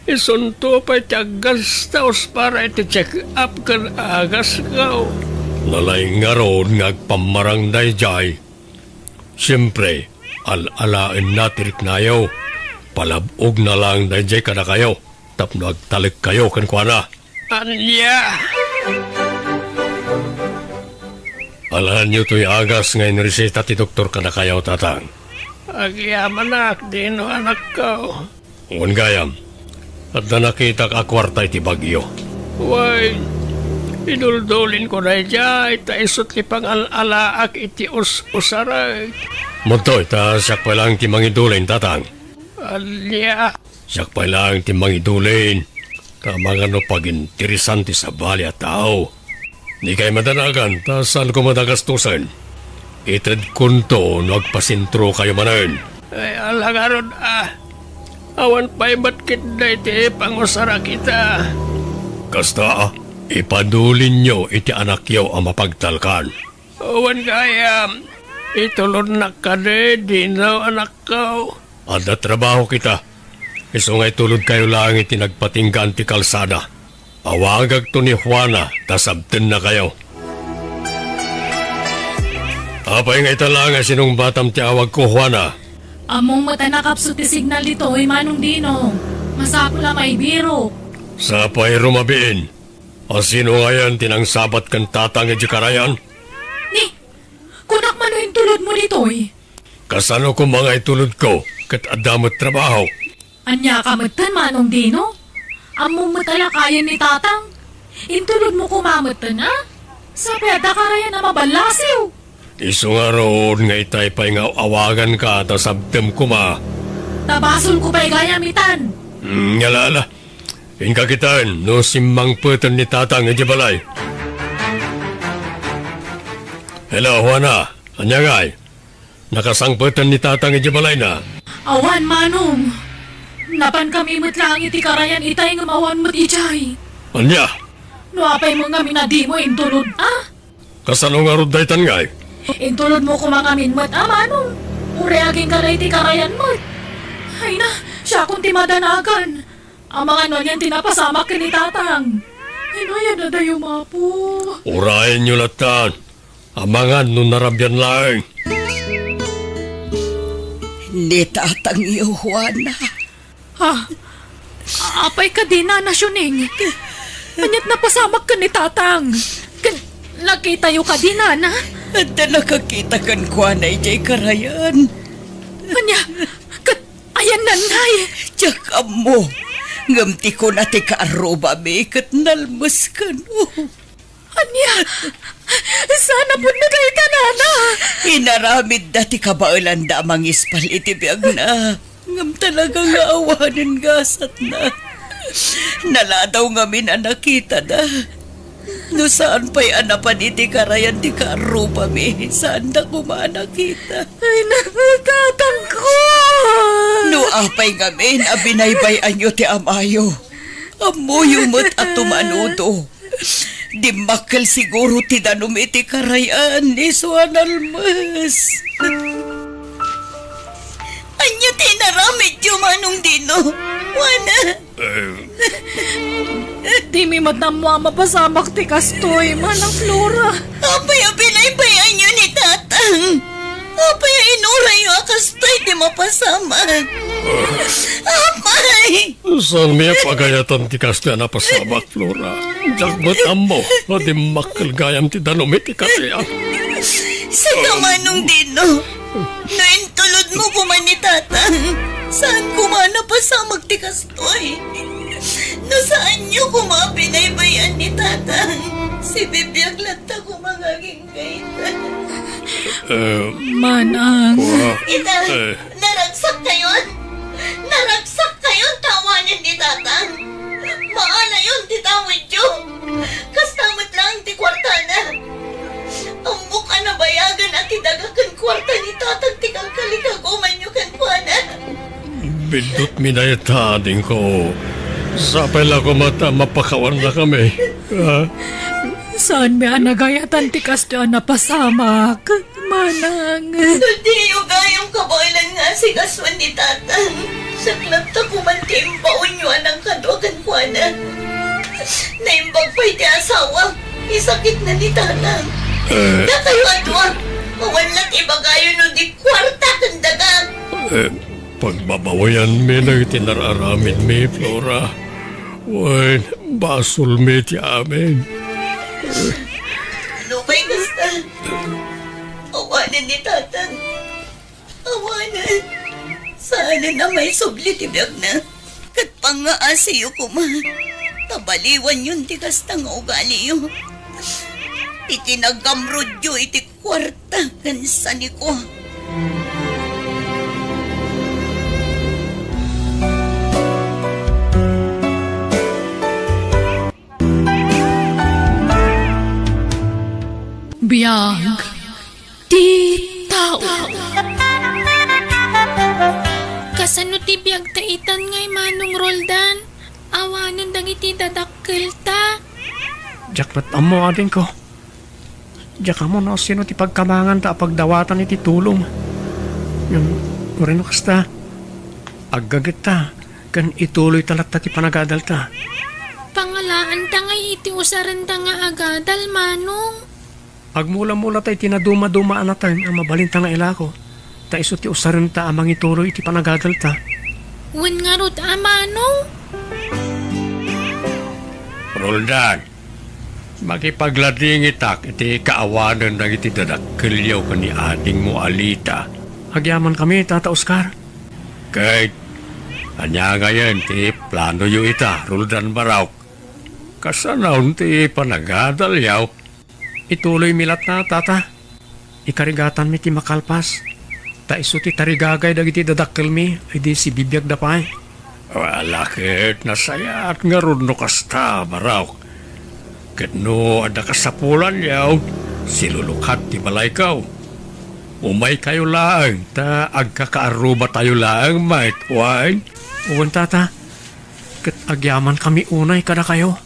Isunto pa tiagas taos para iti check up kan agas ko. Nalaing nga roon nga agpamarang dayjay. Siyempre, al-alain natirik na yaw. Palabog na lang dayjay ka na kayo. Tapno agtalik kayo kan kuana. Anya! Alahan niyo to'y agas ngayon reseta ti doktor ka na kayo tatang. Agyaman anak, dino anak ko. Ngun gayam, at na nakita ka kwarta iti bagyo. Way, iduldulin ko na ijay, ta isot li pang alaak iti usaray. Muntoy, ta siyak pa lang ti mangidulin tatang. Anya! Siyak pa lang ti mangidulin. Kamang ano pagintirisan ti sa bali at tao. Di kay madanagan, ta saan ko madagastusan. Itad kunto, nagpasintro kayo manan. Ay, alangaron Awan pa'y batkit na iti pangusara kita. Kasta, ipadulin nyo iti anak yaw ang mapagtalkan. Awan kaya, itulod na ka di na anak ko. Ada trabaho kita. Isungay tulod kayo lang iti nagpatinggan ti kalsada. Awagag to ni Juana, tasabten na kayo. Apay nga italang sinong batam ti awag ko, Juana. Among mata nakapso ti signal dito, Manong Dino. Masapo lang may biro. Sa pay rumabiin. O sino ngayon tinangsabat kan tatang iti karayan? Ni, kunak man yung tulod mo dito Kasano ko mga itulod ko, kat adamot trabaho. Anya ka matan, Manong Dino? Among matala kaya ni tatang. Intulod mo kumamatan na? Sa peda karayan na mabalasiw. Iso nga roon nga itay pa'y nga awagan ka ta sabtem kuma. Tabasol ko pa'y gayamitan. Ngalala. Inkakitan, no simmang putan ni tatang iti balay. Hello, Juana. Anya gay? Nakasangputan ni tatang iti balay na. Awan, Manong. Napan kami matlang iti karayan itay nga mawan mo't ichay. Anya? Nuapay mo nga minadi mo intulod, Kasano nga rod daytan gay? Intulod mo kumangamin mo't, Manong. Ureaging ka na iti karayan mo't. Ay na, siya kung timadanagan. Ang mga nonyan tinapasamak ka ni tatang. Inaya na dayo mapo. Urayan nyo latan. Amangan nung narabyan lang. Ni tatang iyo, Juana. Apay ka din na nasyuning. Anyat napasamak ka ni tatang. Nakita yu ka din na. At nakakita kan Juana ijay karayan. Anya, ayan nanay. Tsaka mo. Ngamti ko na ti kaaruba mi kat nalmas ka no. Anya, sana po na kayo tanana. Inaramid dati kabailan da mang ispal iti biyag na. Ngam talaga nga awanin gasat na. Naladaw nga min nakita na. No saan pa'y anapan iti karayan ti kaaruba mi. Saan na kumanakita. Ay, nakakatang ko. No apay nga min abinaybayan nyo ti amayo. Amoyo mo't at tumanudo. Di makal siguro ti danom iti karayan ni Suan Almas. Anya tinaramid yung Manong Dino. Wana. Di mi matamwa mapasamak ti kastoy, Manang Flora. Apay abinaybayan nyo ni tatang. Apay inuray yung akastoy di mapasamak. Apay. Saan may pagayatan ti kasya na pasamak, Flora? Jagbot mo, o di makal gayam ti danumit ti kasya. Sa Manong Dino. Naintulod mo kuman ni tatang. Saan kumana pasamak ti kastoy? No saan nyo kumabinaybayan ni tatang? Si bibiyag lata kumangaging kaitan. Manang. Ita, naragsak kayon? Naragsak kayon tawanin ni tatang? Maana yun ti tawid yun? Kastamot lang ti kwarta na. Ang mukha na bayagan at idagakan kwarta ni tatang ti kalkalikaguman nyo kan kuwana. Bindot minayatading ko. Sapay lang ko mata, mapakawan na kami. Saan may anagayatan ti kastoy na pasamak, Manang. Hindi yung gayong kabailan nga si kaswan ni tatang. Saklat ta kumantimbaon nyo anang kaduagan kuwana. Naimbag pa'y ti asawa. Isakit na ni tatang. Na kayo adwa. Mawalat ibagayo no di kwarta kang dagang. Pagbabawayan mi na itinararamin mi, Flora. Wan, basol mi ti amin. Ano ba'y gusto? Awanan ni tatang. Awanan. Sana na may subli tibiyag na. Kat pangaasiyo ko ma. Tabaliwan yun ti kastang ugali yun. Itinagamrod yun iti kwarta kansan ko. Biyag. Ti itan ngay Manong Roldan. Awanan dagiti dadakkel ta. Jaklat amo ading ko. Jak mo no sino ti pagkamangan ta pagdawatan iti tulong. Yung urino kasta. Aggagit ta. Kan ituloy talat ta ti panagadal ta. Pangalaan ta ngay iti usaran ta nga agadal, Manong. Agmula-mula tayo tinaduma-duma anatan ang mabalinta nga ilako. Ta iso ti usarin ta amang ituloy iti panagadal ta. Wen nga rod, Manong. Roldan, makipaglading itak iti kaawanan na iti dadakkelyaw ka ni ading mo Alita. Agyaman kami, Tata Oscar. Kahit anya ngayon ti plano yu ita, Roldan Baraw. Kasanaw ti panagadal yaw. Ituloy milat na, Tata. Ikarigatan mi ti makalpas. Ta iso ti tarigagay dagiti dadakkel mi, ay di si bibiyag dapay. Walakit nasayat nga ron no kasta, Baraw. Ket no ada kasapulan yaw, silulukat ti malaykaw. Umay kayo lang, ta agkakaaruba tayo lang, mate, wine. Uwan, Tata. Kat agyaman kami unay kada kayo.